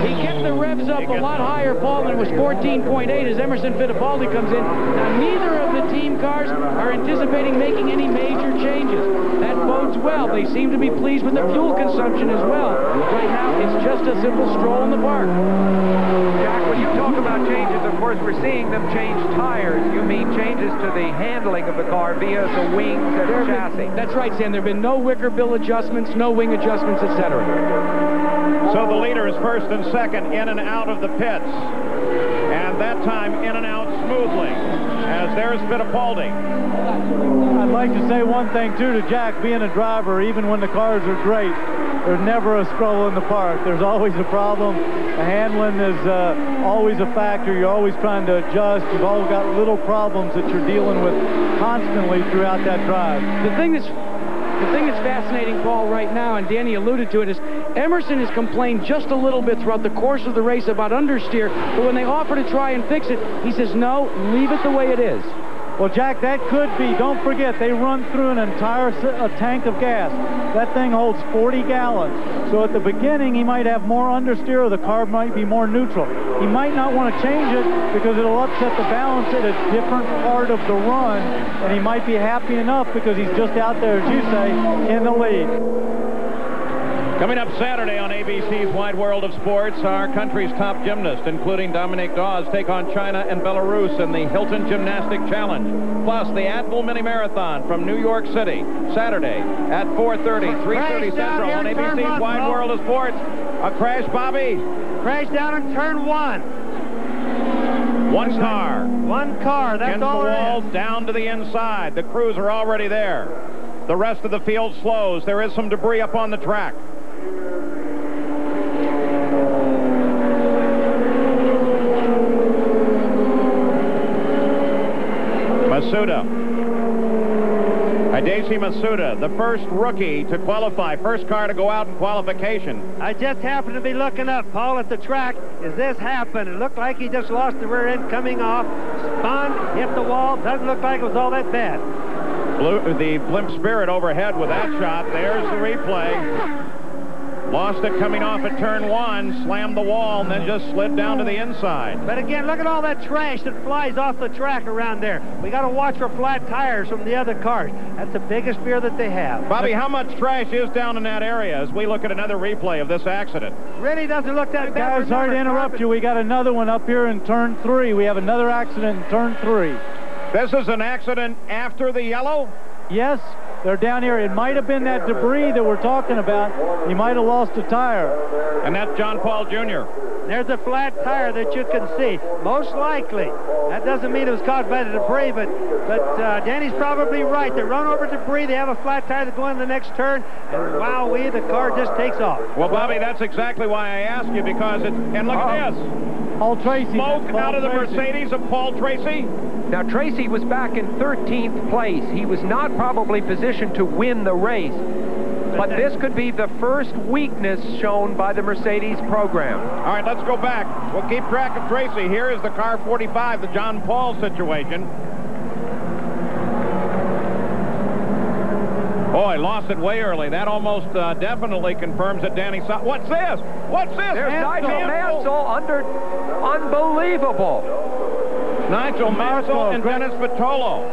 He kept the revs up a lot higher, Paul, and it was 14.8 as Emerson Fittipaldi comes in. Now, neither of the team cars are anticipating making any major changes. That bodes well. They seem to be pleased with the fuel consumption as well. Right now, it's just a simple stroll in the park. Jack, when you talk about changes, of course, we're seeing them change tires. You mean changes to the handling of the car via the wings and the chassis. That's right, Sam. There have been no wicker bill adjustments, no wing adjustments, etc. So the leader is first and second in and out of the pits. And that time in and out smoothly, as there's Fittipaldi. I'd like to say one thing, too, to Jack. Being a driver, even when the cars are great, there's never a stroll in the park. There's always a problem. The handling is always a factor. You're always trying to adjust. You've all got little problems that you're dealing with constantly throughout that drive. The thing that's fascinating, Paul, right now, and Danny alluded to it, is Emerson has complained just a little bit throughout the course of the race about understeer, but when they offer to try and fix it, he says, no, leave it the way it is. Well, Jack, that could be. Don't forget, they run through an entire tank of gas. That thing holds 40 gallons. So at the beginning, he might have more understeer, or the car might be more neutral. He might not want to change it because it'll upset the balance at a different part of the run, and he might be happy enough because he's just out there, as you say, in the lead. Coming up Saturday on ABC's Wide World of Sports, our country's top gymnasts, including Dominique Dawes, take on China and Belarus in the Hilton Gymnastic Challenge. Plus, the Advil Mini Marathon from New York City, Saturday at 4:30, 3:30 Central on ABC's Wide World of Sports. A crash, Bobby? Crash down in turn one. One car. One car, that's all there is. Against the wall, down to the inside. The crews are already there. The rest of the field slows. There is some debris up on the track. Masuda. Hideki Matsuda, the first rookie to qualify, first car to go out in qualification. I just happened to be looking up, Paul, at the track as this happened. It looked like he just lost the rear end coming off, spun, hit the wall. Doesn't look like it was all that bad. The Blimp Spirit overhead with that shot. There's the replay. Lost it coming off at turn 1, slammed the wall, and then just slid down to the inside. But again, look at all that trash that flies off the track around there. We got to watch for flat tires from the other cars. That's the biggest fear that they have. Bobby, how much trash is down in that area as we look at another replay of this accident? Really doesn't look that bad. Guys, sorry to interrupt you. We got another one up here in turn 3. We have another accident in turn 3. This is an accident after the yellow? Yes. They're down here. It might have been that debris that we're talking about. He might have lost a tire. And that's John Paul Jr. There's a flat tire that you can see. Most likely. That doesn't mean it was caused by the debris, but Danny's probably right. They run over debris. They have a flat tire that go in the next turn, and wowee, the car just takes off. Well, Bobby, that's exactly why I asked you, because it... And look at this. Paul Tracy. Smoke out of the Mercedes of Paul Tracy. Now, Tracy was back in 13th place. He was not probably positioned to win the race. But this could be the first weakness shown by the Mercedes program. All right, let's go back. We'll keep track of Tracy. Here is the car 45, the John Paul situation. Oh, I lost it way early. That almost definitely confirms that Danny saw. What's this? What's this? There's Nigel Mansell under... Unbelievable. Nigel Mansell and Dennis Vitolo.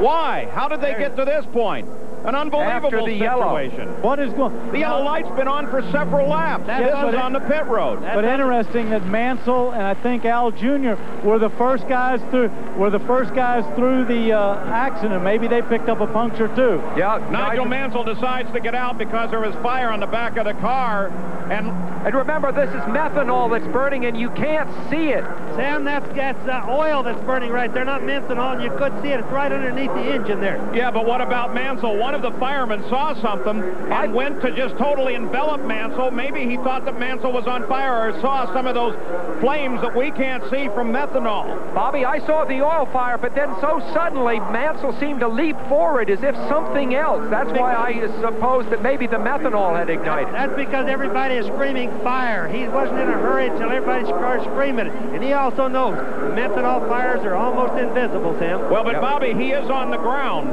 Why? How did they get to this point? An unbelievable situation. What is going? The yellow light's been on for several laps. This is on the pit road. But interesting that Mansell and I think Al Jr. were the first guys through. The accident. Maybe they picked up a puncture too. Yeah. Nigel Mansell decides to get out because there was fire on the back of the car, and remember, this is methanol that's burning, and you can't see it. Sam, that's oil that's burning right there, not methanol, and you could see it. It's right underneath the engine there. Yeah, but what about Mansell? One of the firemen saw something and went to just totally envelop Mansell. Maybe he thought that Mansell was on fire or saw some of those flames that we can't see from methanol. Bobby, I saw the oil fire, but then so suddenly Mansell seemed to leap forward as if something else. That's why I suppose that maybe the methanol had ignited. That's because everybody is screaming fire. He wasn't in a hurry until everybody started screaming it. And he also knows methanol fires are almost invisible, Sam. Well, but Bobby, he is on the ground.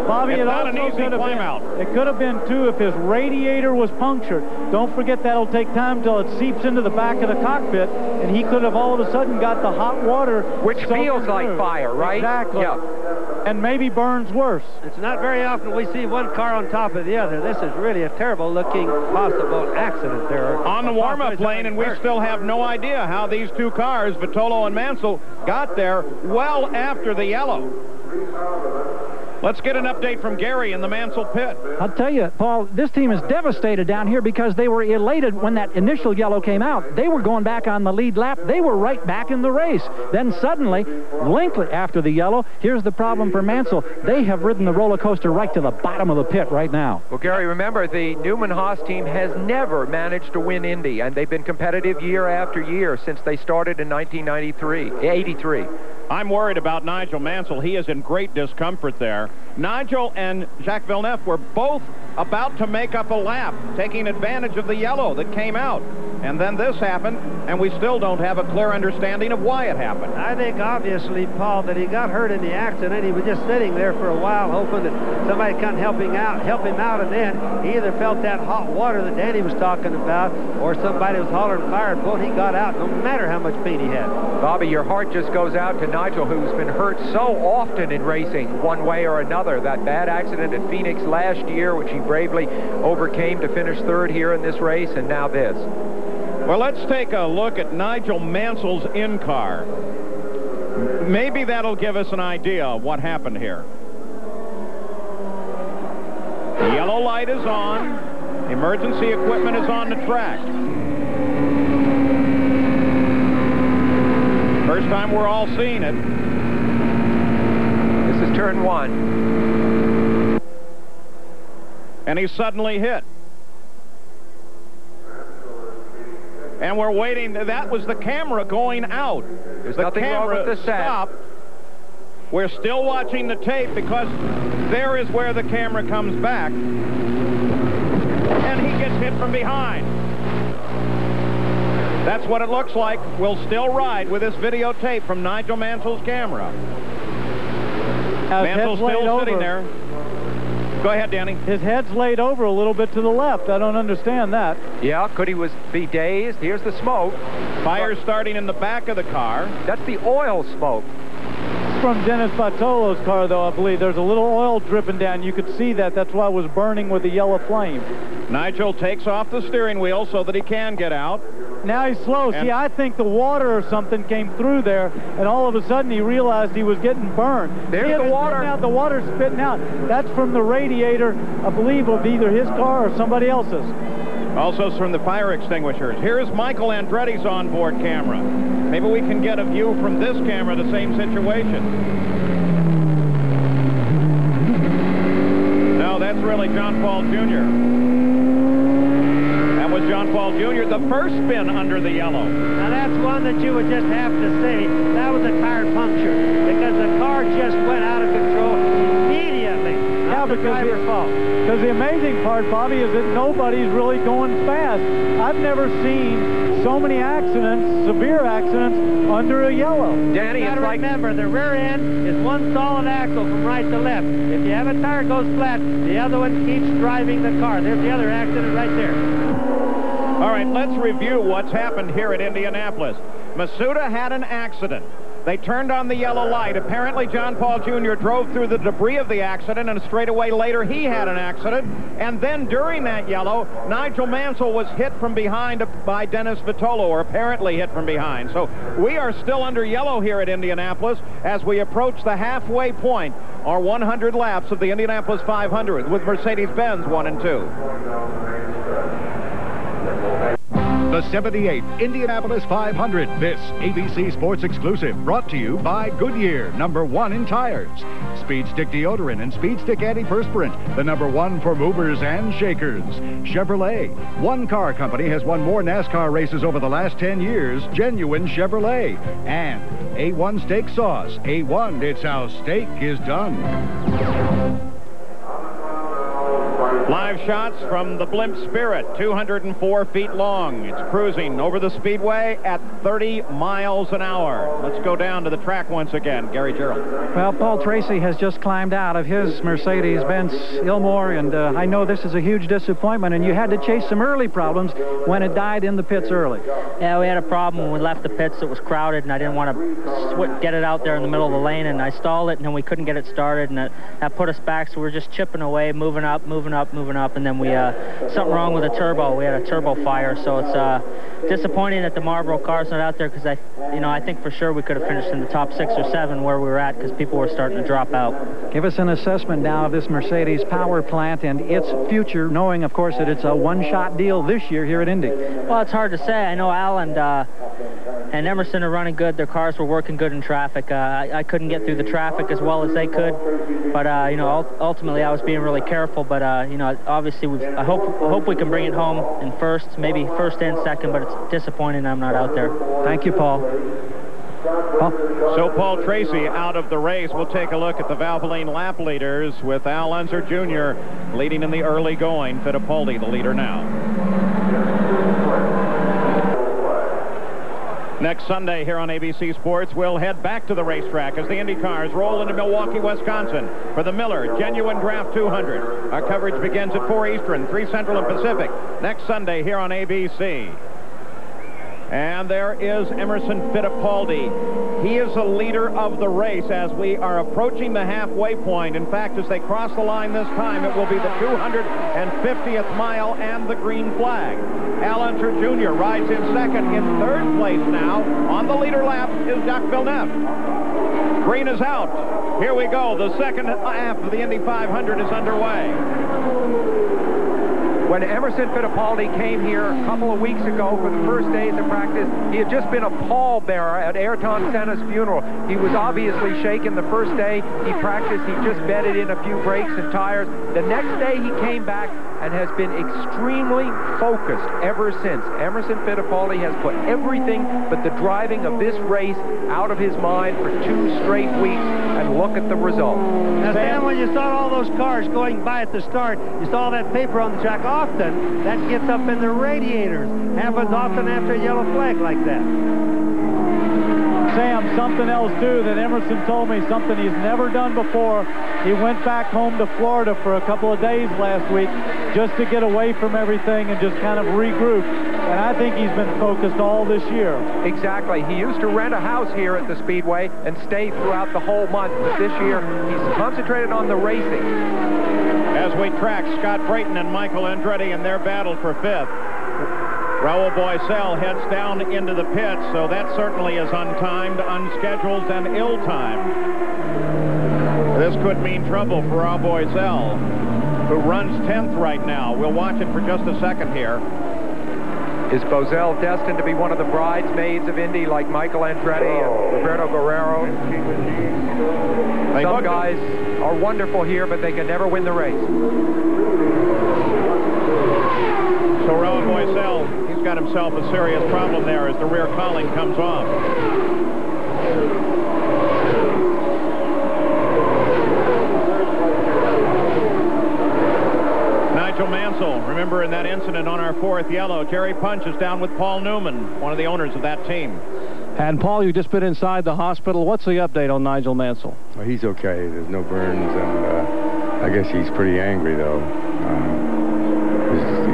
Bobby, it's not an easy climb out. It could have been, too, if his radiator was punctured. Don't forget that'll take time till it seeps into the back of the cockpit, and he could have all of a sudden got the hot water. Which feels like fire, right? Exactly. Yeah. And maybe burns worse. It's not very often we see one car on top of the other. This is really a terrible-looking possible accident there. On the warm-up lane, and we still have no idea how these two cars, Vitolo and Mansell, got there well after the yellow. Let's get an update from Gary in the Mansell pit. I'll tell you, Paul, this team is devastated down here because they were elated when that initial yellow came out. They were going back on the lead lap. They were right back in the race. Then suddenly, lengthily after the yellow, here's the problem for Mansell. They have ridden the roller coaster right to the bottom of the pit right now. Well, Gary, remember, the Newman-Haas team has never managed to win Indy, and they've been competitive year after year since they started in 1983. I'm worried about Nigel Mansell. He is in great discomfort there. Nigel and Jacques Villeneuve were both about to make up a lap, taking advantage of the yellow that came out. And then this happened, and we still don't have a clear understanding of why it happened. I think, obviously, Paul, that he got hurt in the accident. He was just sitting there for a while, hoping that somebody could come help him out, and then he either felt that hot water that Danny was talking about, or somebody was hollering fire, and boy, he got out, no matter how much pain he had. Bobby, your heart just goes out to Nigel, who's been hurt so often in racing, one way or another. That bad accident at Phoenix last year, which he bravely overcame to finish third here in this race, and now this. Well, let's take a look at Nigel Mansell's in-car. Maybe that'll give us an idea of what happened here. The yellow light is on. Emergency equipment is on the track. First time we're all seeing it. This is turn 1. And he suddenly hit. And we're waiting. That was the camera going out. There's nothing wrong with the set. Stopped. We're still watching the tape because there is where the camera comes back. And he gets hit from behind. That's what it looks like. We'll still ride with this videotape from Nigel Mansell's camera. Mansell's still sitting there. Go ahead, Danny. His head's laid over a little bit to the left. I don't understand that. Yeah, could he be dazed? Here's the smoke. Fire starting in the back of the car. That's the oil smoke. It's from Dennis Bartolo's car, though, I believe. There's a little oil dripping down. You could see that. That's why it was burning with the yellow flame. Nigel takes off the steering wheel so that he can get out. Now he's slow. See, I think the water or something came through there, and all of a sudden he realized he was getting burned. There's the water. Out, the water's spitting out. That's from the radiator, I believe, of either his car or somebody else's. Also from the fire extinguishers. Here's Michael Andretti's onboard camera. Maybe we can get a view from this camera, the same situation. No, that's really John Paul Jr. That was John Paul Jr., the first spin under the yellow. Now that's one that you would just have to say that was a tire puncture because the car just went out of control immediately. Yeah, because the driver's fault. Because the amazing part, Bobby, is that nobody's really going fast. I've never seen so many accidents, severe accidents, under a yellow. Danny, you got to remember, the rear end is one solid axle from right to left. If you have a tire goes flat, the other one keeps driving the car. There's the other accident right there. All right, let's review what's happened here at Indianapolis. Masuda had an accident. They turned on the yellow light. Apparently, John Paul Jr. drove through the debris of the accident, and a straightaway later, he had an accident. And then during that yellow, Nigel Mansell was hit from behind by Dennis Vitolo, or apparently hit from behind. So we are still under yellow here at Indianapolis as we approach the halfway point, or 100 laps of the Indianapolis 500 with Mercedes-Benz 1 and 2. The 78th Indianapolis 500, this ABC Sports exclusive, brought to you by Goodyear, #1 in tires. Speed Stick deodorant and Speed Stick antiperspirant, the #1 for movers and shakers. Chevrolet, one car company has won more NASCAR races over the last 10 years, genuine Chevrolet. And A1 Steak Sauce, A1, it's how steak is done. Live shots from the Blimp Spirit, 204 feet long. It's cruising over the speedway at 30 miles an hour. Let's go down to the track once again. Gary Gerald. Well, Paul Tracy has just climbed out of his Mercedes-Benz Ilmore, and I know this is a huge disappointment, and you had to chase some early problems when it died in the pits early. Yeah, we had a problem when we left the pits. It was crowded, and I didn't want to get it out there in the middle of the lane, and I stalled it, and then we couldn't get it started, and that put us back, so we were just chipping away, moving up, and then we something wrong with the turbo. We had a turbo fire, so it's disappointing that the Marlboro car's not out there, because I think for sure we could have finished in the top 6 or 7 where we were at, because people were starting to drop out. Give us an assessment now of this Mercedes power plant and its future, knowing, of course, that it's a one-shot deal this year here at Indy. Well, it's hard to say. I know Al and Emerson are running good. Their cars were working good in traffic. I couldn't get through the traffic as well as they could, but ultimately I was being really careful. But obviously I hope we can bring it home in first, maybe first and second. But it's disappointing I'm not out there. Thank you, Paul. So Paul Tracy out of the race. We'll take a look at the Valvoline lap leaders with Al Unser Jr. leading in the early going. Fittipaldi the leader now. Next Sunday here on ABC Sports, we'll head back to the racetrack as the Indy cars roll into Milwaukee, Wisconsin for the Miller Genuine Draft 200. Our coverage begins at 4 Eastern, 3 Central and Pacific next Sunday here on ABC. And there is Emerson Fittipaldi. He is the leader of the race as we are approaching the halfway point. In fact, as they cross the line this time, it will be the 250th mile and the green flag. Al Unser Jr. rides in second. In third place now on the leader lap is Jacques Villeneuve. Green is out. Here we go. The second half of the Indy 500 is underway. When Emerson Fittipaldi came here a couple of weeks ago for the first days of practice, he had just been a pallbearer at Ayrton Senna's funeral. He was obviously shaken the first day he practiced. He just bedded in a few brakes and tires. The next day he came back and has been extremely focused ever since. Emerson Fittipaldi has put everything but the driving of this race out of his mind for 2 straight weeks, and look at the result. Now, Sam, when you saw all those cars going by at the start, you saw that paper on the track. Often, that gets up in the radiators. Happens often after a yellow flag like that. Sam, something else too that Emerson told me, something he's never done before. He went back home to Florida for a couple of days last week just to get away from everything and just kind of regroup. And I think he's been focused all this year. Exactly. He used to rent a house here at the Speedway and stay throughout the whole month, but this year he's concentrated on the racing. As we track Scott Brayton and Michael Andretti in their battle for 5th. Raul Boisel heads down into the pits, so that certainly is untimed, unscheduled, and ill-timed. This could mean trouble for Raul Boisel, who runs 10th right now. We'll watch it for just a second here. Is Boisel destined to be one of the bridesmaids of Indy like Michael Andretti and Roberto Guerrero? Some guys are wonderful here, but they can never win the race. So Raul Boisel, he's got himself a serious problem there as the rear cowling comes off. Nigel Mansell, remember in that incident on our 4th yellow, Jerry Punch is down with Paul Newman, one of the owners of that team. And Paul, you've just been inside the hospital. What's the update on Nigel Mansell? Well, he's okay. There's no burns, and I guess he's pretty angry, though.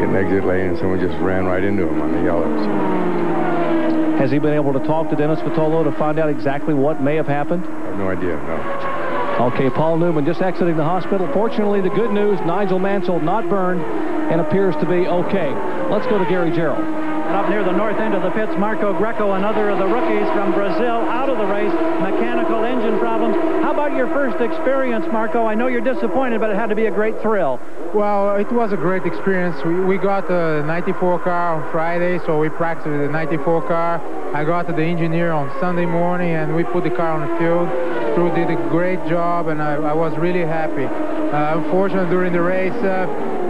An exit lane, and someone just ran right into him on the yellow. So. Has he been able to talk to Dennis Vitolo to find out exactly what may have happened? I have no idea, no. Okay, Paul Newman just exiting the hospital. Fortunately, the good news, Nigel Mansell not burned and appears to be okay. Let's go to Gary Gerald. And up near the north end of the pits, Marco Greco, another of the rookies from Brazil, out of the race. Mechanical engine problems. How about your first experience, Marco? I know you're disappointed, but it had to be a great thrill. Well, it was a great experience. We got the 94 car on Friday, so we practiced with the 94 car. I got the engineer on Sunday morning, and we put the car on the field. Crew did a great job, and I was really happy. Unfortunately, during the race,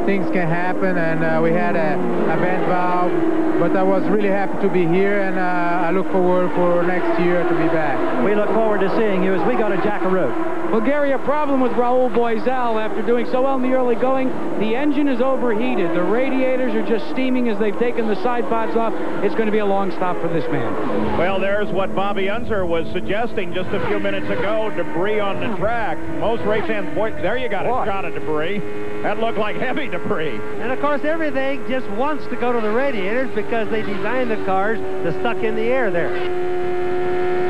things can happen, and we had a vent valve, but I was really happy to be here, and I look forward for next year to be back. We look forward to seeing you as we go to Jackaroo. Well, Gary, a problem with Raul Boisel after doing so well in the early going. The engine is overheated. The radiators are just steaming as they've taken the side pods off. It's going to be a long stop for this man. Well, there's what Bobby Unser was suggesting just a few minutes ago. Debris on the track. Most race fans, boy, there you got a shot of debris. That looked like heavy debris. And, of course, everything just wants to go to the radiators because they designed the cars to stuck in the air there.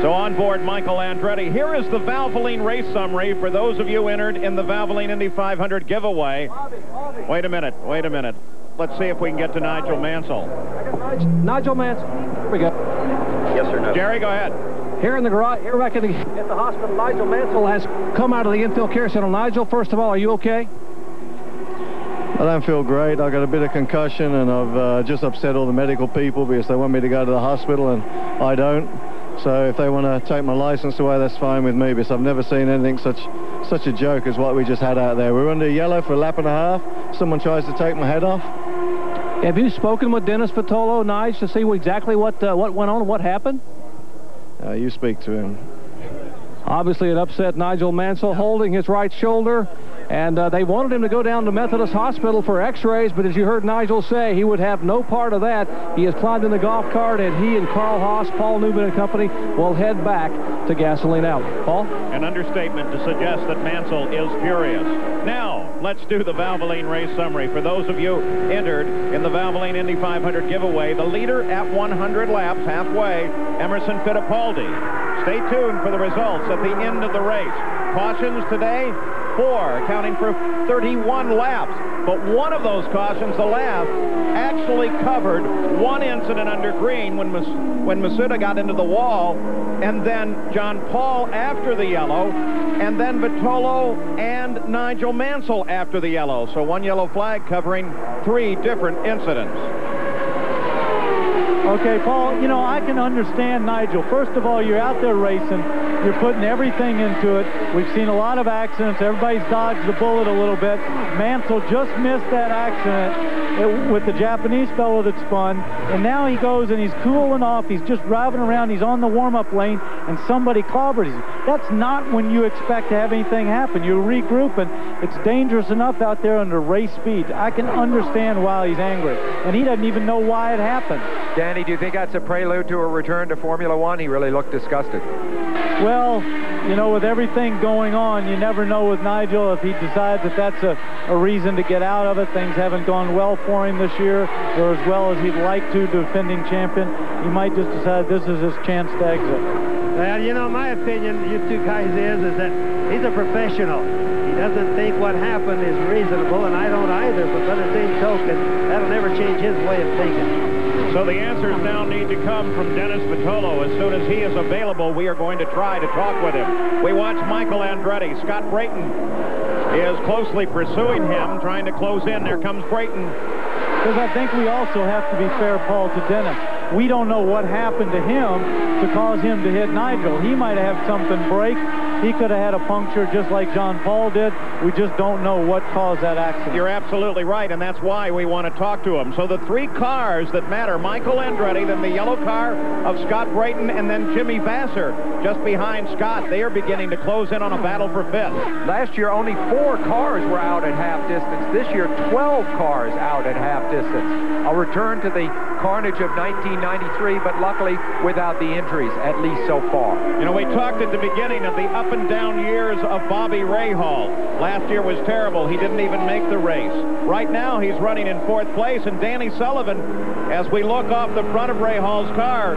So on board Michael Andretti. Here is the Valvoline race summary for those of you entered in the Valvoline Indy 500 giveaway. Wait a minute. Let's see if we can get to Nigel Mansell. Nigel Mansell. Here we go. Yes or no? Jerry, go ahead. Here in the garage, here back at the hospital, Nigel Mansell has come out of the infield care center. Nigel, first of all, are you okay? I don't feel great. I got a bit of concussion, and I've just upset all the medical people because they want me to go to the hospital, and I don't. So if they want to take my license away, that's fine with me, because I've never seen anything such a joke as what we just had out there. We were under yellow for a lap and a half. Someone tries to take my head off. Have you spoken with Dennis Vitolo, Nige, to see exactly what went on, what happened? You speak to him. Obviously, it upset Nigel Mansell, holding his right shoulder. And they wanted him to go down to Methodist Hospital for x-rays, but as you heard Nigel say, he would have no part of that. He has climbed in the golf cart, and he and Carl Haas, Paul Newman and company will head back to Gasoline Alley. Paul? An understatement to suggest that Mansell is furious. Now, let's do the Valvoline race summary. For those of you entered in the Valvoline Indy 500 giveaway, the leader at 100 laps, halfway, Emerson Fittipaldi. Stay tuned for the results at the end of the race. Cautions today, 4, accounting for 31 laps. But one of those cautions, the last, actually covered one incident under green when Masuda got into the wall, and then John Paul after the yellow, and then Vitolo and Nigel Mansell after the yellow. So one yellow flag covering 3 different incidents. Okay, Paul, you know, I can understand Nigel. First of all, you're out there racing. You're putting everything into it. We've seen a lot of accidents. Everybody's dodged the bullet a little bit. Mansell just missed that accident with the Japanese fellow that spun, and now he goes and he's cooling off. He's just driving around. He's on the warm-up lane, and somebody clobbers him. That's not when you expect to have anything happen. You regroup, and it's dangerous enough out there under race speed. I can understand why he's angry, and he doesn't even know why it happened. Danny, do you think that's a prelude to a return to Formula One? He really looked disgusted. Well, you know, with everything going on, you never know with Nigel if he decides that that's a reason to get out of it. Things haven't gone well for him this year, or as well as he'd like to, defending champion. He might just decide this is his chance to exit. Well, you know, my opinion, you two guys, is that he's a professional. He doesn't think what happened is reasonable, and I don't either, but by the same token, that'll never change his way of thinking. So the answers now need to come from Dennis Vitolo. As soon as he is available, we are going to try to talk with him. We watch Michael Andretti. Scott Brayton is closely pursuing him, trying to close in. There comes Brayton. Because I think we also have to be fair, Paul, to Dennis. We don't know what happened to him to cause him to hit Nigel. He might have had something break. He could have had a puncture just like John Paul did. We just don't know what caused that accident. You're absolutely right, and that's why we want to talk to him. So the 3 cars that matter, Michael Andretti, then the yellow car of Scott Brayton, and then Jimmy Vasser just behind Scott. They are beginning to close in on a battle for 5th. Last year, only 4 cars were out at half distance. This year, 12 cars out at half distance. I'll return to the carnage of 1993, but luckily without the injuries, at least so far. You know, we talked at the beginning of the up and down years of Bobby Rahal. Last year was terrible. He didn't even make the race. Right now, he's running in 4th place, and Danny Sullivan, as we look off the front of Rahal's car,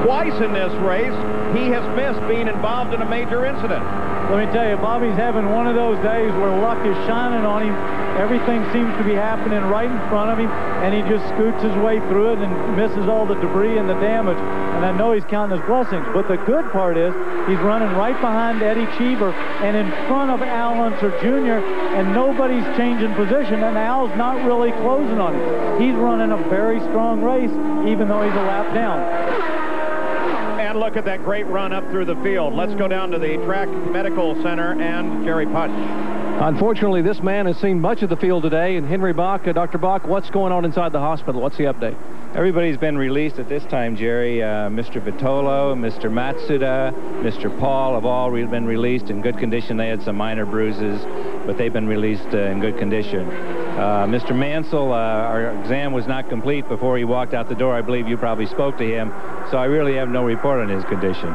twice in this race, he has missed being involved in a major incident. Let me tell you, Bobby's having one of those days where luck is shining on him. Everything seems to be happening right in front of him, and he just scoots his way through it and misses all the debris and the damage. And I know he's counting his blessings. But the good part is he's running right behind Eddie Cheever and in front of Al Unser Jr., and nobody's changing position, and Al's not really closing on him. He's running a very strong race, even though he's a lap down. And look at that great run up through the field. Let's go down to the track medical center and Jerry Punch. Unfortunately, this man has seen much of the field today. And Henry Bach, Dr. Bach, what's going on inside the hospital? What's the update? Everybody's been released at this time, Jerry. Mr. Vitolo, Mr. Matsuda, Mr. Paul have all been released in good condition. They had some minor bruises, but they've been released in good condition. Mr. Mansell, our exam was not complete before he walked out the door. I believe you probably spoke to him, so I really have no report on his condition.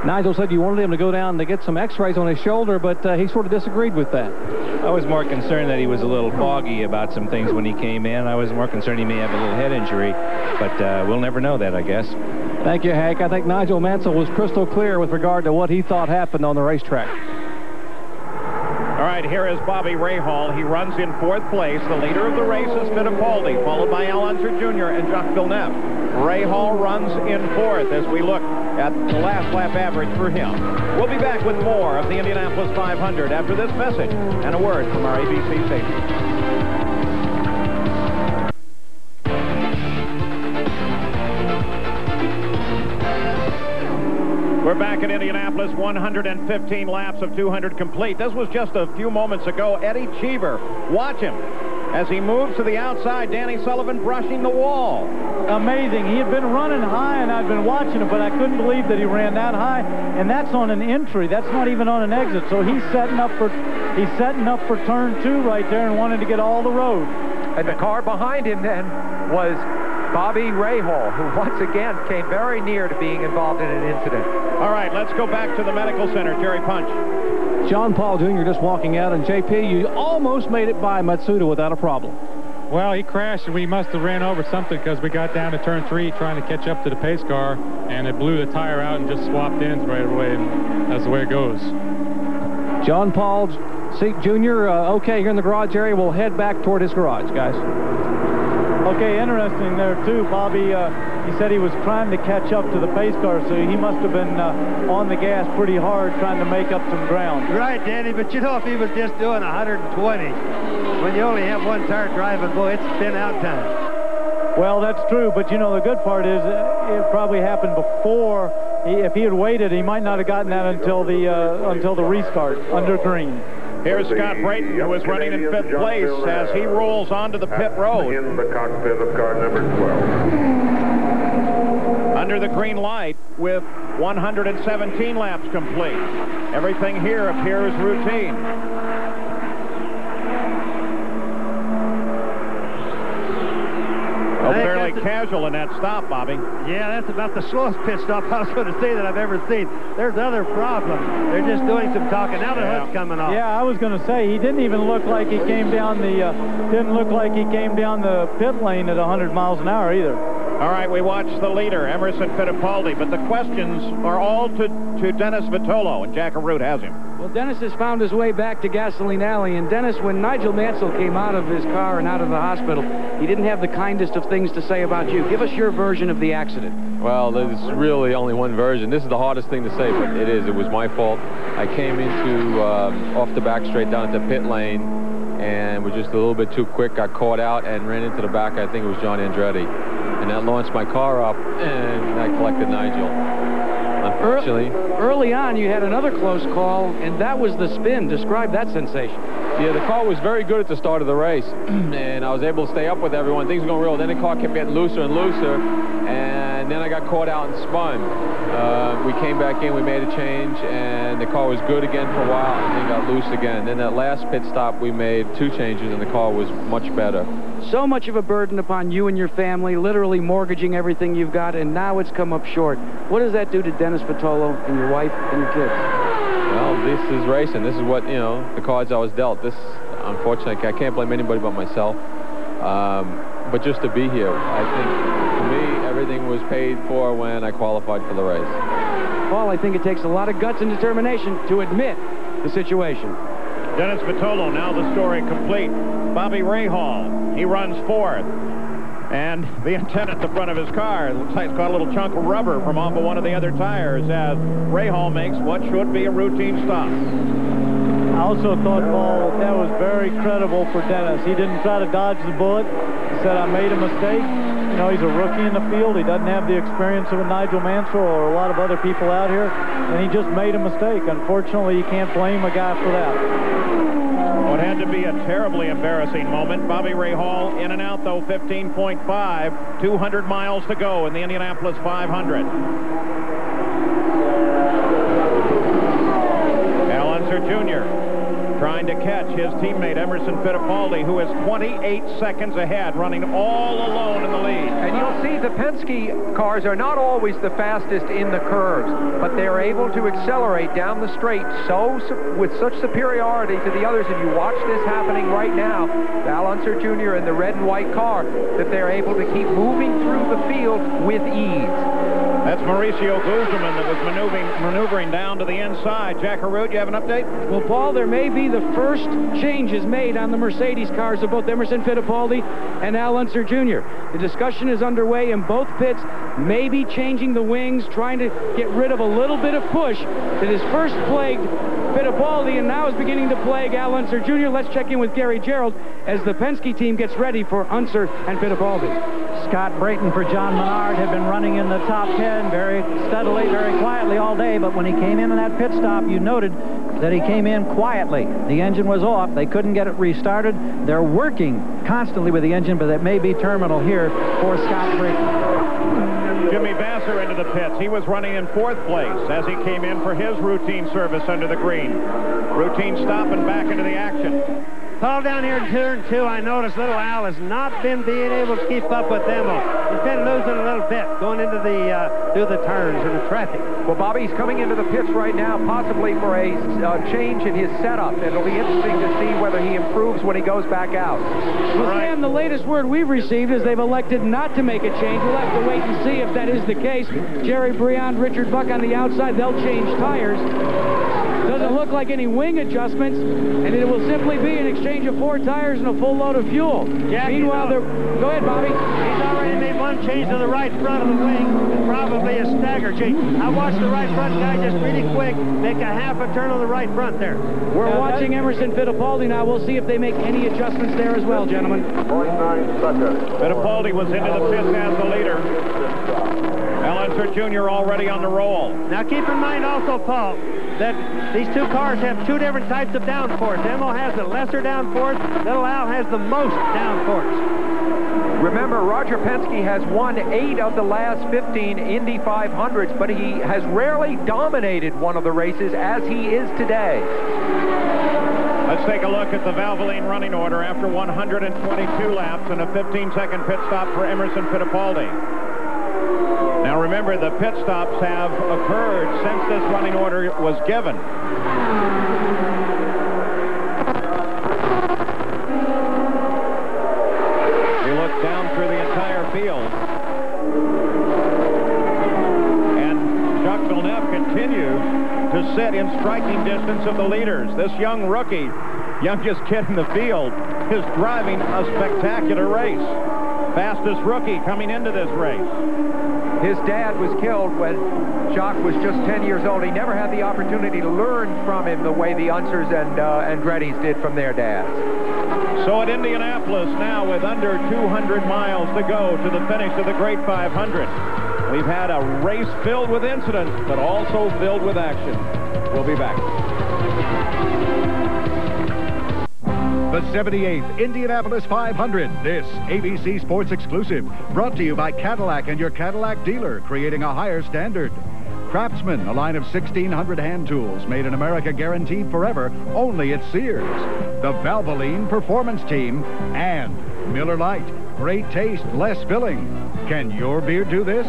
Nigel said you wanted him to go down to get some x-rays on his shoulder, but he sort of disagreed with that. I was more concerned that he was a little foggy about some things when he came in. I was more concerned he may have a little head injury, but we'll never know that, I guess. Thank you, Hank. I think Nigel Mansell was crystal clear with regard to what he thought happened on the racetrack. All right, here is Bobby Rahal. He runs in 4th place. The leader of the race is Fittipaldi, followed by Al Unser Jr. and Jacques Villeneuve. Rahal runs in 4th as we look at the last lap average for him. We'll be back with more of the Indianapolis 500 after this message and a word from our ABC station. We're back in Indianapolis, 115 laps of 200 complete. This was just a few moments ago. Eddie Cheever, watch him as he moves to the outside. Danny Sullivan brushing the wall. Amazing. He had been running high, and I'd been watching him, but I couldn't believe that he ran that high. And that's on an entry. That's not even on an exit. So he's setting up for turn 2 right there and wanted to get all the road. And the car behind him then was Bobby Rahal, who once again came very near to being involved in an incident. All right, let's go back to the medical center. Jerry Punch. John Paul Jr. just walking out, and JP, you almost made it by Matsuda without a problem. Well, he crashed, and we must have ran over something because we got down to turn 3 trying to catch up to the pace car, and it blew the tire out and just swapped ends right away, and that's the way it goes. John Paul See, Junior, okay, here in the garage area. We'll head back toward his garage, guys. Okay, interesting there, too, Bobby. He said he was trying to catch up to the pace car, so he must have been on the gas pretty hard trying to make up some ground. Right, Danny, but you know, if he was just doing 120, when you only have one tire driving, boy, it's spin out time. Well, that's true, but you know, the good part is it probably happened before. If he had waited, he might not have gotten that until the restart under green. Here's Scott Brayton, who is running in 5th place as he rolls onto the pit road. In the cockpit of car number 12. Under the green light with 117 laps complete. Everything here appears routine. Oh, fairly casual in that stop, Bobby. Yeah, that's about the slowest pit stop I was going to say that I've ever seen. There's other problems. They're just doing some talking. Now the hood's coming off. Yeah, I was going to say he didn't even look like he came down the pit lane at 100 miles an hour either. All right, we watch the leader, Emerson Fittipaldi, but the questions are all to Dennis Vitolo, and Jack Arute has him. Well, Dennis has found his way back to Gasoline Alley, and Dennis, when Nigel Mansell came out of his car and out of the hospital, he didn't have the kindest of things to say about you. Give us your version of the accident. Well, there's really only one version. This is the hardest thing to say, but it is. It was my fault. I came into off the back straight down at the pit lane and was just a little bit too quick, got caught out, and ran into the back. I think it was John Andretti. And that launched my car up, and I collected Nigel. Unfortunately. Early on, you had another close call, and that was the spin. Describe that sensation. Yeah, the car was very good at the start of the race, and I was able to stay up with everyone. Things were going real. Then the car kept getting looser and looser, and then I got caught out and spun. We came back in, we made a change, and the car was good again for a while, and then got loose again. Then that last pit stop, we made 2 changes, and the car was much better. So much of a burden upon you and your family, literally mortgaging everything you've got, and now it's come up short. What does that do to Dennis Vitolo and your wife and your kids? Well, this is racing. This is what, you know, the cards I was dealt. This, unfortunately, I can't blame anybody but myself. But just to be here, I think, for me, everything was paid for when I qualified for the race. Paul, I think it takes a lot of guts and determination to admit the situation. Dennis Vitolo, now the story complete. Bobby Rahal, he runs 4th. And the antenna at the front of his car, it looks like it's got a little chunk of rubber from off of one of the other tires as Rahal makes what should be a routine stop. I also thought, Paul, that was very credible for Dennis. He didn't try to dodge the bullet. He said, I made a mistake. You know, he's a rookie in the field. He doesn't have the experience of a Nigel Mansell or a lot of other people out here, and he just made a mistake. Unfortunately, you can't blame a guy for that. Well, it had to be a terribly embarrassing moment. Bobby Rahal in and out, though, 15.5. 200 miles to go in the Indianapolis 500. Al Unser Jr. trying to catch his teammate Emerson Fittipaldi, who is 28 seconds ahead, running all alone in the lead. And you'll see the Penske cars are not always the fastest in the curves, but they're able to accelerate down the straight with such superiority to the others. And you watch this happening right now, Al Unser Jr. in the red and white car, that they're able to keep moving through the field with ease. That's Mauricio Guzman that was maneuvering down to the inside. Jack Arute, you have an update? Well, Paul, there may be the first changes made on the Mercedes cars of both Emerson Fittipaldi and Al Unser Jr. The discussion is underway in both pits, maybe changing the wings, trying to get rid of a little bit of push that has first plagued Fittipaldi and now is beginning to plague Al Unser Jr. Let's check in with Gary Gerald as the Penske team gets ready for Unser and Fittipaldi. Scott Brayton for John Menard had been running in the top 10 very steadily, very quietly all day, but when he came in that pit stop, you noted that he came in quietly. The engine was off. They couldn't get it restarted. They're working constantly with the engine, but it may be terminal here for Scott Brayton. Jimmy Vasser into the pits. He was running in 4th place as he came in for his routine service under the green. Routine stop and back into the action. Paul, down here in turn 2, I noticed little Al has not been being able to keep up with them. He's been losing a little bit going into through the turns and the traffic. Well, Bobby, he's coming into the pits right now, possibly for a change in his setup. It'll be interesting to see whether he improves when he goes back out. Well, Sam, the latest word we've received is they've elected not to make a change. We'll have to wait and see if that is the case. Jerry Briand, Richard Buck on the outside. They'll change tires. Doesn't look look like any wing adjustments, and it will simply be an exchange of 4 tires and a full load of fuel. Jack, meanwhile, go ahead, Bobby. He's already made one change to the right front of the wing, and probably a stagger change. I watched the right front guy just really quick make a half a turn on the right front there. We're watching Emerson Fittipaldi now. We'll see if they make any adjustments there as well, gentlemen. 0.9 seconds. Fittipaldi was into the pits as the leader. Allenser Jr. already on the roll. Now keep in mind also, Paul, that these two cars have 2 different types of downforce. Emo has the lesser downforce, Little Al has the most downforce. Remember, Roger Penske has won 8 of the last 15 Indy 500s, but he has rarely dominated one of the races as he is today. Let's take a look at the Valvoline running order after 122 laps and a 15-second pit stop for Emerson Fittipaldi. Now remember, the pit stops have occurred since this running order was given. We look down through the entire field. And Jacques Villeneuve continues to sit in striking distance of the leaders. This young rookie, youngest kid in the field, is driving a spectacular race. Fastest rookie coming into this race. His dad was killed when Jacques was just 10 years old. He never had the opportunity to learn from him the way the Unsers and Andretti's did from their dads. So at Indianapolis now, with under 200 miles to go to the finish of the Great 500, we've had a race filled with incidents, but also filled with action. We'll be back. The 78th Indianapolis 500, this ABC Sports exclusive, brought to you by Cadillac and your Cadillac dealer, creating a higher standard. Craftsman, a line of 1,600 hand tools made in America, guaranteed forever, only at Sears. The Valvoline Performance Team, and Miller Lite, great taste, less filling. Can your beer do this?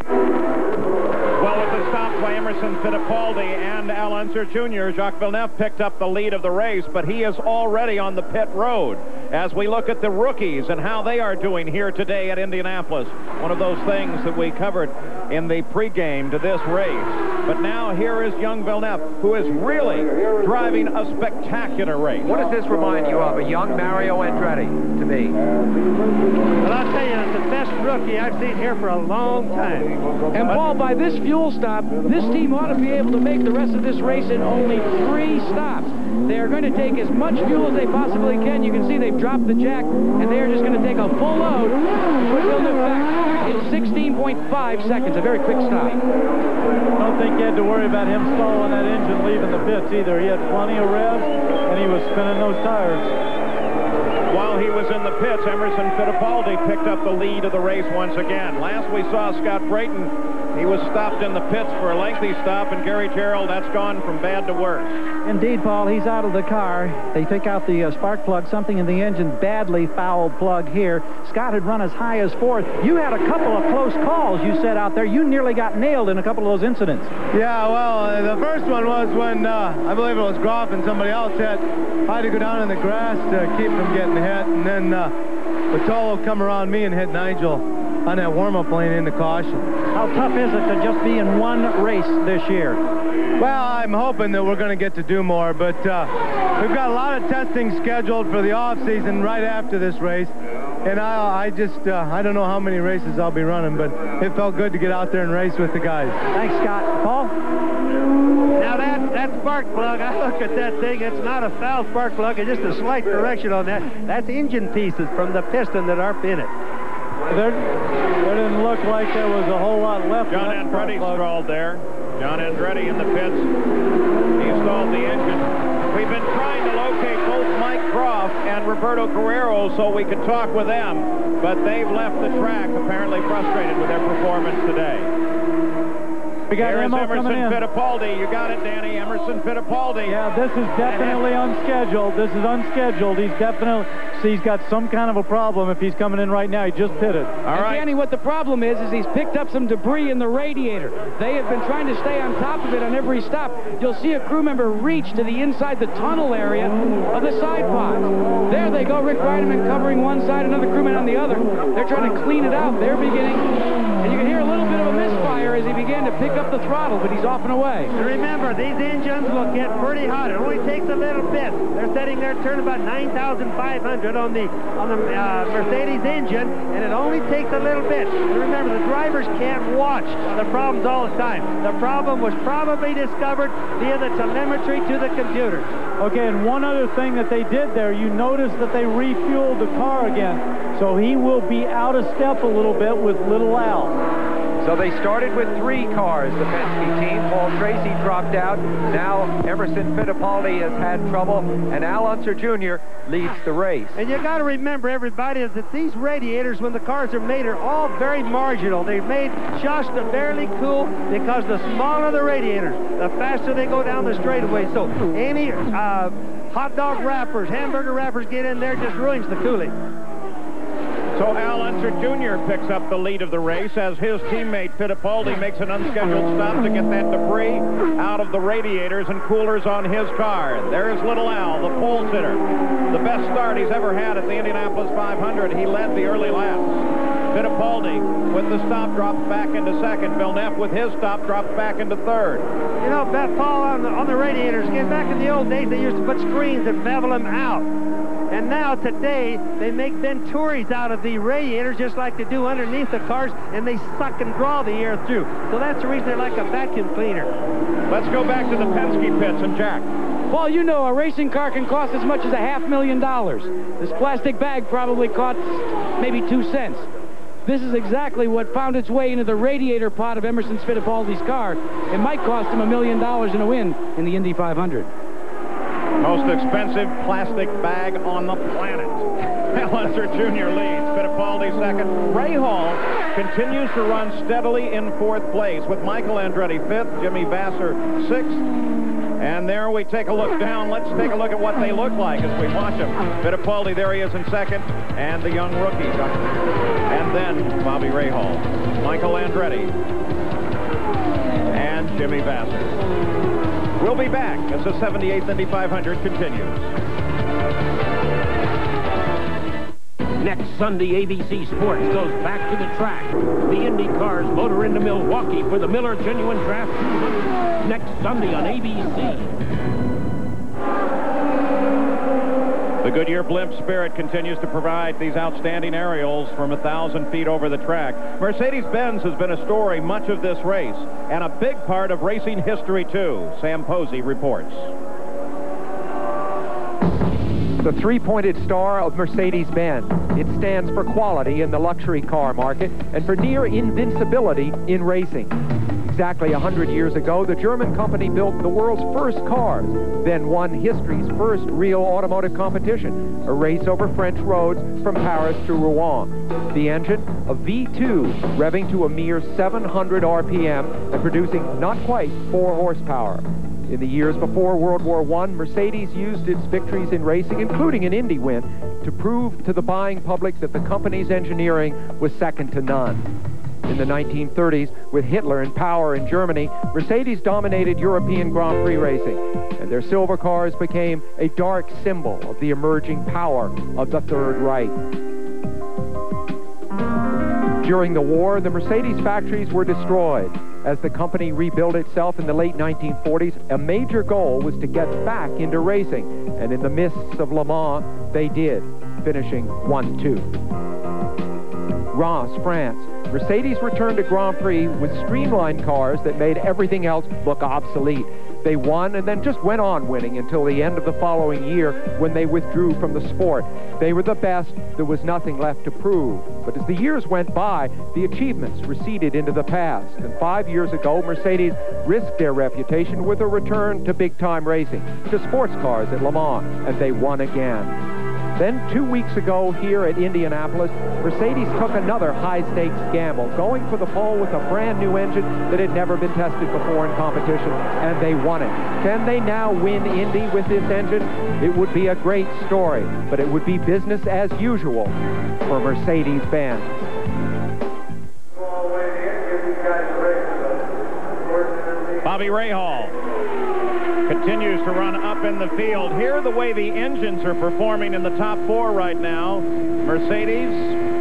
Well, with the stop by Emerson Fittipaldi and Al Unser Jr., Jacques Villeneuve picked up the lead of the race, but he is already on the pit road. As we look at the rookies and how they are doing here today at Indianapolis, one of those things that we covered in the pregame to this race. But now here is young Villeneuve, who is really driving a spectacular race. What does this remind you of? A young Mario Andretti to me. Well, I'll tell you, it's the best rookie I've seen here for a long time. And Paul, by this fuel stop, this team ought to be able to make the rest of this race in only 3 stops. They are going to take as much fuel as they possibly can. You can see they've dropped the jack, and they are just going to take a full load and put Villeneuve back in 16.5 seconds. A very quick stop. I don't think you had to worry about him stalling that engine leaving the pits either. He had plenty of revs, and he was spinning those tires. While he was in the pits, Emerson Fittipaldi picked up the lead of the race once again. Last we saw Scott Brayton, he was stopped in the pits for a lengthy stop, and Gary Gerald, that's gone from bad to worse. Indeed, Paul, he's out of the car. They take out the spark plug, something in the engine, badly foul plug here. Scott had run as high as 4th. You had a couple of close calls, you said out there. You nearly got nailed in a couple of those incidents. Yeah, well, the first one was when, I believe it was Groff and somebody else hit. I had to go down in the grass to keep from getting hit, and then Vitolo come around me and hit Nigel on that warm-up lane into caution. How tough is it to just be in one race this year? Well, I'm hoping that we're going to get to do more, but we've got a lot of testing scheduled for the off-season right after this race, and I don't know how many races I'll be running, but it felt good to get out there and race with the guys. Thanks, Scott. Paul? Now that spark plug, I look at that thing, it's not a foul spark plug, it's just a slight correction on that. That's engine pieces from the piston that are in it. There didn't look like there was a whole lot left. John Andretti stalled there. John Andretti in the pits. He stalled the engine. We've been trying to locate both Mike Groff and Roberto Carrero so we could talk with them, but they've left the track apparently frustrated with their performance today. We got There is Emerson Fittipaldi. You got it, Danny. Emerson Fittipaldi. Yeah, this is definitely unscheduled. This is unscheduled. He's got some kind of a problem if he's coming in right now. He just pitted. All right. Danny, what the problem is he's picked up some debris in the radiator. They have been trying to stay on top of it on every stop. You'll see a crew member reach to the inside the tunnel area of the side pods. There they go, Rick Reideman covering one side, another crewman on the other. They're trying to clean it out. They're beginning, and you can hear a little bit of a misfire as he began to pick up the throttle, but he's off and away. And remember, these engines will get pretty hot. It only takes a little bit. They're setting their turn about 9,500 on the Mercedes engine, and it only takes a little bit. And remember, the drivers can't watch the problems all the time. The problem was probably discovered via the telemetry to the computer. Okay, and one other thing that they did there, you notice that they refueled the car again, so he will be out of step a little bit with Little Al. So they started with 3 cars, the Penske team. Paul Tracy dropped out. Now Emerson Fittipaldi has had trouble, and Al Unser Jr. leads the race. And you got to remember, everybody, is that these radiators, when the cars are made, are all very marginal. They're made just to barely cool because the smaller the radiators, the faster they go down the straightaway. So any hot dog wrappers, hamburger wrappers get in there, just ruins the cooling. So Al Unser Jr. picks up the lead of the race as his teammate Fittipaldi makes an unscheduled stop to get that debris out of the radiators and coolers on his car. There's Little Al, the pole sitter. The best start he's ever had at the Indianapolis 500. He led the early laps. Fittipaldi, with the stop, drops back into second. Villeneuve, with his stop, drops back into third. You know, Paul, on the radiators, again, back in the old days, they used to put screens and bevel them out. And now, today, they make venturis out of the radiators just like they do underneath the cars, and they suck and draw the air through. So that's the reason they're like a vacuum cleaner. Let's go back to the Penske pits and Jack. Paul, you know a racing car can cost as much as $500,000. This plastic bag probably costs maybe 2 cents. This is exactly what found its way into the radiator pod of Emerson Fittipaldi's car. It might cost him $1 million in a win in the Indy 500. Most expensive plastic bag on the planet. Al Unser Jr. leads. Fittipaldi second. Ray Hall continues to run steadily in 4th place with Michael Andretti 5th, Jimmy Vasser 6th. And there we take a look down. Let's take a look at what they look like as we watch them. Fittipaldi, there he is in 2nd, and the young rookie. And then Bobby Rahal, Michael Andretti, and Jimmy Vasser. We'll be back as the 78th Indy 500 continues. Next Sunday, ABC Sports goes back to the track. The Indy cars motor into Milwaukee for the Miller Genuine Draft 200. Next Sunday on ABC. The Goodyear Blimp Spirit continues to provide these outstanding aerials from 1,000 feet over the track. Mercedes-Benz has been a story much of this race, and a big part of racing history, too. Sam Posey reports. The 3-pointed star of Mercedes-Benz. It stands for quality in the luxury car market and for near invincibility in racing. Exactly 100 years ago, the German company built the world's first cars, then won history's first real automotive competition, a race over French roads from Paris to Rouen. The engine, a V2, revving to a mere 700 RPM and producing not quite 4 horsepower. In the years before World War I, Mercedes used its victories in racing, including an Indy win, to prove to the buying public that the company's engineering was second to none. In the 1930s, with Hitler in power in Germany, Mercedes dominated European Grand Prix racing, and their silver cars became a dark symbol of the emerging power of the Third Reich. During the war, the Mercedes factories were destroyed. As the company rebuilt itself in the late 1940s, a major goal was to get back into racing, and in the mists of Le Mans, they did, finishing 1-2. Reims, France. Mercedes returned to Grand Prix with streamlined cars that made everything else look obsolete. They won and then just went on winning until the end of the following year when they withdrew from the sport. They were the best. There was nothing left to prove. But as the years went by, the achievements receded into the past. And 5 years ago, Mercedes risked their reputation with a return to big-time racing, to sports cars at Le Mans, and they won again. Then 2 weeks ago here at Indianapolis, Mercedes took another high-stakes gamble, going for the pole with a brand-new engine that had never been tested before in competition, and they won it. Can they now win Indy with this engine? It would be a great story, but it would be business as usual for Mercedes-Benz. Bobby Rahal continues to run up in the field. Here, the way the engines are performing in the top 4 right now. Mercedes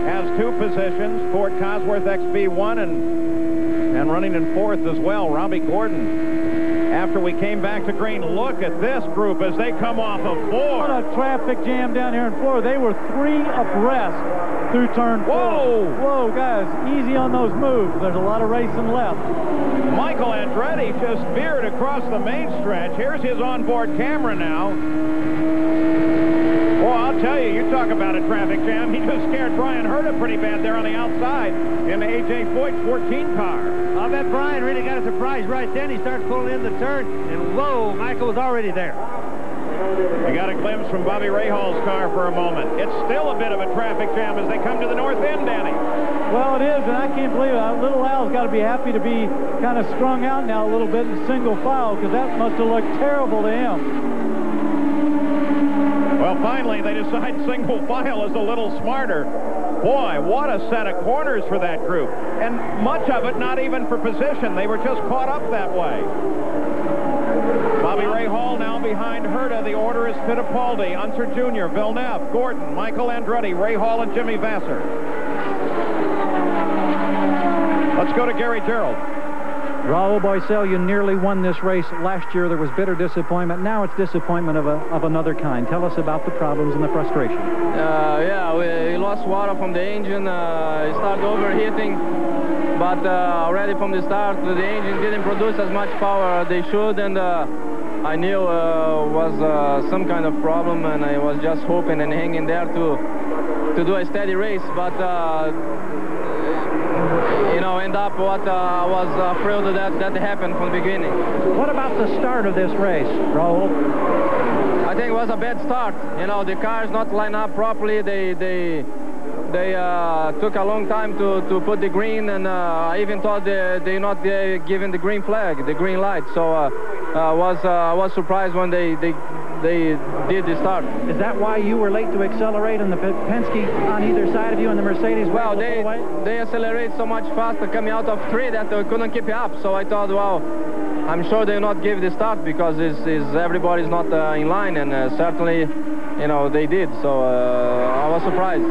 has 2 positions. Ford Cosworth XB1 and And running in 4th as well, Robbie Gordon. After we came back to green, look at this group as they come off of 4. What a traffic jam down here in Florida. They were 3 abreast through turn 4. Whoa! Whoa, guys, easy on those moves. There's a lot of racing left. Michael Andretti just veered across the main stretch. Here's his onboard camera now. Well, I'll tell you, you talk about a traffic jam. He just scared Brian Herta pretty bad there on the outside in the A.J. Foyt's 14 car. I bet Brian really got a surprise right then. He started pulling in the turn, and whoa, Michael was already there. We got a glimpse from Bobby Rahall's car for a moment. It's still a bit of a traffic jam as they come to the north end, Danny. Well, it is, and I can't believe it. Little Al's got to be happy to be kind of strung out now a little bit in single file, because that must have looked terrible to him. Well, finally, they decide single file is a little smarter. Boy, what a set of corners for that group. And much of it not even for position. They were just caught up that way. Bobby Rahal now behind Herta. The order is Fittipaldi, Unser Jr., Villeneuve, Gordon, Michael Andretti, Rahal, and Jimmy Vasser. Let's go to Gary Gerald. Raul Boesel, you nearly won this race last year. There was bitter disappointment. Now it's disappointment of another kind. Tell us about the problems and the frustration. Yeah, we lost water from the engine. It started overheating, but already from the start, the engine didn't produce as much power as they should, and I knew it was some kind of problem, and I was just hoping and hanging there to do a steady race, but you know, end up what I was thrilled that happened from the beginning. What about the start of this race, Raul? I think it was a bad start. You know, the cars not line up properly. They took a long time to put the green, and I even thought they not giving the green flag, the green light. So I was surprised when they did the start. Is that why you were late to accelerate and the Penske on either side of you and the Mercedes? Well, they accelerate so much faster coming out of 3 that they couldn't keep it up. So I thought, well, I'm sure they'll not give the start because everybody's not in line, and certainly, you know, they did. So I was surprised.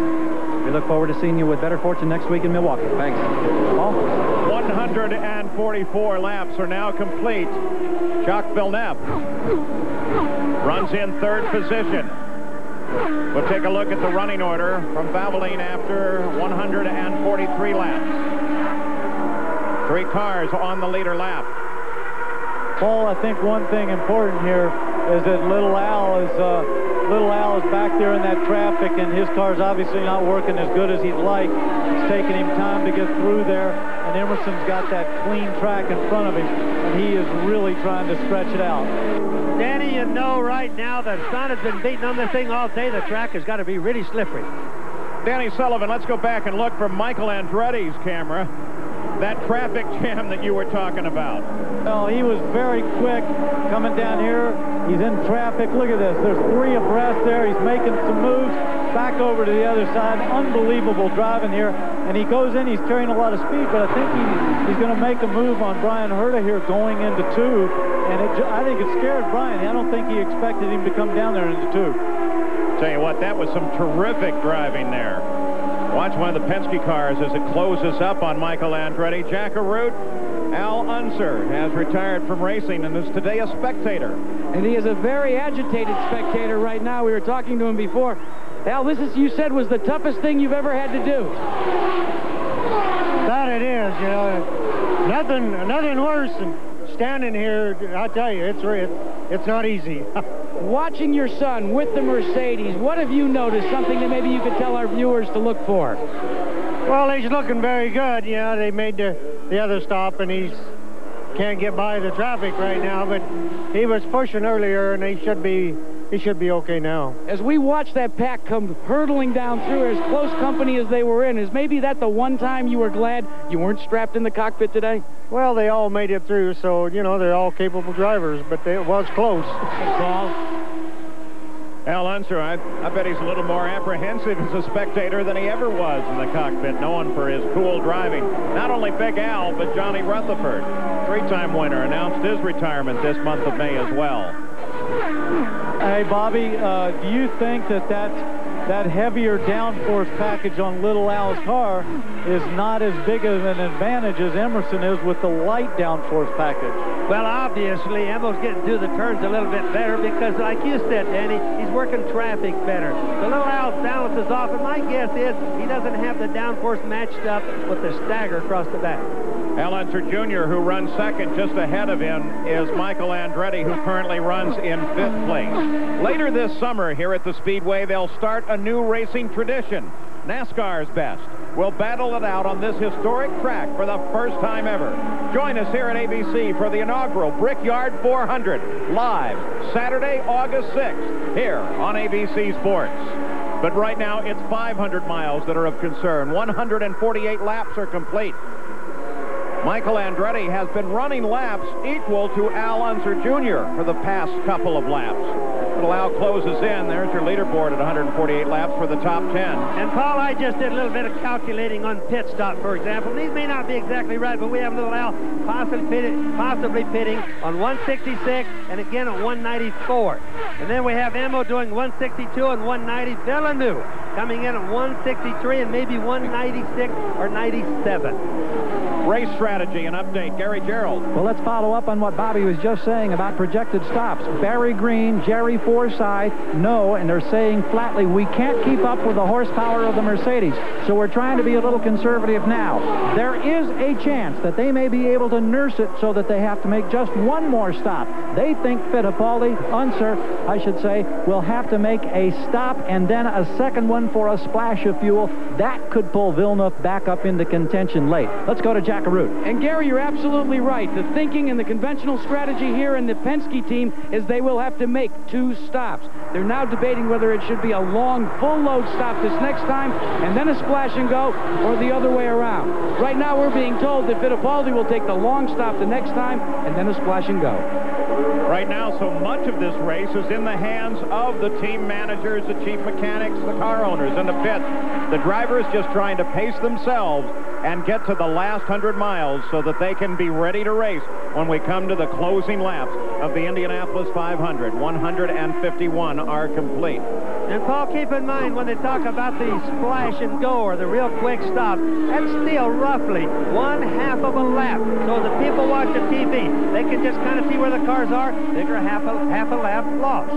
We look forward to seeing you with better fortune next week in Milwaukee. Thanks. Paul? 144 laps are now complete. Jacques Villeneuve runs in 3rd position. We'll take a look at the running order from Valvoline after 143 laps. 3 cars on the leader lap. Paul, I think one thing important here is that Little Al is back there in that traffic, and his car's obviously not working as good as he'd like. It's taking him time to get through there, and Emerson's got that clean track in front of him, and he is really trying to stretch it out. Danny, you know right now the sun has been beating on this thing all day. The track has got to be really slippery. Danny Sullivan, let's go back and look from Michael Andretti's camera. That traffic jam that you were talking about. Well, he was very quick coming down here. He's in traffic. Look at this. There's 3 abreast there. He's making some moves back over to the other side. Unbelievable driving here. And he goes in. He's carrying a lot of speed, but I think he's going to make a move on Brian Herta here going into 2. And I think it scared Brian. I don't think he expected him to come down there into 2. Tell you what, that was some terrific driving there. Watch one of the Penske cars as it closes up on Michael Andretti. Jack Arute, Al Unser has retired from racing and is today a spectator. And he is a very agitated spectator right now. We were talking to him before. Al, this is, you said, was the toughest thing you've ever had to do. That it is, you know. Nothing worse than standing here. I tell you, it's not easy. Watching your son with the Mercedes, what have you noticed? Something that maybe you could tell our viewers to look for? Well, he's looking very good. You know, they made the other stop, and he can't get by the traffic right now, but he was pushing earlier, and he should be okay now. As we watch that pack come hurtling down through as close company as they were in, is maybe that the one time you were glad you weren't strapped in the cockpit today? Well, they all made it through, so, you know, they're all capable drivers, but it was close. Al Unser, I bet he's a little more apprehensive as a spectator than he ever was in the cockpit, known for his cool driving. Not only Big Al, but Johnny Rutherford, 3-time winner, announced his retirement this month of May as well. Hey, Bobby, do you think that that heavier downforce package on Little Al's car is not as big of an advantage as Emerson is with the light downforce package. Well, obviously, Emo's getting through the turns a little bit better because, like you said, Danny, he's working traffic better. The Little Al's balance is off, and my guess is he doesn't have the downforce matched up with the stagger across the back. Al Unser Jr., who runs second, just ahead of him is Michael Andretti, who currently runs in 5th place. Later this summer here at the Speedway, they'll start a new racing tradition. NASCAR's best will battle it out on this historic track for the first time ever. Join us here at ABC for the inaugural Brickyard 400, live Saturday, August 6th, here on ABC Sports. But right now, it's 500 miles that are of concern. 148 laps are complete. Michael Andretti has been running laps equal to Al Unser Jr. for the past couple of laps. Little Al closes in. There's your leaderboard at 148 laps for the top 10. And, Paul, I just did a little bit of calculating on pit stop, for example. These may not be exactly right, but we have Little Al possibly pitting on 166 and again at 194. And then we have Emo doing 162 and 190. Villeneuve coming in at 163 and maybe 196 or 97. Race strategy and update, Gary Gerald. Well, let's follow up on what Bobby was just saying about projected stops. Barry Green, Jerry Forsythe, no, and they're saying flatly, we can't keep up with the horsepower of the Mercedes, so we're trying to be a little conservative now. There is a chance that they may be able to nurse it so that they have to make just one more stop. They think Unser, I should say, will have to make a stop and then a second one for a splash of fuel. That could pull Villeneuve back up into contention late. Let's go to Jack Arute. And Gary, you're absolutely right. The thinking and the conventional strategy here in the Penske team is they will have to make 2 stops. They're now debating whether it should be a long, full-load stop this next time and then a splash and go, or the other way around. Right now, we're being told that Fittipaldi will take the long stop the next time and then a splash and go. Right now, so much of this race is in the hands of the team managers, the chief mechanics, the car owners in the pit. The drivers just trying to pace themselves and get to the last 100 miles so that they can be ready to race when we come to the closing laps of the Indianapolis 500. 151 are complete. And, Paul, keep in mind when they talk about the splash and go or the real quick stop, that's still roughly 1/2 of a lap. So the people watch the TV, they can just kind of see where the cars are. Figure half a lap lost.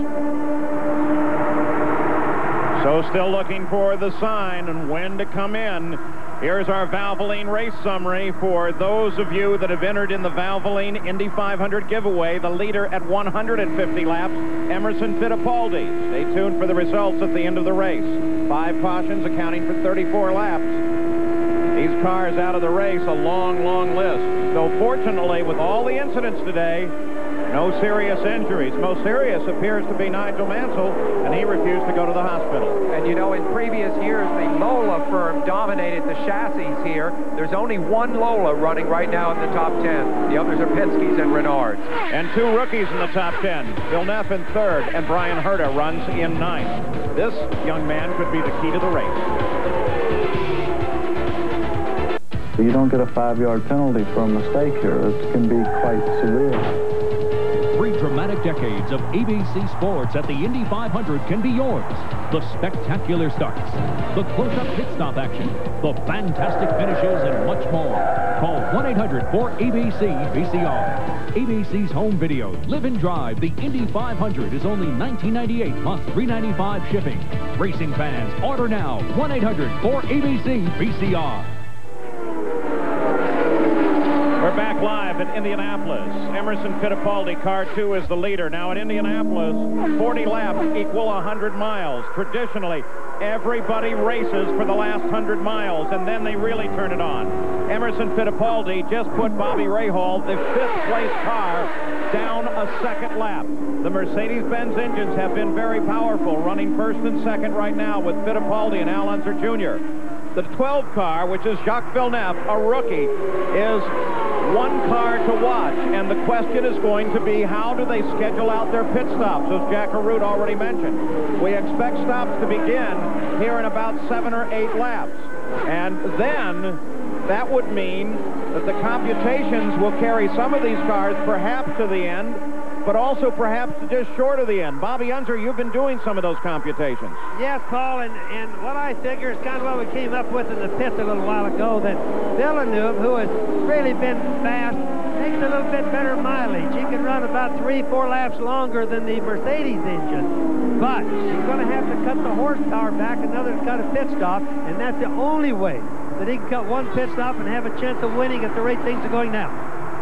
So still looking for the sign and when to come in. Here's our Valvoline race summary for those of you that have entered in the Valvoline Indy 500 giveaway. The leader at 150 laps, Emerson Fittipaldi. Stay tuned for the results at the end of the race. 5 cautions accounting for 34 laps. These cars out of the race, a long, long list. So fortunately, with all the incidents today, no serious injuries. Most serious appears to be Nigel Mansell, and he refused to go to the hospital. And you know, in previous years, the Lola firm dominated the chassis here. There's only one Lola running right now in the top 10. The others are Penske's and Renards. And 2 rookies in the top 10. Villeneuve in 3rd, and Brian Herta runs in 9th. This young man could be the key to the race. You don't get a 5-yard penalty for a mistake here. It can be quite severe. 3 dramatic decades of ABC Sports at the Indy 500 can be yours. The spectacular starts, the close-up pit stop action, the fantastic finishes, and much more. Call 1-800-4ABC-VCR. ABC's home video, Live and Drive, the Indy 500 is only $19.98 plus $3.95 shipping. Racing fans, order now. 1-800-4ABC-VCR. We're back live at Indianapolis. Emerson Fittipaldi, car 2, is the leader. Now at Indianapolis, 40 laps equal 100 miles. Traditionally, everybody races for the last 100 miles, and then they really turn it on. Emerson Fittipaldi just put Bobby Rahal, the 5th-place car, down a 2nd lap. The Mercedes-Benz engines have been very powerful, running 1st and 2nd right now with Fittipaldi and Al Unser Jr. The 12 car, which is Jacques Villeneuve, a rookie, is 1 car to watch, and the question is going to be how do they schedule out their pit stops, as Jack Arute already mentioned. We expect stops to begin here in about 7 or 8 laps, and then that would mean that the computations will carry some of these cars perhaps to the end, but also perhaps just short of the end. Bobby Unser, you've been doing some of those computations. Yes, Paul, and what I figure is kind of what we came up with in the pits a little while ago, that Villeneuve, who has really been fast, takes a little bit better mileage. He can run about 3-4 laps longer than the Mercedes engine, but he's going to have to cut the horsepower back another to cut a pit stop, and that's the only way that he can cut one pit stop and have a chance of winning at the rate things are going now.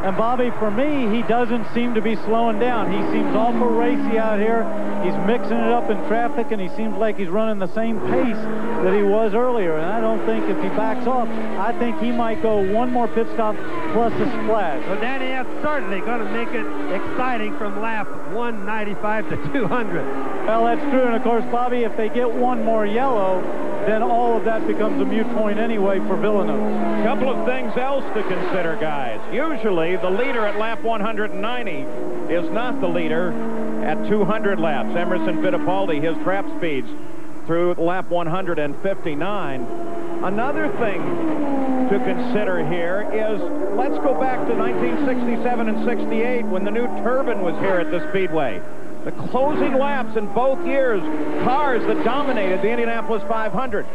And Bobby, for me, he doesn't seem to be slowing down. He seems awful racy out here. He's mixing it up in traffic, and he seems like he's running the same pace that he was earlier. And I don't think if he backs off, I think he might go one more pit stop plus a splash. Well, Danny, that's certainly going to make it exciting from lap 195 to 200. Well, that's true. And, of course, Bobby, if they get one more yellow, then all of that becomes a moot point anyway for Villeneuve. A couple of things else to consider, guys. Usually, the leader at lap 190 is not the leader at 200 laps. Emerson Fittipaldi, his trap speeds through lap 159. Another thing to consider here is, let's go back to 1967 and 68 when the new turbine was here at the Speedway. The closing laps in both years, cars that dominated the Indianapolis 500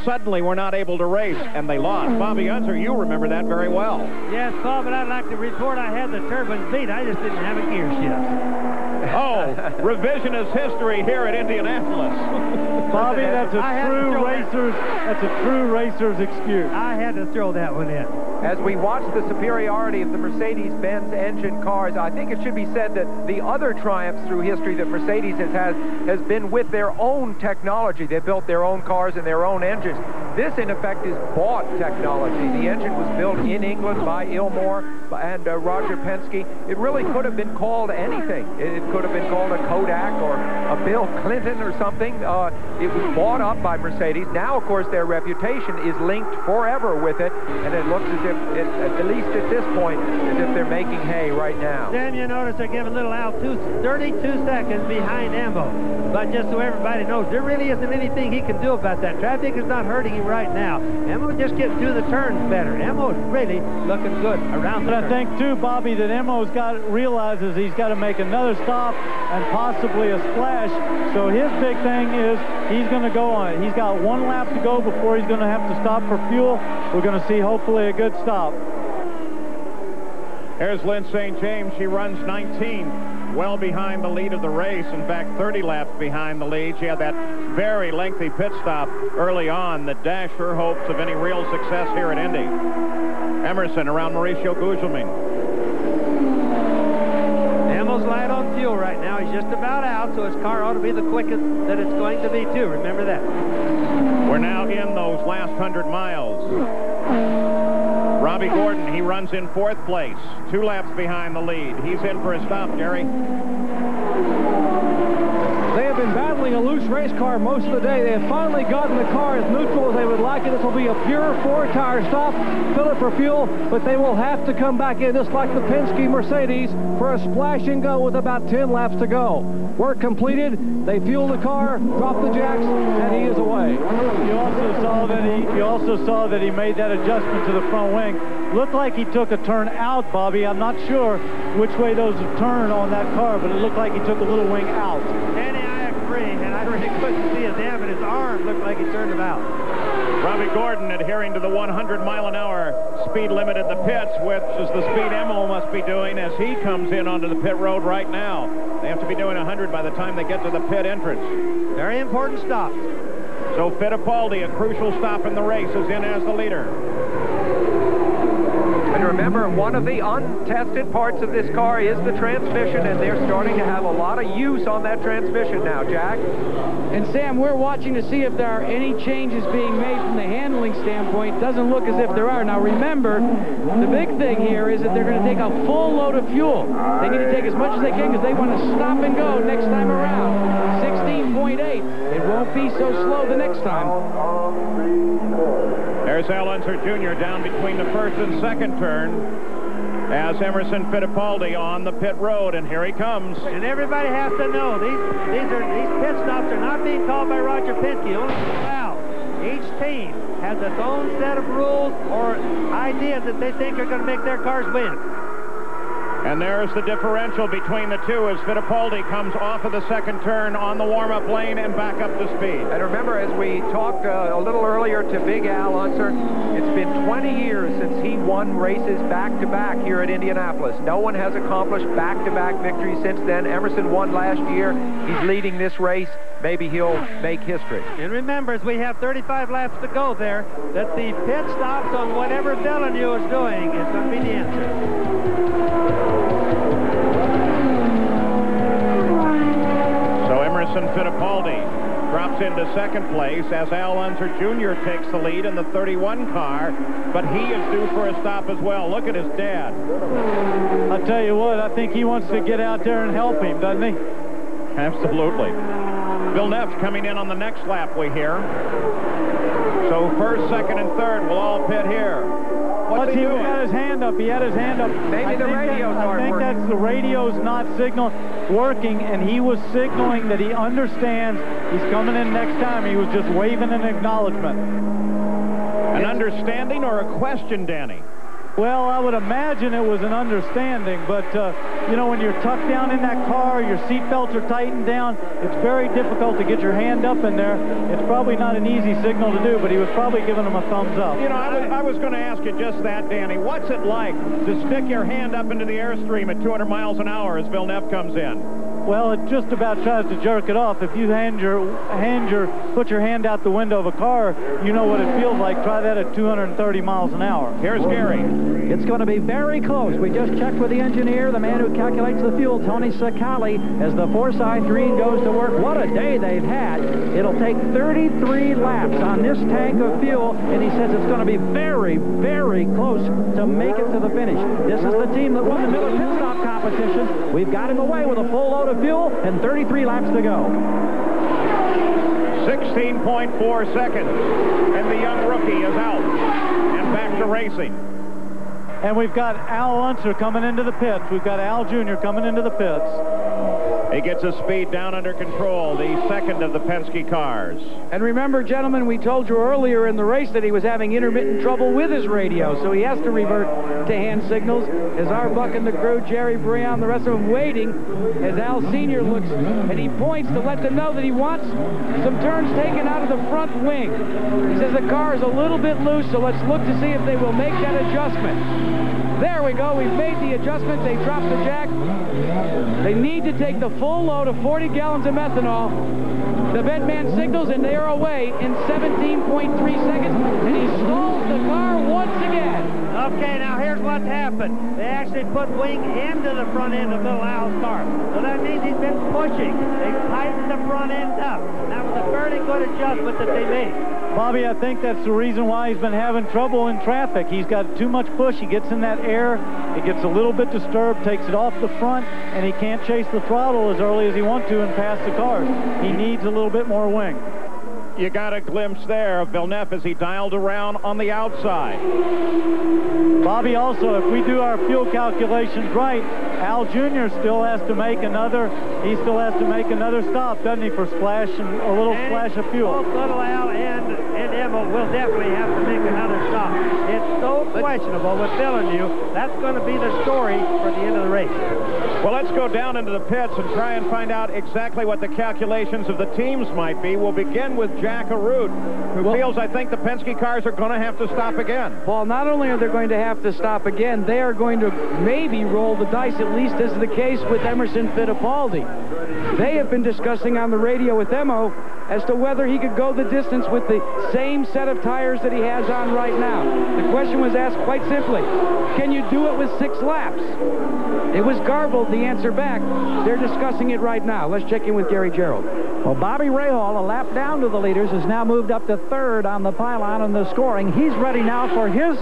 suddenly were not able to race, and they lost. Bobby Unser, you remember that very well. Yes, Paul, but I'd like to report I had the turbine beat. I just didn't have a gear shift. Oh, revisionist history here at Indianapolis. Bobby, that's a true racer's excuse. I had to throw that one in. As we watch the superiority of the Mercedes-Benz engine cars, I think it should be said that the other triumphs through history that Mercedes has had has been with their own technology. They built their own cars and their own engines. This, in effect, is bought technology. The engine was built in England by Ilmor and Roger Penske. It really could have been called anything. It could have been called a Kodak or a Bill Clinton or something. It was bought up by Mercedes. Now, of course, their reputation is linked forever with it, and it looks as if, at least at this point, as if they're making hay right now. Then you notice they're giving little Al 32 seconds behind Emo. But just so everybody knows, there really isn't anything he can do about that. Traffic is not hurting him right now. Emo just getting through the turns better. Emo's really looking good around the turn. I think, too, Bobby, that Emo's realizes he's got to make another stop and possibly a splash. So his big thing is he's going to go on it. He's got one lap to go before he's going to have to stop for fuel. We're going to see, hopefully, a good stop. Here's Lynn St. James. She runs 19, well behind the lead of the race. In fact, 30 laps behind the lead. She had that very lengthy pit stop early on that dashed her hopes of any real success here at Indy. Emerson around Mauricio Gugelmin. Emo's light on fuel right now. He's just about out, so his car ought to be the quickest that it's going to be, too. Remember that. We're now in those last 100 miles. Robbie Gordon, he runs in 4th place, 2 laps behind the lead. He's in for a stop, Jerry. They have been battling a loose race car most of the day. They have finally gotten the car as neutral as they would like it. This will be a pure 4-tire stop, fill it for fuel, but they will have to come back in, just like the Penske Mercedes, for a splash and go with about 10 laps to go. Work completed. They fuel the car, drop the jacks, and he is away. You also saw that he made that adjustment to the front wing. Looked like he took a turn out, Bobby. I'm not sure which way those turn on that car, but it looked like he took a little wing out. Danny, I agree, and I really couldn't see his hand, but his arm looked like he turned him out. Robbie Gordon adhering to the 100-mile-an-hour speed limit at the pits, which is the speed Emil must be doing as he comes in onto the pit road right now. They have to be doing 100 by the time they get to the pit entrance. Very important stop. So Fittipaldi, a crucial stop in the race, is in as the leader. And remember, one of the untested parts of this car is the transmission, and they're starting to have a lot of use on that transmission now, Jack. And Sam, we're watching to see if there are any changes being made from the handling standpoint. Doesn't look as if there are. Now remember, the big thing here is that they're going to take a full load of fuel. They need to take as much as they can because they want to stop and go next time around. 16.8. It won't be so slow the next time. There's Al Unser Jr. down between the first and second turn as Emerson Fittipaldi on the pit road, and here he comes. And everybody has to know these pit stops are not being called by Roger Penske, only Al. Each team has its own set of rules or ideas that they think are going to make their cars win. And there's the differential between the two as Fittipaldi comes off of the second turn on the warm-up lane and back up to speed. And remember, as we talked a little earlier to Big Al Unser, it's been 20 years since he won races back-to-back here at Indianapolis. No one has accomplished back-to-back victories since then. Emerson won last year. He's leading this race. Maybe he'll make history. And remember, as we have 35 laps to go there, that the pit stops on whatever Villeneuve is doing is going to be the answer. So Emerson Fittipaldi drops into second place as Al Unser Jr. takes the lead in the 31 car, but he is due for a stop as well. Look at his dad. I'll tell you what, I think he wants to get out there and help him, doesn't he? Absolutely. Villeneuve coming in on the next lap, we hear. So first, second, and third will all pit here. What's he doing? He had his hand up. He had his hand up. Maybe the radios aren't working. I think that's the radio's not working, and he was signaling that he understands he's coming in next time. He was just waving an acknowledgement. An understanding or a question, Danny? Well, I would imagine it was an understanding, but, you know, when you're tucked down in that car, your seat belts are tightened down, it's very difficult to get your hand up in there. It's probably not an easy signal to do, but he was probably giving him a thumbs up. You know, I was going to ask you just that, Danny. What's it like to stick your hand up into the airstream at 200 miles an hour as Villeneuve comes in? Well, it just about tries to jerk it off. If you put your hand out the window of a car, you know what it feels like. Try that at 230 miles an hour. Here's Gary. It's going to be very close. We just checked with the engineer, the man who calculates the fuel, Tony Sakali, as the Forsyth Green goes to work. What a day they've had. It'll take 33 laps on this tank of fuel, and he says it's going to be very, very close to make it to the finish. This is the team that won the Miller Pit Stop competition. We've got him away with a full load of fuel and 33 laps to go. 16.4 seconds, and the young rookie is out and back to racing. And we've got Al Unser coming into the pits. We've got Al Jr. coming into the pits. He gets his speed down under control, the second of the Penske cars. And remember, gentlemen, we told you earlier in the race that he was having intermittent trouble with his radio, so he has to revert to hand signals. As our buck and the crew, Jerry Breon, the rest of them waiting, as Al Sr. looks, and he points to let them know that he wants some turns taken out of the front wing. He says the car is a little bit loose, so let's look to see if they will make that adjustment. There we go. We've made the adjustment. They dropped the jack. They need to take the full load of 40 gallons of methanol. The vent man signals, and they are away in 17.3 seconds. And he stalls the car once again. Okay, now here's what's happened. They actually put wing into the front end of little Al's car. So that means he's been pushing. They've tightened the front end up. That was a fairly good adjustment that they made. Bobby, I think that's the reason why he's been having trouble in traffic. He's got too much push. He gets in that air. It gets a little bit disturbed, takes it off the front, and he can't chase the throttle as early as he wants to and pass the cars. He needs a little bit more wing. You got a glimpse there of Villeneuve as he dialed around on the outside. Bobby, also, if we do our fuel calculations right, Al Jr. still has to make another stop, doesn't he, for splash and a little splash of fuel. Both little Al and Emil will definitely have to make another stop. It's so questionable with Villeneuve. That's going to be the story for the end of the race. Well, let's go down into the pits and try and find out exactly what the calculations of the teams might be. We'll begin with Jack Arute, who feels, I think, the Penske cars are going to have to stop again. Well, not only are they going to have to stop again, they are going to maybe roll the dice, at least as the case with Emerson Fittipaldi. They have been discussing on the radio with Emo as to whether he could go the distance with the same set of tires that he has on right now. The question was asked quite simply, can you do it with 6 laps? It was garbled, the answer back. They're discussing it right now. Let's check in with Gary Gerald. Well, Bobby Rahal, a lap down to the leaders, has now moved up to 3rd on the pylon in the scoring. He's ready now for his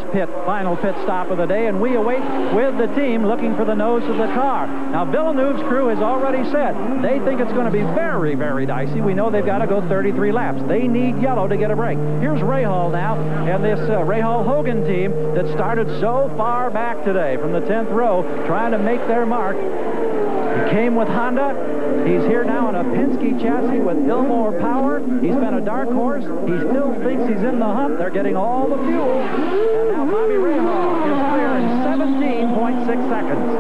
final pit stop of the day, and we await with the team looking for the nose of the car. Now, Villeneuve's crew has already said they think it's going to be very, very dicey. We know they've got to go 33 laps. They need yellow to get a break. Here's Rahal now, and this Rahal-Hogan team that started so far back today from the 10th row, trying to make their mark. came with Honda. He's here now in a Penske chassis with Ilmore power. He's been a dark horse. He still thinks he's in the hunt. They're getting all the fuel. And now Bobby Rahal is clear in 17.6 seconds.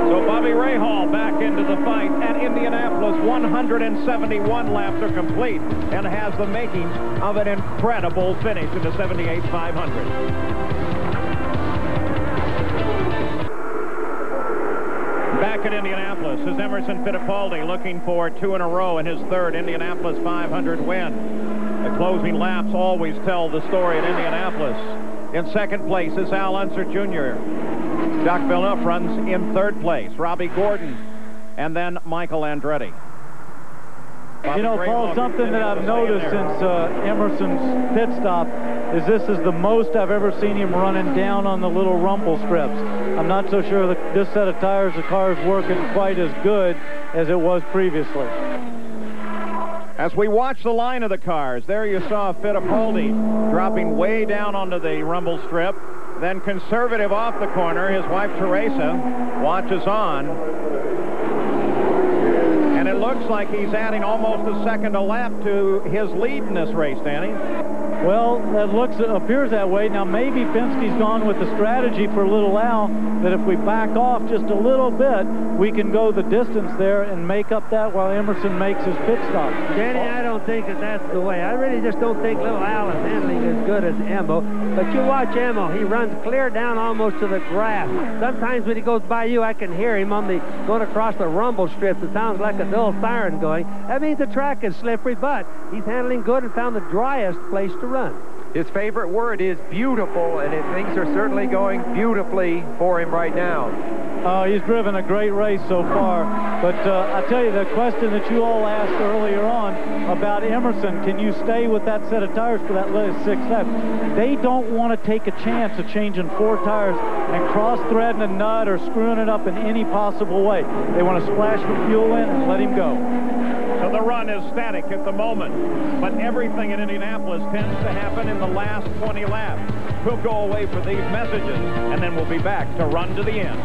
So Bobby Rahal back into the fight at Indianapolis. 171 laps are complete and has the makings of an incredible finish in the 78th 500. Back at Indianapolis is Emerson Fittipaldi, looking for 2 in a row in his third Indianapolis 500 win. The closing laps always tell the story at Indianapolis. In second place is Al Unser Jr. Jacques Villeneuve runs in third place. Robbie Gordon, and then Michael Andretti. You know, Paul, something that I've noticed since Emerson's pit stop is this is the most I've ever seen him running down on the little rumble strips. I'm not so sure that this set of tires, the car is working quite as good as it was previously. As we watch the line of the cars, there you saw Fittipaldi dropping way down onto the rumble strip, then conservative off the corner. His wife Teresa watches on. And it looks like he's adding almost a second a lap to his lead in this race, Danny. Well, it appears that way. Now, maybe Penske's gone with the strategy for Little Al that if we back off just a little bit, we can go the distance there and make up that while Emerson makes his pit stop. Danny, I don't think that that's the way. I really just don't think Little Al is handling as good as Emmo. But you watch Emmo, he runs clear down almost to the grass. Sometimes when he goes by you, I can hear him on going across the rumble strips. It sounds like a dull siren going. That means the track is slippery, but he's handling good and found the driest place to run. His favorite word is beautiful, and things are certainly going beautifully for him right now. He's driven a great race so far. But I tell you, the question that you all asked earlier on about Emerson, can you stay with that set of tires for that last 6 laps? They don't want to take a chance of changing 4 tires and cross-threading a nut or screwing it up in any possible way. They want to splash the fuel in and let him go. So the run is static at the moment, but everything in Indianapolis tends to happen in the last 20 laps. We'll go away for these messages, and then we'll be back to run to the end.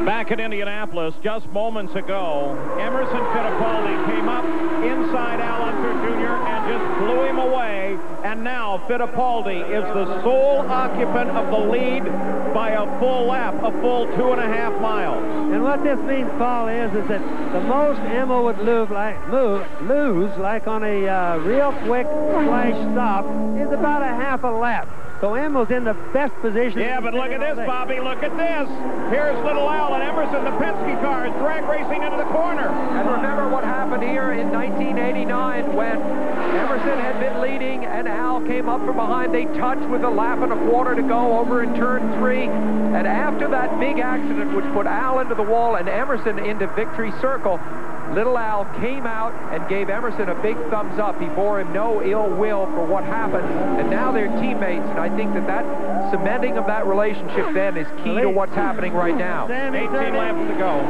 Back at Indianapolis, just moments ago, Emerson Fittipaldi came up inside Al Unser Jr. and just blew him away. And now Fittipaldi is the sole occupant of the lead by a full lap, a full 2.5 miles. And what this means, Paul, is that the most Emmo would lose like on a real quick flash stop is about a half a lap. So Emmo's in the best position. Yeah, but look at this, Bobby. Look at this. Here's Little Al and Emerson. The Penske car is drag racing into the corner. And remember what happened here in 1989 when Emerson had been leading and Al came up from behind. They touched with a lap and a quarter to go over in turn 3. And after that big accident, which put Al into the wall and Emerson into victory circle, Little Al came out and gave Emerson a big thumbs up. He bore him no ill will for what happened. And now they're teammates, and I think that cementing of that relationship then is key to what's happening right now. 18 laps to go.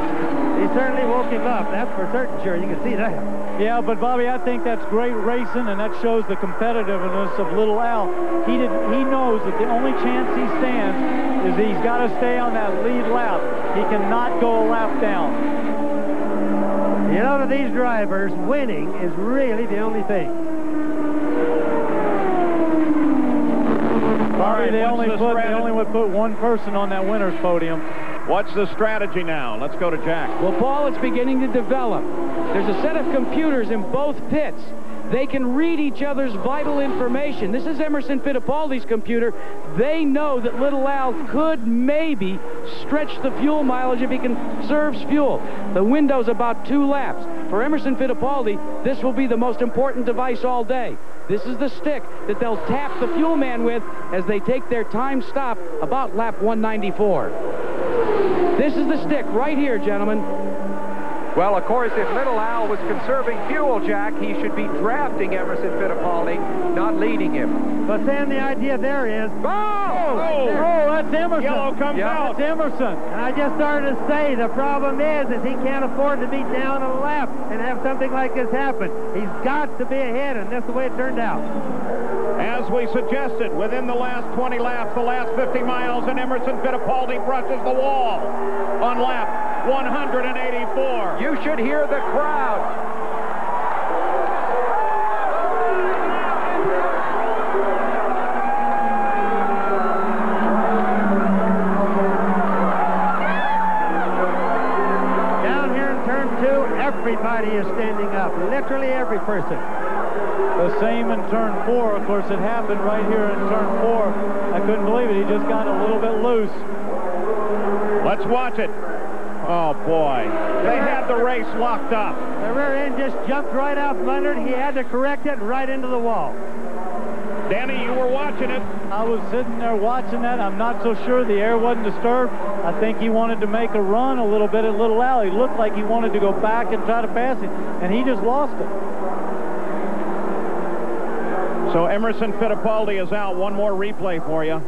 He certainly woke him up. That's for certain sure. You can see that. Yeah, but Bobby, I think that's great racing, and that shows the competitiveness of Little Al. He knows that the only chance he stands is he's got to stay on that lead lap. He cannot go a lap down. You know, to these drivers, winning is really the only thing. Bobby, they only would put one person on that winner's podium. What's the strategy now? Let's go to Jack. Well, Paul, it's beginning to develop. There's a set of computers in both pits. They can read each other's vital information. This is Emerson Fittipaldi's computer. They know that Little Al could maybe stretch the fuel mileage if he conserves fuel. The window's about 2 laps. For Emerson Fittipaldi, this will be the most important device all day. This is the stick that they'll tap the fuel man with as they take their time stop about lap 194. This is the stick right here, gentlemen. Well, of course, if Little Al was conserving fuel, Jack, he should be drafting Emerson Fittipaldi, not leading him. But Sam, the idea there is... that's Emerson. Yellow comes out. That's Emerson. And I just started to say, the problem is he can't afford to be down a lap and have something like this happen. He's got to be ahead, and that's the way it turned out. As we suggested, within the last 20 laps, the last 50 miles, and Emerson Fittipaldi brushes the wall on lap 184. You should hear the crowd. Everybody is standing up, literally every person. The same in turn 4. Of course, it happened right here in turn 4. I couldn't believe it. He just got a little bit loose. Let's watch it. Oh, boy. They had the race locked up. The rear end just jumped right out from under it. He had to correct it right into the wall. Danny, you were watching it. I was sitting there watching that. I'm not so sure the air wasn't disturbed. I think he wanted to make a run a little bit at Little Al. He looked like he wanted to go back and try to pass it, and he just lost it. So Emerson Fittipaldi is out. One more replay for you.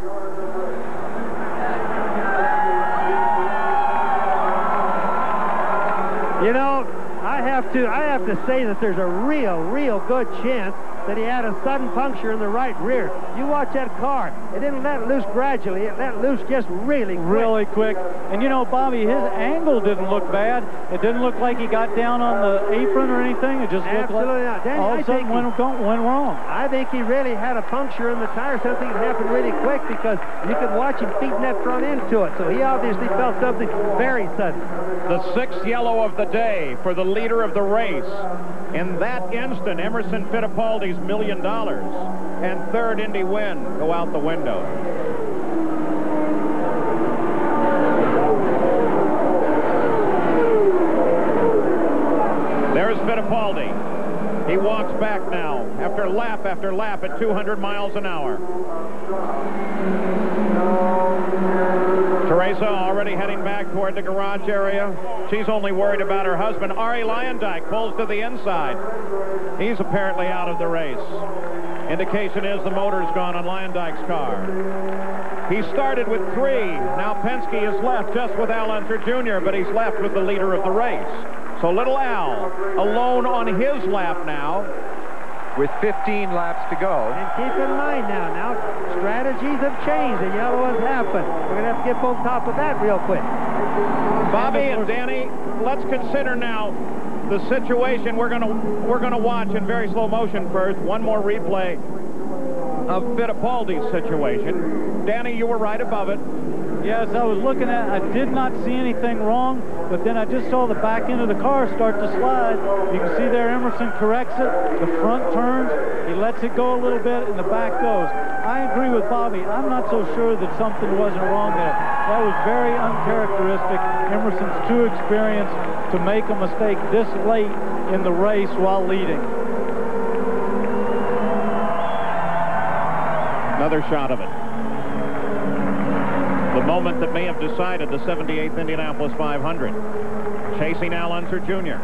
You know, I have to say that there's a real good chance that he had a sudden puncture in the right rear. You watch that car. It didn't let loose gradually. It let loose just really quick. And you know, Bobby, his angle didn't look bad. It didn't look like he got down on the apron or anything. It just looked like Danny, all of a sudden went wrong. I think he really had a puncture in the tire. Something happened really quick because you could watch him feeding that front end to it. So he obviously felt something very sudden. The 6th yellow of the day for the leader of the race. In that instant, Emerson Fittipaldi's $1 million and third Indy win go out the window. There's Fittipaldi. He walks back now after lap at 200 miles an hour. Teresa already heading back toward the garage area. She's only worried about her husband. Arie Luyendyk pulls to the inside. He's apparently out of the race. Indication is the motor's gone on Luyendyk's car. He started with 3. Now Penske is left just with Al Unser Jr., but he's left with the leader of the race. So Little Al alone on his lap now, with 15 laps to go. And keep in mind now strategies have changed. The yellow has happened. We're going to have to get on top of that real quick. Bobby and Danny, let's consider now the situation we're going to watch in very slow motion first. One more replay of Fittipaldi's situation. Danny, you were right above it. Yes, I was looking at it. I did not see anything wrong, but then I just saw the back end of the car start to slide. You can see there Emerson corrects it. The front turns. He lets it go a little bit, and the back goes. I agree with Bobby. I'm not so sure that something wasn't wrong there. That was very uncharacteristic. Emerson's too experienced to make a mistake this late in the race while leading. Another shot of it. The moment that may have decided the 78th Indianapolis 500. Chasing Al Unser Jr.,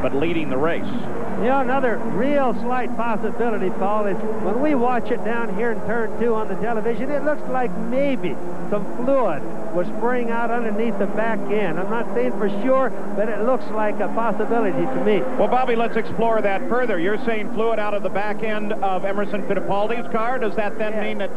but leading the race. You know, another real slight possibility, Paul, is when we watch it down here in turn 2 on the television, it looks like maybe some fluid was spraying out underneath the back end. I'm not saying for sure, but it looks like a possibility to me. Well, Bobby, let's explore that further. You're saying fluid out of the back end of Emerson Fittipaldi's car. Does that then mean that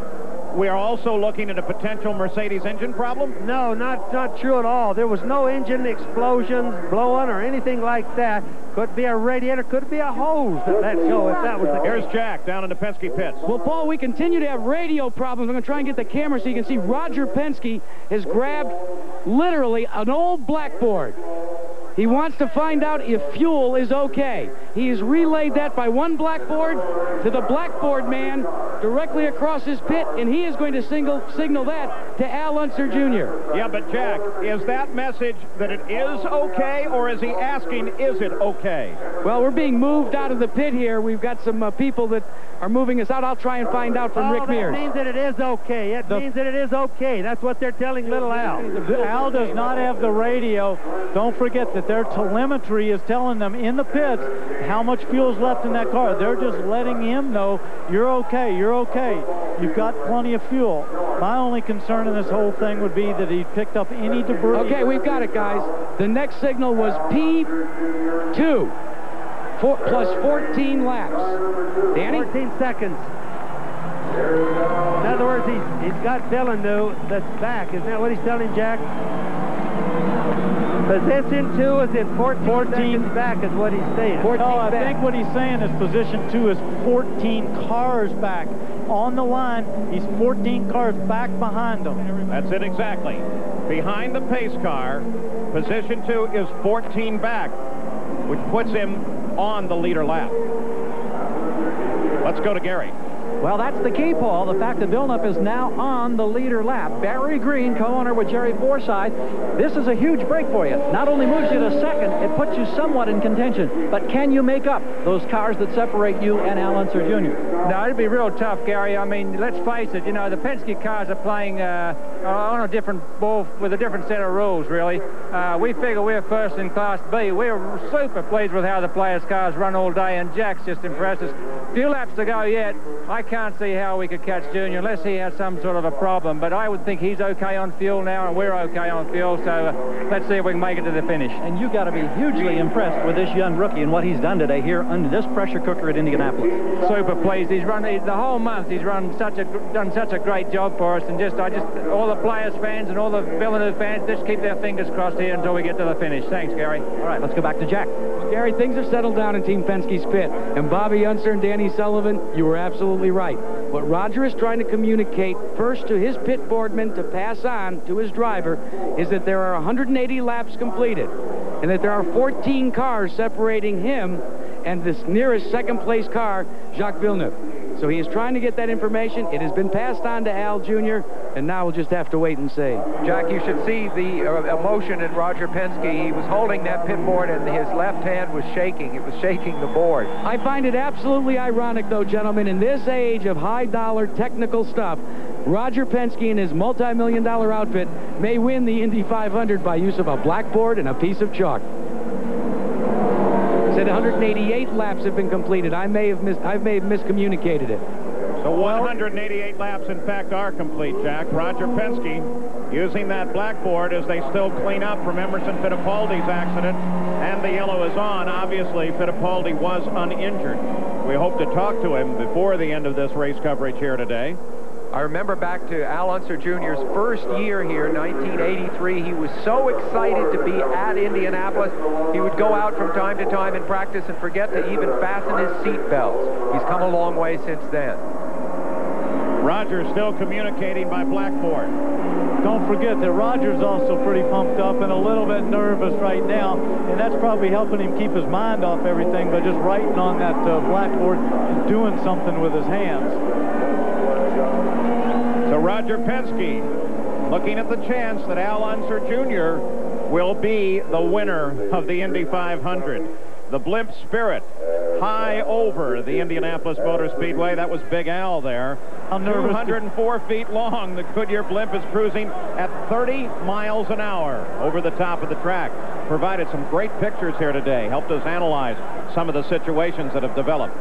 we are also looking at a potential Mercedes engine problem? No, not true at all. There was no engine explosions, blowing, or anything like that. Could be a radiator, could be a hose that let go if that was the case. Here's Jack down in the Penske pits. Well, Paul, we continue to have radio problems. I'm going to try and get the camera so you can see Roger Penske has grabbed literally an old blackboard. He wants to find out if fuel is okay. He has relayed that by one blackboard to the blackboard man directly across his pit, and he is going to signal that to Al Unser Jr. Yeah, but Jack, is that message that it is okay, or is he asking, is it okay? Well, we're being moved out of the pit here. We've got some people that are moving us out. I'll try and find out from Rick Mears. That means that it is okay. It means that it is okay. That's what they're telling little Al. Al does not have the radio. Don't forget that their telemetry is telling them in the pits how much fuel's left in that car. They're just letting him know, you're okay, you're okay. You've got plenty of fuel. My only concern in this whole thing would be that he picked up any debris. Okay, we've got it, guys. The next signal was P2. Plus 14 laps. Danny? 14 seconds. In other words, he's got Dillon new that's back. Isn't that what he's telling Jack? Position 2 is in 14 seconds back is what he's saying. No, I think what he's saying is position 2 is 14 cars back. On the line, he's 14 cars back behind them. That's it exactly. Behind the pace car, position 2 is 14 back, which puts him on the leader lap. Let's go to Gary. Well, that's the key, Paul. The fact that Villeneuve is now on the leader lap. Barry Green, co-owner with Jerry Forsythe. This is a huge break for you. Not only moves you to second, it puts you somewhat in contention. But can you make up those cars that separate you and Al Unser Jr.? No, it'd be real tough, Gary. I mean, let's face it, you know, the Penske cars are playing on a different ball with a different set of rules, really. We figure we're first in Class B. We're super pleased with how the players' cars run all day, and Jack's just impressed us. Few laps to go yet. I can't see how we could catch Junior unless he has some sort of a problem, but I would think he's okay on fuel now, and we're okay on fuel, so let's see if we can make it to the finish. And you got to be hugely impressed with this young rookie and what he's done today here under this pressure cooker at Indianapolis. Super pleased. He's run the whole month. He's done such a great job for us, and all the players, fans, and all the Villeneuve fans just keep their fingers crossed here until we get to the finish. Thanks, Gary. All right, let's go back to Jack. Gary, things have settled down in Team Penske's pit, and Bobby Unser and Danny Sullivan, you were absolutely right. What Roger is trying to communicate first to his pit boardman to pass on to his driver is that there are 180 laps completed and that there are 14 cars separating him and this nearest second-place car, Jacques Villeneuve. So he is trying to get that information. It has been passed on to Al Jr., and now we'll just have to wait and see. Jack, you should see the emotion in Roger Penske. He was holding that pit board, and his left hand was shaking. It was shaking the board. I find it absolutely ironic, though, gentlemen, in this age of high-dollar technical stuff, Roger Penske and his multi-million-dollar outfit may win the Indy 500 by use of a blackboard and a piece of chalk. Said 188 laps have been completed. I may have miscommunicated it. So 188 laps, in fact, are complete, Jack. Roger Penske using that blackboard as they still clean up from Emerson Fittipaldi's accident, and the yellow is on. Obviously, Fittipaldi was uninjured. We hope to talk to him before the end of this race coverage here today. I remember back to Al Unser Jr.'s first year here, 1983. He was so excited to be at Indianapolis, he would go out from time to time in practice and forget to even fasten his seat belts. He's come a long way since then. Roger still communicating by blackboard. Don't forget that Roger's also pretty pumped up and a little bit nervous right now, and that's probably helping him keep his mind off everything by just writing on that blackboard and doing something with his hands. So Roger Penske looking at the chance that Al Unser Jr. will be the winner of the Indy 500. The blimp Spirit high over the Indianapolis Motor Speedway. That was Big Al there. 204 feet long. The Goodyear blimp is cruising at 30 miles an hour over the top of the track. Provided some great pictures here today. Helped us analyze some of the situations that have developed.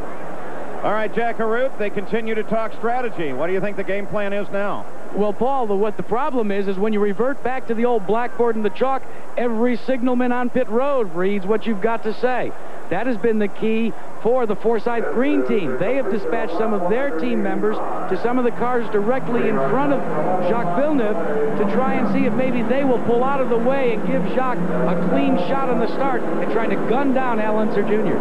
All right, Jack Arute, they continue to talk strategy. What do you think the game plan is now? Well, Paul, what the problem is when you revert back to the old blackboard and the chalk, every signalman on pit road reads what you've got to say. That has been the key for the Forsythe Green team. They have dispatched some of their team members to some of the cars directly in front of Jacques Villeneuve to try and see if maybe they will pull out of the way and give Jacques a clean shot on the start and trying to gun down Al Unser Jr.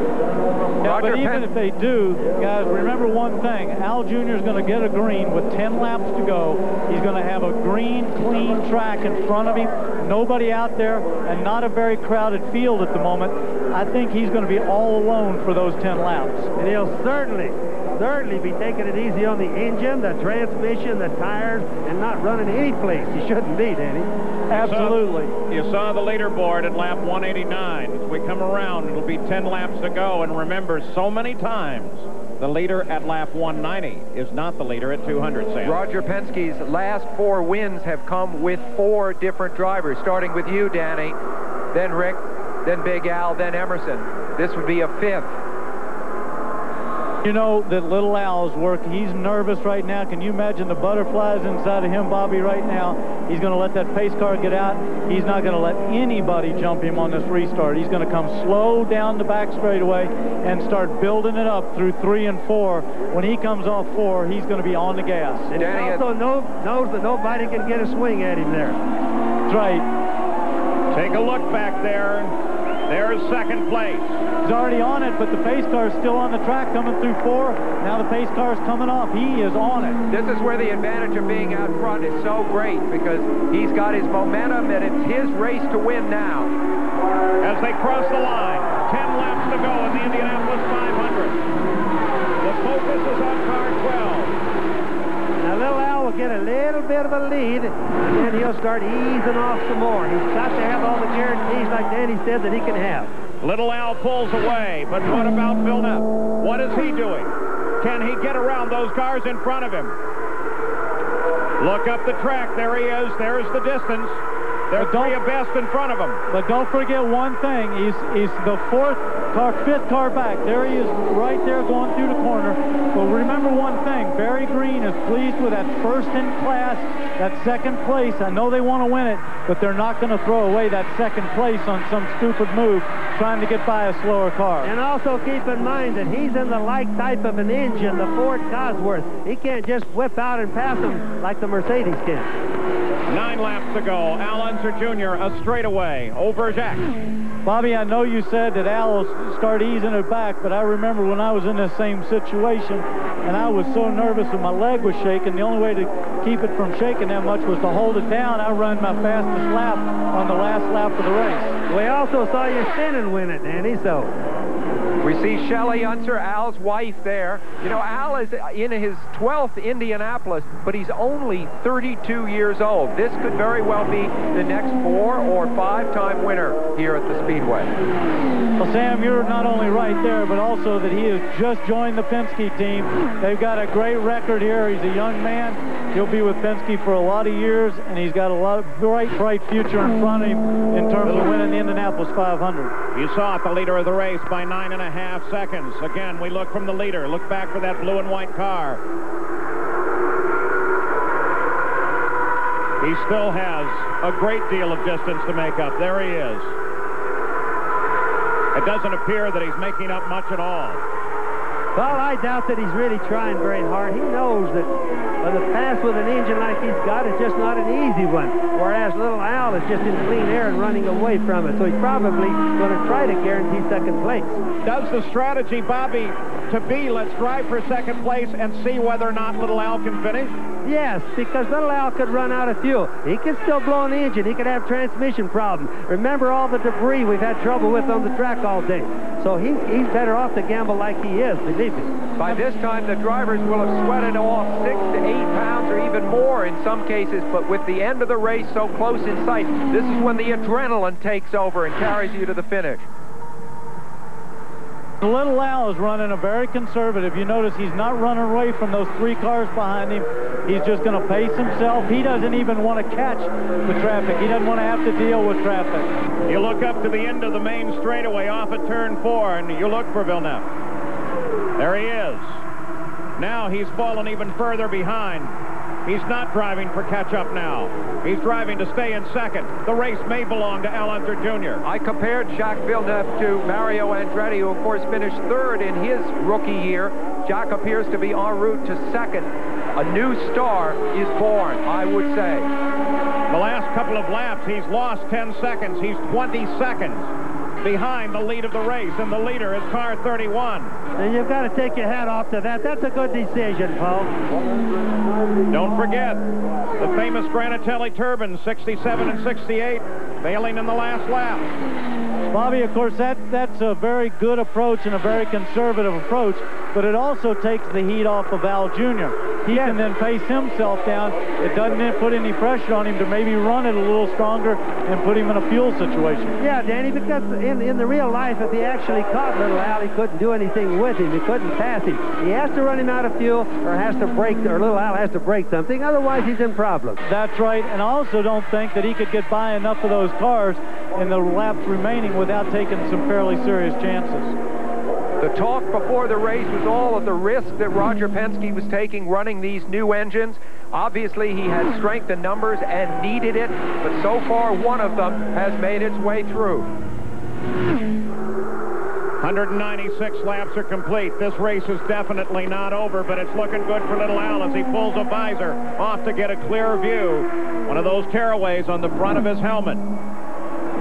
Yeah, but even if they do, guys, remember one thing. Al Jr. is going to get a green with 10 laps to go. He's going to have a green, clean track in front of him. Nobody out there and not a very crowded field at the moment. I think he's going to be all alone for those 10 laps. And he'll certainly be taking it easy on the engine, the transmission, the tires, and not running any place he shouldn't be, Danny. Absolutely. You saw the leaderboard at lap 189. As we come around, it'll be 10 laps to go. And remember, so many times, the leader at lap 190 is not the leader at 200, Sam. Roger Penske's last 4 wins have come with 4 different drivers, starting with you, Danny, then Rick, then Big Al, then Emerson. This would be a 5th. You know that little Al's work, he's nervous right now. Can you imagine the butterflies inside of him, Bobby, right now? He's going to let that pace car get out. He's not going to let anybody jump him on this restart. He's going to come slow down the back straightaway and start building it up through 3 and 4. When he comes off 4, he's going to be on the gas. And he also knows that nobody can get a swing at him there. That's right. Take a look back there. There's second place. He's already on it, but the pace car is still on the track coming through 4. Now the pace car is coming off. He is on it. This is where the advantage of being out front is so great, because he's got his momentum, and it's his race to win now. As they cross the line, 10 laps to go in the Indianapolis 500. The focus is on car 12. Now little Al will get a little bit of a lead, and then he'll start easing off some more. He's got to have all the guarantees, like Danny said, that he can have. Little Al pulls away, but what about Villeneuve? What is he doing? Can he get around those cars in front of him? Look up the track. There he is. There's the distance. They're 3 abreast in front of him. But don't forget one thing. He's the 5th car back. There he is right there going through the corner. But remember one thing. Barry Green is pleased with that first in class, that second place. I know they want to win it, but they're not going to throw away that second place on some stupid move trying to get by a slower car. And also keep in mind that he's in the like type of an engine, the Ford Cosworth. He can't just whip out and pass him like the Mercedes can. 9 laps to go. Al Unser Jr. a straightaway over Jacques. Bobby, I know you said that Al will start easing it back, but I remember when I was in the same situation, and I was so nervous and my leg was shaking. The only way to keep it from shaking that much was to hold it down. I run my fastest lap on the last lap of the race. We also saw you spinning win it, Danny, so... We see Shelley Unser, Al's wife, there. You know, Al is in his 12th Indianapolis, but he's only 32 years old. This could very well be the next 4 or 5-time winner here at the Speedway. Well, Sam, you're not only right there, but also that he has just joined the Penske team. They've got a great record here. He's a young man. He'll be with Penske for a lot of years, and he's got a lot of bright future in front of him in terms of winning the Indianapolis 500. You saw it, the leader of the race by 9.5 seconds. Again, we look from the leader. Look back for that blue and white car. He still has a great deal of distance to make up. There he is. It doesn't appear that he's making up much at all. Well, I doubt that he's really trying very hard. He knows that the pass with an engine like he's got is just not an easy one, whereas little Al is just in clean air and running away from it. So he's probably going to try to guarantee second place. Does the strategy, Bobby, to be let's drive for second place and see whether or not little Al can finish? Yes, because little Al could run out of fuel. He could still blow an engine. He could have transmission problems. Remember all the debris we've had trouble with on the track all day. So he's better off to gamble like he is, believe me. By this time, the drivers will have sweated off 6 to 8 pounds or even more in some cases, but with the end of the race so close in sight, this is when the adrenaline takes over and carries you to the finish. The little Al is running a very conservative. You notice he's not running away from those 3 cars behind him. He's just going to pace himself. He doesn't even want to catch the traffic. He doesn't want to have to deal with traffic. You look up to the end of the main straightaway off at turn 4, and you look for Villeneuve. There he is. Now he's fallen even further behind. He's not driving for catch-up now. He's driving to stay in second. The race may belong to Al Unser Jr. I compared Jacques Villeneuve to Mario Andretti, who, of course, finished 3rd in his rookie year. Jacques appears to be en route to 2nd. A new star is born, I would say. The last couple of laps, he's lost 10 seconds. He's 20 seconds behind the lead of the race, and the leader is car 31. And you've got to take your hat off to that. That's a good decision, Paul. Don't forget the famous Granatelli turbines, 67 and 68, failing in the last lap. Bobby, of course, that's a very good approach and a very conservative approach, but it also takes the heat off of Al Jr. He can then pace himself down. It doesn't put any pressure on him to maybe run it a little stronger and put him in a fuel situation. Yeah, Danny, because in the real life, if he actually caught little Al, he couldn't do anything with him. He couldn't pass him. He has to run him out of fuel or has to break, or little Al has to break something. Otherwise, he's in problems. That's right, and I also don't think that he could get by enough of those cars in the laps remaining without taking some fairly serious chances. The talk before the race was all of the risk that Roger Penske was taking running these new engines. Obviously, he had strength in numbers and needed it, but so far one of them has made its way through. 196 laps are complete. This race is definitely not over, but it's looking good for Little Al as he pulls a visor off to get a clear view. One of those tearaways on the front of his helmet.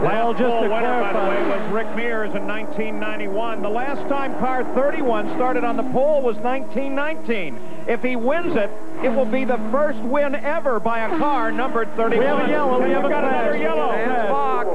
Last full winner, by the way, was Rick Mears in 1991. The last time car 31 started on the pole was 1919. If he wins it, it will be the first win ever by a car numbered 31. We have a yellow. We have got another yellow. And Fox.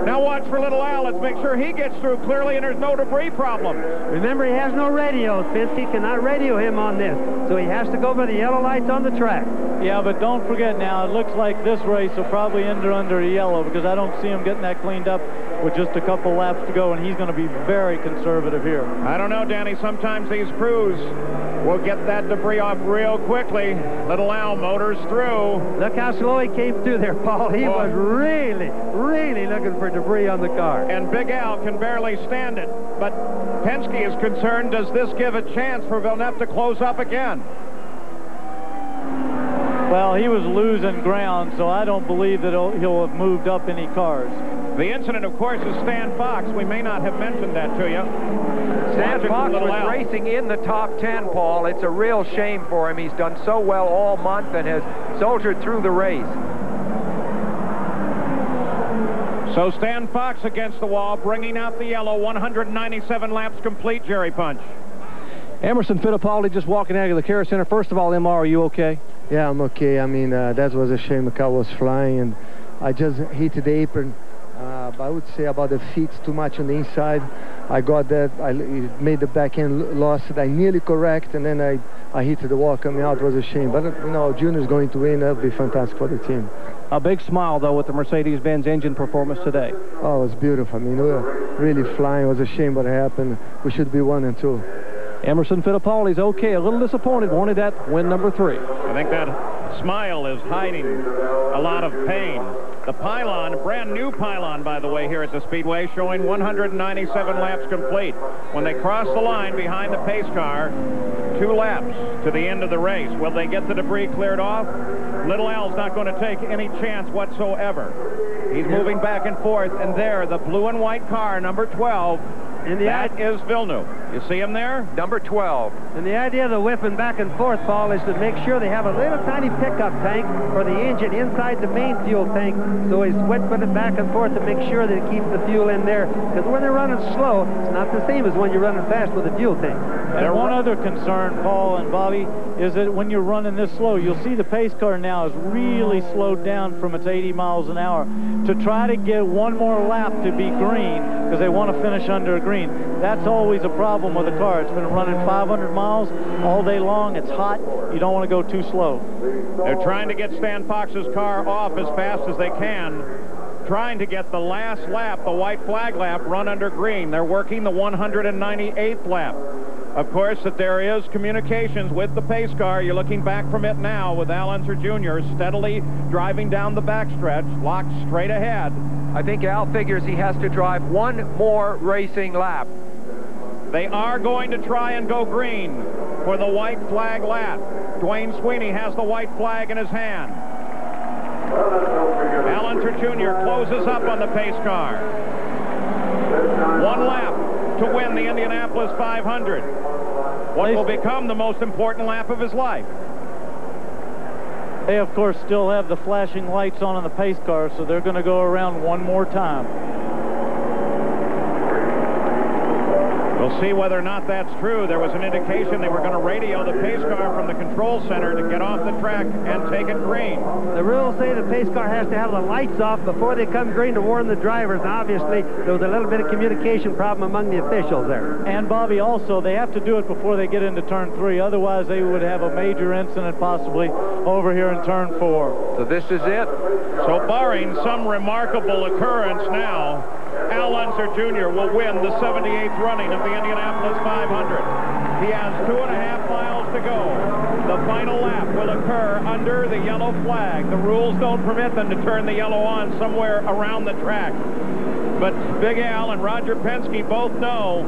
Now watch for Little Al. Let's make sure he gets through clearly and there's no debris problems. Remember, he has no radio. Penske cannot radio him on this, so he has to go by the yellow lights on the track. Yeah, but don't forget now, it looks like this race will probably end under a yellow because I don't see him getting that cleaned up with just a couple laps to go, and he's going to be very conservative here. I don't know, Danny. Sometimes these crews will get that debris off real quickly. Little Al motors through. Look how slow he came through there, Paul. He was really, really looking for debris on the car. And Big Al can barely stand it. But Penske is concerned, does this give a chance for Villeneuve to close up again? Well, he was losing ground, so I don't believe that he'll have moved up any cars. The incident, of course, is Stan Fox. We may not have mentioned that to you. Stan Fox was racing in the top 10, Paul. It's a real shame for him. He's done so well all month and has soldiered through the race. So Stan Fox against the wall, bringing out the yellow. 197 laps complete, Jerry Punch. Emerson Fittipaldi just walking out of the care center. First of all, MR, are you okay? Yeah, I'm okay. I mean, that was a shame. The car was flying, and I just hit the apron. I would say about the feet too much on the inside. I got that. I made the back end, lost it. I nearly correct, and then I hit the wall coming out. It was a shame. But, you know, Junior's going to win. That'll be fantastic for the team. A big smile, though, with the Mercedes-Benz engine performance today. Oh, it was beautiful. I mean, we were really flying. It was a shame what happened. We should be 1 and 2. Emerson Fittipaldi's okay. A little disappointed. Wanted that win number 3. I think that smile is hiding a lot of pain. The pylon, brand new pylon, by the way, here at the Speedway, showing 197 laps complete. When they cross the line behind the pace car, 2 laps to the end of the race. Will they get the debris cleared off? Little Al's not going to take any chance whatsoever. He's moving back and forth, and there, the blue and white car, number 12, that is Villeneuve. You see him there? Number 12. And the idea of the whipping back and forth, Paul, is to make sure they have a little tiny pickup tank for the engine inside the main fuel tank. So he's whipping it back and forth to make sure that it keeps the fuel in there. Because when they're running slow, it's not the same as when you're running fast with a fuel tank. And one other concern, Paul and Bobby, is that when you're running this slow, you'll see the pace car now is really slowed down from its 80 miles an hour to try to get one more lap to be green because they want to finish under green. That's always a problem with a car. It's been running 500 miles all day long. It's hot. You don't want to go too slow. They're trying to get Stan Fox's car off as fast as they can, trying to get the last lap, the white flag lap, run under green. They're working the 198th lap. Of course, that there is communications with the pace car. You're looking back from it now with Al Unser Jr. steadily driving down the backstretch, locked straight ahead. I think Al figures he has to drive one more racing lap. They are going to try and go green for the white flag lap. Dwayne Sweeney has the white flag in his hand. Al Unser Jr. closes up on the pace car. 1 lap to win the Indianapolis 500. What will become the most important lap of his life. They, of course, still have the flashing lights on in the pace car, so they're going to go around one more time. We'll see whether or not that's true. There was an indication they were going to radio the pace car from the control center to get off the track and take it green. The rules say the pace car has to have the lights off before they come green to warn the drivers. And obviously, there was a little bit of communication problem among the officials there. And, Bobby, also, they have to do it before they get into turn 3. Otherwise, they would have a major incident possibly over here in turn 4. So this is it. So barring some remarkable occurrence now, Al Unser Jr. will win the 78th running of the Indianapolis 500. He has 2.5 miles to go. The final lap will occur under the yellow flag. The rules don't permit them to turn the yellow on somewhere around the track. But Big Al and Roger Penske both know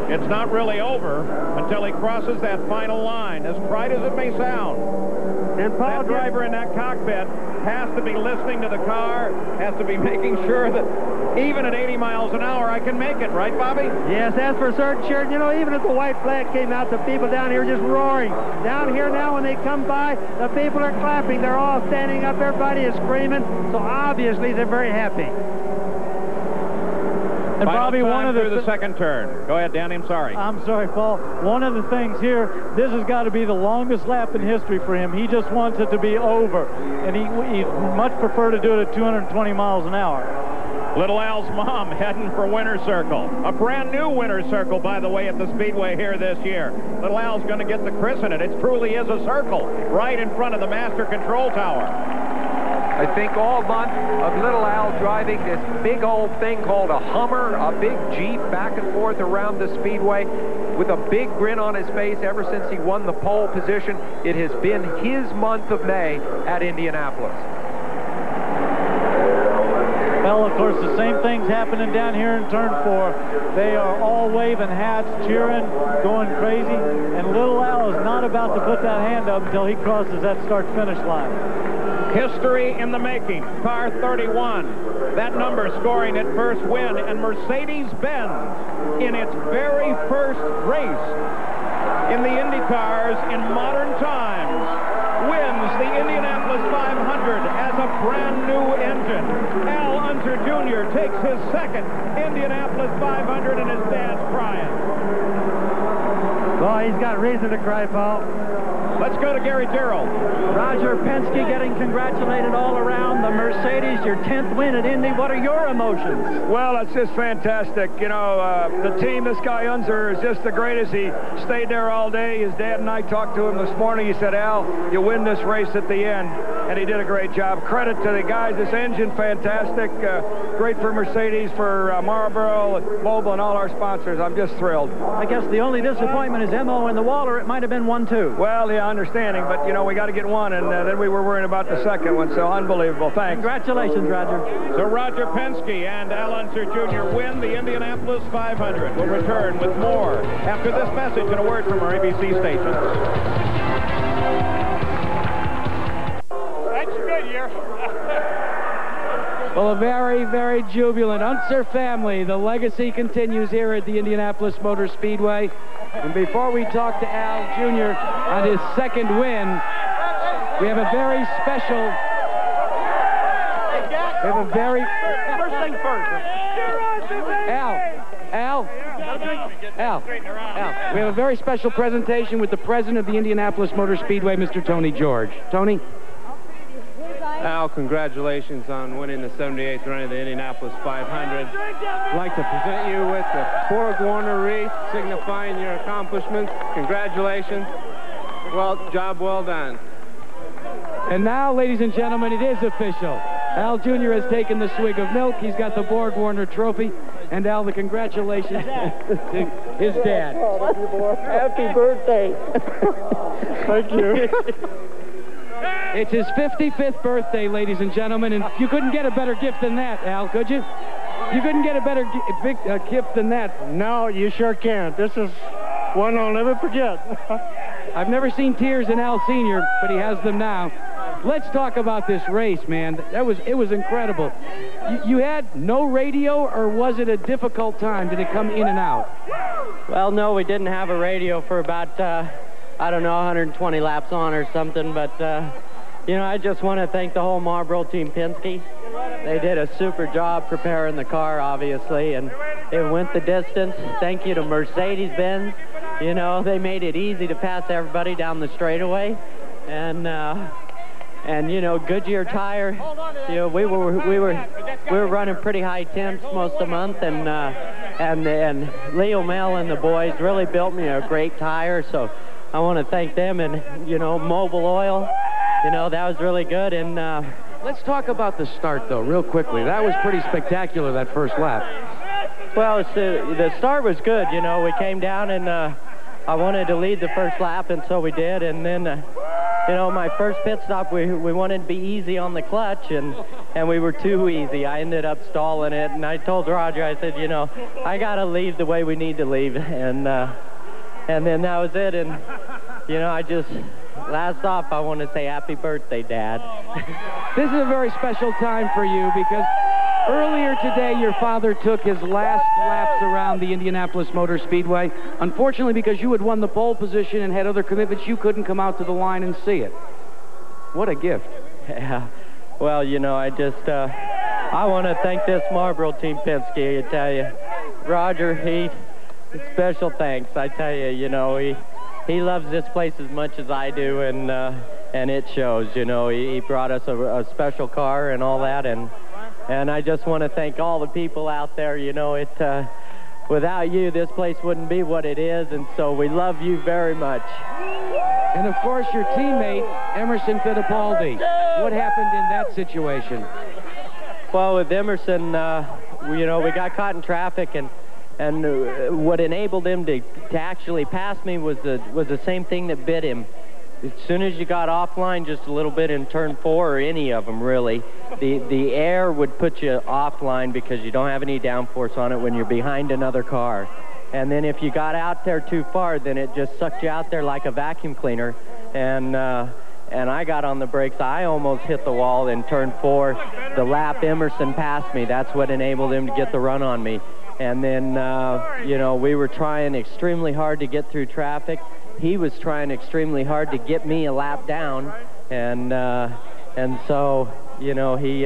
it's not really over until he crosses that final line, as trite as it may sound. And Paul, that driver in that cockpit has to be listening to the car, has to be making sure that even at 80 miles an hour I can make it, right, Bobby? Yes, that's for certain, sure. You know, even if the white flag came out, the people down here just roaring. Down here now, when they come by, the people are clapping. They're all standing up. Everybody is screaming. So obviously they're very happy. And Bobby, one of the second turn. Go ahead, Danny. I'm sorry. I'm sorry, Paul. One of the things here, this has got to be the longest lap in history for him. He just wants it to be over, and he'd much prefer to do it at 220 miles an hour. Little Al's mom heading for winner's circle. A brand new winner's circle, by the way, at the Speedway here this year. Little Al's going to get the christen it. It truly is a circle right in front of the master control tower. I think all month of Little Al driving this big old thing called a Hummer, a big Jeep back and forth around the Speedway with a big grin on his face ever since he won the pole position. It has been his month of May at Indianapolis. Well, of course, the same thing's happening down here in turn 4. They are all waving hats, cheering, going crazy, and Little Al is not about to put that hand up until he crosses that start-finish line. History in the making. Car 31. That number scoring its first win, and Mercedes-Benz in its very first race in the IndyCars in modern times wins the Indianapolis 500 as a brand new engine. Al Unser Jr. takes his second Indianapolis 500, and his dad's crying. Well, he's got reason to cry, Paul. Let's go to Gary Gerald. Roger Penske getting congratulated all around. The Mercedes, your 10th win at Indy. What are your emotions? Well, it's just fantastic. You know, the team, this guy Unser is just the greatest. He stayed there all day. His dad and I talked to him this morning. He said, Al, you win this race at the end. And he did a great job. Credit to the guys. This engine, fantastic. Great for Mercedes, for Marlboro, and Mobil, and all our sponsors. I'm just thrilled. I guess the only disappointment is Mo in the Waller. It might have been 1-2. Well, yeah, understanding, but, you know, we got to get one, and then we were worrying about the second one, so unbelievable. Thanks. Congratulations, Roger. So Roger Penske and Al Unser Jr. win the Indianapolis 500. We'll return with more after this message and a word from our ABC stations. That's good year. Well, a very, very jubilant Unser family. The legacy continues here at the Indianapolis Motor Speedway. And before we talk to Al Jr. on his second win, we have a very special... We have a very... First thing first. Al. We have a very special presentation with the president of the Indianapolis Motor Speedway, Mr. Tony George. Tony? Al, congratulations on winning the 78th run of the Indianapolis 500. I'd like to present you with the Borg Warner wreath signifying your accomplishments. Congratulations. Job well done. And now, ladies and gentlemen, it is official. Al Jr. has taken the swig of milk. He's got the Borg Warner trophy. And Al, the congratulations to his dad. Happy birthday. Thank you. It's his 55th birthday, ladies and gentlemen, and you couldn't get a better gift than that, Al, could you? You couldn't get a better gift than that. No, you sure can't. This is one I'll never forget. I've never seen tears in Al Sr., but he has them now. Let's talk about this race, man. It was incredible. You had no radio, or was it a difficult time? Did it come in and out? Well, no, we didn't have a radio for about, I don't know, 120 laps on or something, but, you know, I just want to thank the whole Marlboro team, Penske. They did a super job preparing the car, obviously, and it went the distance. Thank you to Mercedes-Benz. You know, they made it easy to pass everybody down the straightaway. And you know, Goodyear tire, you know, we were running pretty high temps most of the month, and Leo Mel and the boys really built me a great tire, so I want to thank them. And, you know, Mobil Oil, you know, that was really good. And let's talk about the start, though, real quickly. That was pretty spectacular, that first lap. Well, the start was good. You know, we came down, and I wanted to lead the first lap, and so we did. And then you know, my first pit stop, we wanted to be easy on the clutch, and we were too easy. I ended up stalling it, and I told Roger, I said, you know, I got to leave the way we need to leave. And then that was it. And, you know, last stop, I want to say happy birthday, Dad. This is a very special time for you because earlier today, your father took his last laps around the Indianapolis Motor Speedway. Unfortunately, because you had won the pole position and had other commitments, you couldn't come out to the line and see it. What a gift. Yeah. Well, you know, I want to thank this Marlboro team, Penske, I tell you. Roger, special thanks, I tell you, you know, he loves this place as much as I do, and it shows, you know. He brought us a special car and all that, and I just want to thank all the people out there. You know, without you, this place wouldn't be what it is, and so we love you very much. And, of course, your teammate, Emerson Fittipaldi. What happened in that situation? Well, with Emerson, you know, we got caught in traffic, and what enabled him to actually pass me was the same thing that bit him. As soon as you got offline just a little bit in turn 4, or any of them really, the air would put you offline because you don't have any downforce on it when you're behind another car. And then if you got out there too far, then it just sucked you out there like a vacuum cleaner. And I got on the brakes. I almost hit the wall in turn 4. The lap Emerson passed me. That's what enabled him to get the run on me. And then, you know, we were trying extremely hard to get through traffic. He was trying extremely hard to get me a lap down, and so, you know, he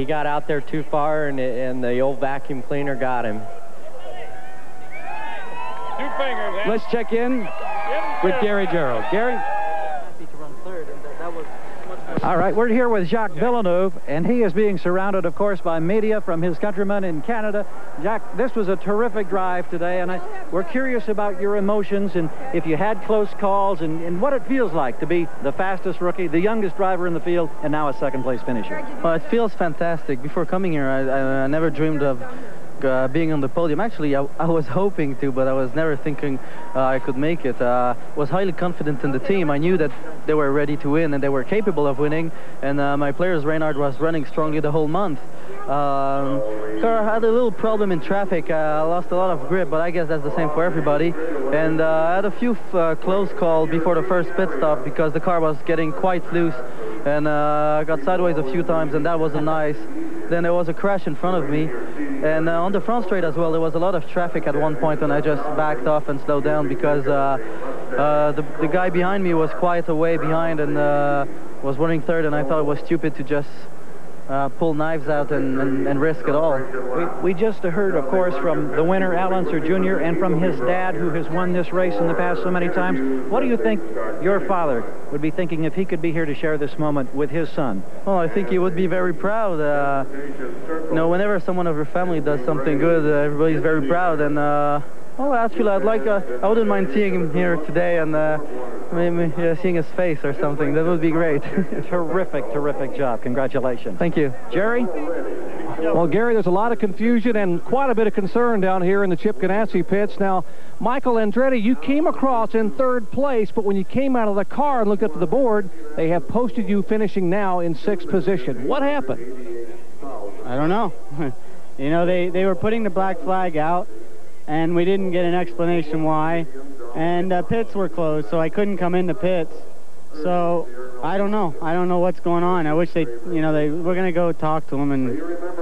got out there too far, and the old vacuum cleaner got him. Let's check in with Gary Gerald. Gary? All right, we're here with Jacques Villeneuve, and he is being surrounded, of course, by media from his countrymen in Canada. Jacques, this was a terrific drive today, and we're curious about your emotions and if you had close calls and what it feels like to be the fastest rookie, the youngest driver in the field, and now a second-place finisher. Well, it feels fantastic. Before coming here, I never dreamed of being on the podium. Actually, I was hoping to, but I was never thinking I could make it. Was highly confident in the team. I knew that they were ready to win and they were capable of winning, and my players, Reynard, was running strongly the whole month. Car had a little problem in traffic. I lost a lot of grip, but I guess that's the same for everybody. And I had a few close calls before the first pit stop because the car was getting quite loose, and I got sideways a few times, and that wasn't nice. Then there was a crash in front of me, and on the front straight as well, there was a lot of traffic at one point, and I just backed off and slowed down because the guy behind me was quite a way behind and was running third, and I thought it was stupid to just pull knives out and risk it all. We just heard, of course, from the winner, Al Unser Jr., and from his dad, who has won this race in the past so many times. What do you think your father would be thinking if he could be here to share this moment with his son? Well, I think he would be very proud. You know, whenever someone of your family does something good, everybody's very proud. And well, actually, I wouldn't mind seeing him here today and maybe seeing his face or something. That would be great. Terrific, terrific job. Congratulations. Thank you. Jerry? Well, Gary, there's a lot of confusion and quite a bit of concern down here in the Chip Ganassi pits. Now, Michael Andretti, you came across in third place, but when you came out of the car and looked up at the board, they have posted you finishing now in 6th position. What happened? I don't know. You know, they were putting the black flag out, and we didn't get an explanation why. And pits were closed, so I couldn't come in the pits. So I don't know. I don't know what's going on. I wish we're gonna go talk to them and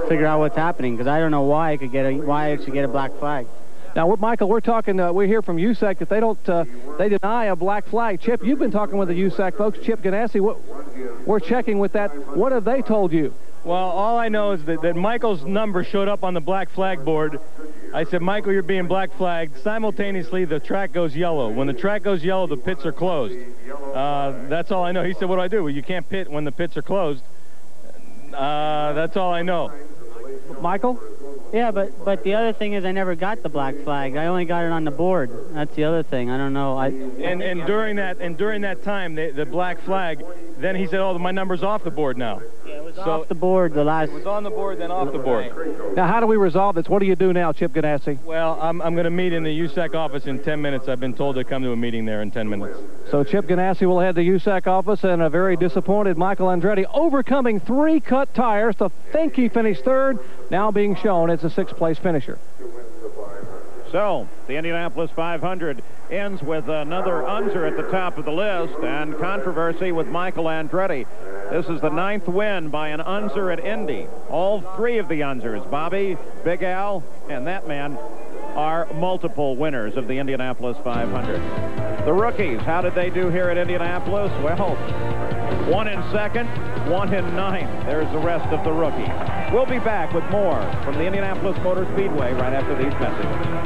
figure out what's happening, because I don't know why I should get a black flag. Now, Michael, we're talking. We hear from USAC that they don't. They deny a black flag. Chip, you've been talking with the USAC folks. Chip Ganassi, we're checking with that. What have they told you? Well, all I know is that Michael's number showed up on the black flag board. I said, Michael, you're being black flagged. Simultaneously, the track goes yellow. When the track goes yellow, the pits are closed. That's all I know. He said, what do I do? Well, you can't pit when the pits are closed. That's all I know. Michael? Yeah, but the other thing is I never got the black flag. I only got it on the board. That's the other thing. I don't know. And during that time, the black flag, then he said, oh, my number's off the board now. Yeah, it was off the board the last... It was on the board, then off the board. Now, how do we resolve this? What do you do now, Chip Ganassi? Well, I'm going to meet in the USAC office in 10 minutes. I've been told to come to a meeting there in 10 minutes. So Chip Ganassi will head to USAC office, and a very disappointed Michael Andretti overcoming 3 cut tires to think he finished third, now being shown as a 6th-place finisher. So, the Indianapolis 500 ends with another Unser at the top of the list, and controversy with Michael Andretti. This is the 9th win by an Unser at Indy. All 3 of the Unsers, Bobby, Big Al, and that man, are multiple winners of the Indianapolis 500. The rookies, how did they do here at Indianapolis? Well, 1 in 2nd, 1 in 9th. There's the rest of the rookies. We'll be back with more from the Indianapolis Motor Speedway right after these messages.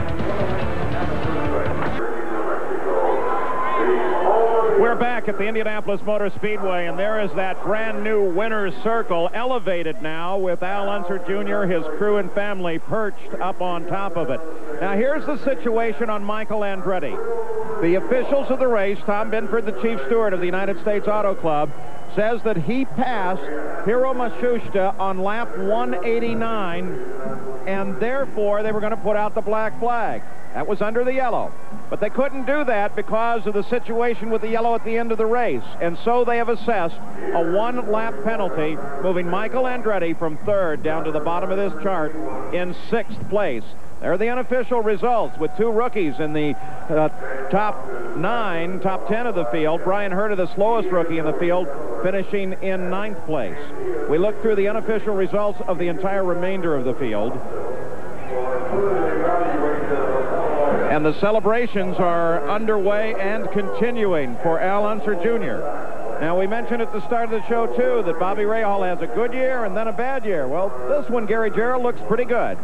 We're back at the Indianapolis Motor Speedway, and there is that brand new winner's circle, elevated now with Al Unser Jr., his crew and family perched up on top of it. Now here's the situation on Michael Andretti. The officials of the race, Tom Binford, the chief steward of the United States Auto Club, says that he passed Hiro Matsushita on lap 189, and therefore they were going to put out the black flag. That was under the yellow. But they couldn't do that because of the situation with the yellow at the end of the race. And so they have assessed a 1-lap penalty, moving Michael Andretti from 3rd down to the bottom of this chart in 6th place. There are the unofficial results with 2 rookies in the top 10 of the field. Brian Herta, the slowest rookie in the field, finishing in 9th place. We look through the unofficial results of the entire remainder of the field. And the celebrations are underway and continuing for Al Unser Jr. Now, we mentioned at the start of the show, too, that Bobby Rahal has a good year and then a bad year. Well, this one, Gary Jarrell, looks pretty good.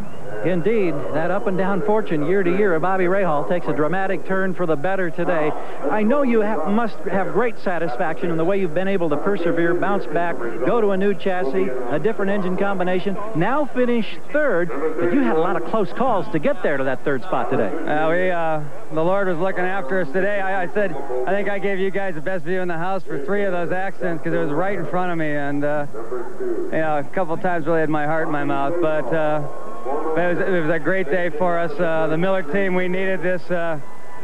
Indeed, that up-and-down fortune year to year of Bobby Rahal takes a dramatic turn for the better today. I know you must have great satisfaction in the way you've been able to persevere, bounce back, go to a new chassis, a different engine combination, now finish 3rd, but you had a lot of close calls to get there to that 3rd spot today. The Lord was looking after us today. I said, I think I gave you guys the best view in the house for 3 of those accidents because it was right in front of me, and a couple times really had my heart in my mouth, but it was a great day for us. The Miller team, we needed this.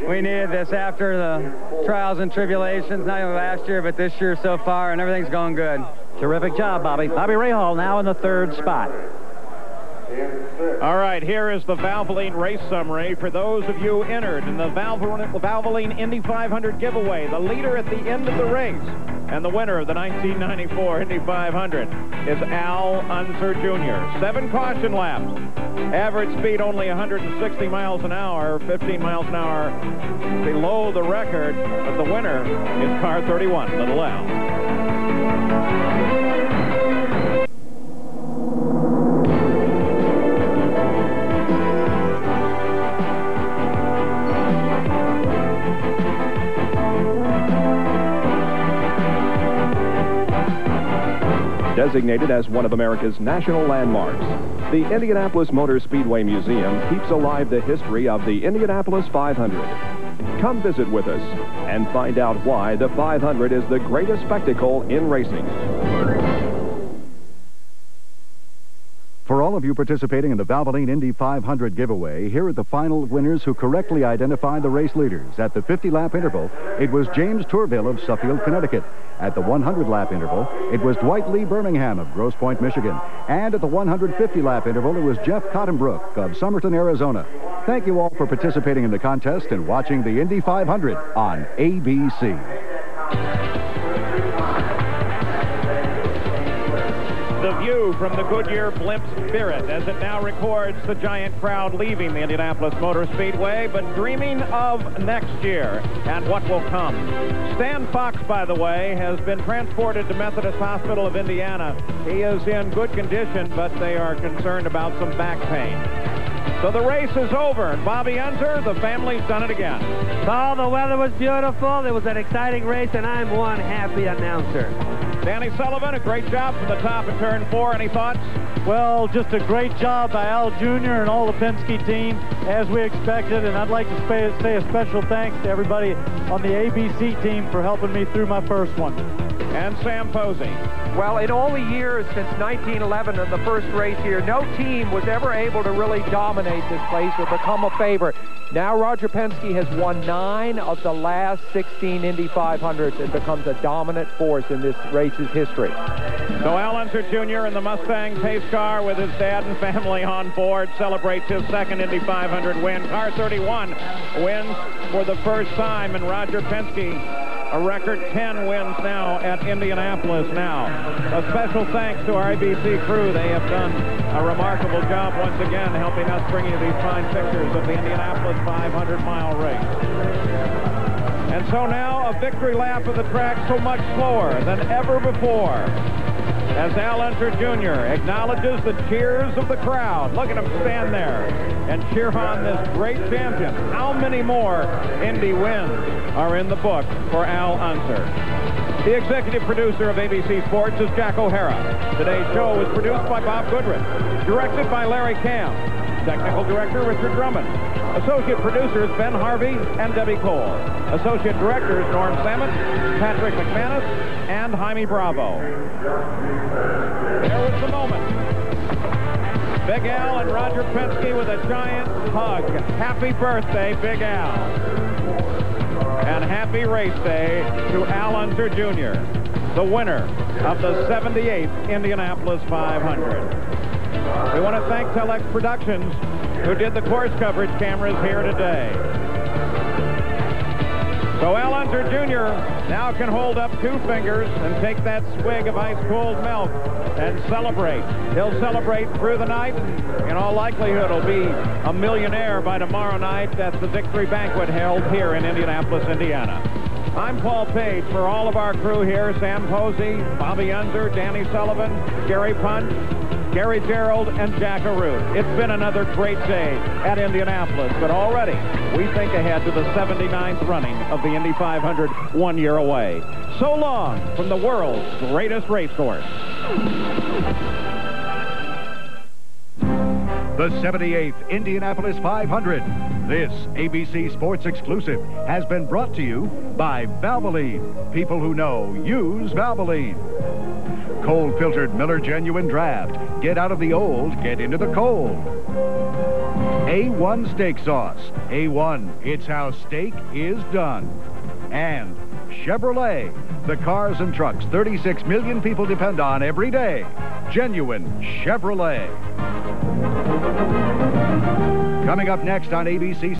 We needed this after the trials and tribulations, not only last year, but this year so far, and everything's going good. Terrific job, Bobby. Bobby Rahal now in the 3rd spot. All right, here is the Valvoline race summary for those of you entered in the Valvoline Indy 500 giveaway. The leader at the end of the race and the winner of the 1994 Indy 500 is Al Unser Jr. 7 caution laps. Average speed only 160 miles an hour, 15 miles an hour below the record, but the winner is car 31, Little Al. Designated as one of America's national landmarks, the Indianapolis Motor Speedway Museum keeps alive the history of the Indianapolis 500. Come visit with us and find out why the 500 is the greatest spectacle in racing. For all of you participating in the Valvoline Indy 500 giveaway, here are the final winners who correctly identified the race leaders. At the 50-lap interval, it was James Tourville of Suffield, Connecticut. At the 100-lap interval, it was Dwight Lee Birmingham of Grosse Pointe, Michigan. And at the 150-lap interval, it was Jeff Cottonbrook of Somerton, Arizona. Thank you all for participating in the contest and watching the Indy 500 on ABC. The view from the Goodyear Blimp Spirit as it now records the giant crowd leaving the Indianapolis Motor Speedway, but dreaming of next year and what will come. Stan Fox, by the way, has been transported to Methodist Hospital of Indiana. He is in good condition, but they are concerned about some back pain. So the race is over, and Bobby Unser, the family's done it again. Paul, the weather was beautiful. It was an exciting race, and I'm one happy announcer. Danny Sullivan, a great job from the top of turn 4. Any thoughts? Well, just a great job by Al Jr. and all the Penske team, as we expected. And I'd like to say a special thanks to everybody on the ABC team for helping me through my first one. and Sam Posey. Well, in all the years since 1911 in the first race here, no team was ever able to really dominate this place or become a favorite. Now Roger Penske has won 9 of the last 16 Indy 500s and becomes a dominant force in this race's history. So Al Unser Jr. in the Mustang pace car with his dad and family on board celebrates his second Indy 500 win. Car 31 wins for the first time, and Roger Penske, a record 10 wins now at Indianapolis now. A special thanks to our ABC crew. They have done a remarkable job once again helping us bring you these fine pictures of the Indianapolis 500-mile race. And so now a victory lap of the track so much slower than ever before, as Al Unser Jr. acknowledges the cheers of the crowd. Look at him stand there and cheer on this great champion. How many more Indy wins are in the book for Al Unser? The executive producer of ABC Sports is Jack O'Hara. Today's show was produced by Bob Goodrich, directed by Larry Camp, technical director Richard Drummond, associate producers Ben Harvey and Debbie Cole, associate directors Norm Samet, Patrick McManus, and Jaime Bravo. There was the moment. Big Al and Roger Penske with a giant hug. Happy birthday, Big Al. And happy race day to Al Unser Jr., the winner of the 78th Indianapolis 500. We want to thank Telex Productions, who did the course coverage cameras here today. So Al Unser Jr. now can hold up 2 fingers and take that swig of ice-cold milk and celebrate. He'll celebrate through the night. In all likelihood, he'll be a millionaire by tomorrow night at the victory banquet held here in Indianapolis, Indiana. I'm Paul Page. For all of our crew here, Sam Posey, Bobby Unser, Danny Sullivan, Gary Punch, Gary Gerald, and Jack Arute. It's been another great day at Indianapolis, but already we think ahead to the 79th running of the Indy 500 1 year away. So long from the world's greatest race course. The 78th Indianapolis 500. This ABC Sports exclusive has been brought to you by Valvoline. People who know use Valvoline. Cold-filtered Miller Genuine Draft. Get out of the old, get into the cold. A1 Steak Sauce. A1, it's how steak is done. And Chevrolet, the cars and trucks 36 million people depend on every day. Genuine Chevrolet. Coming up next on ABC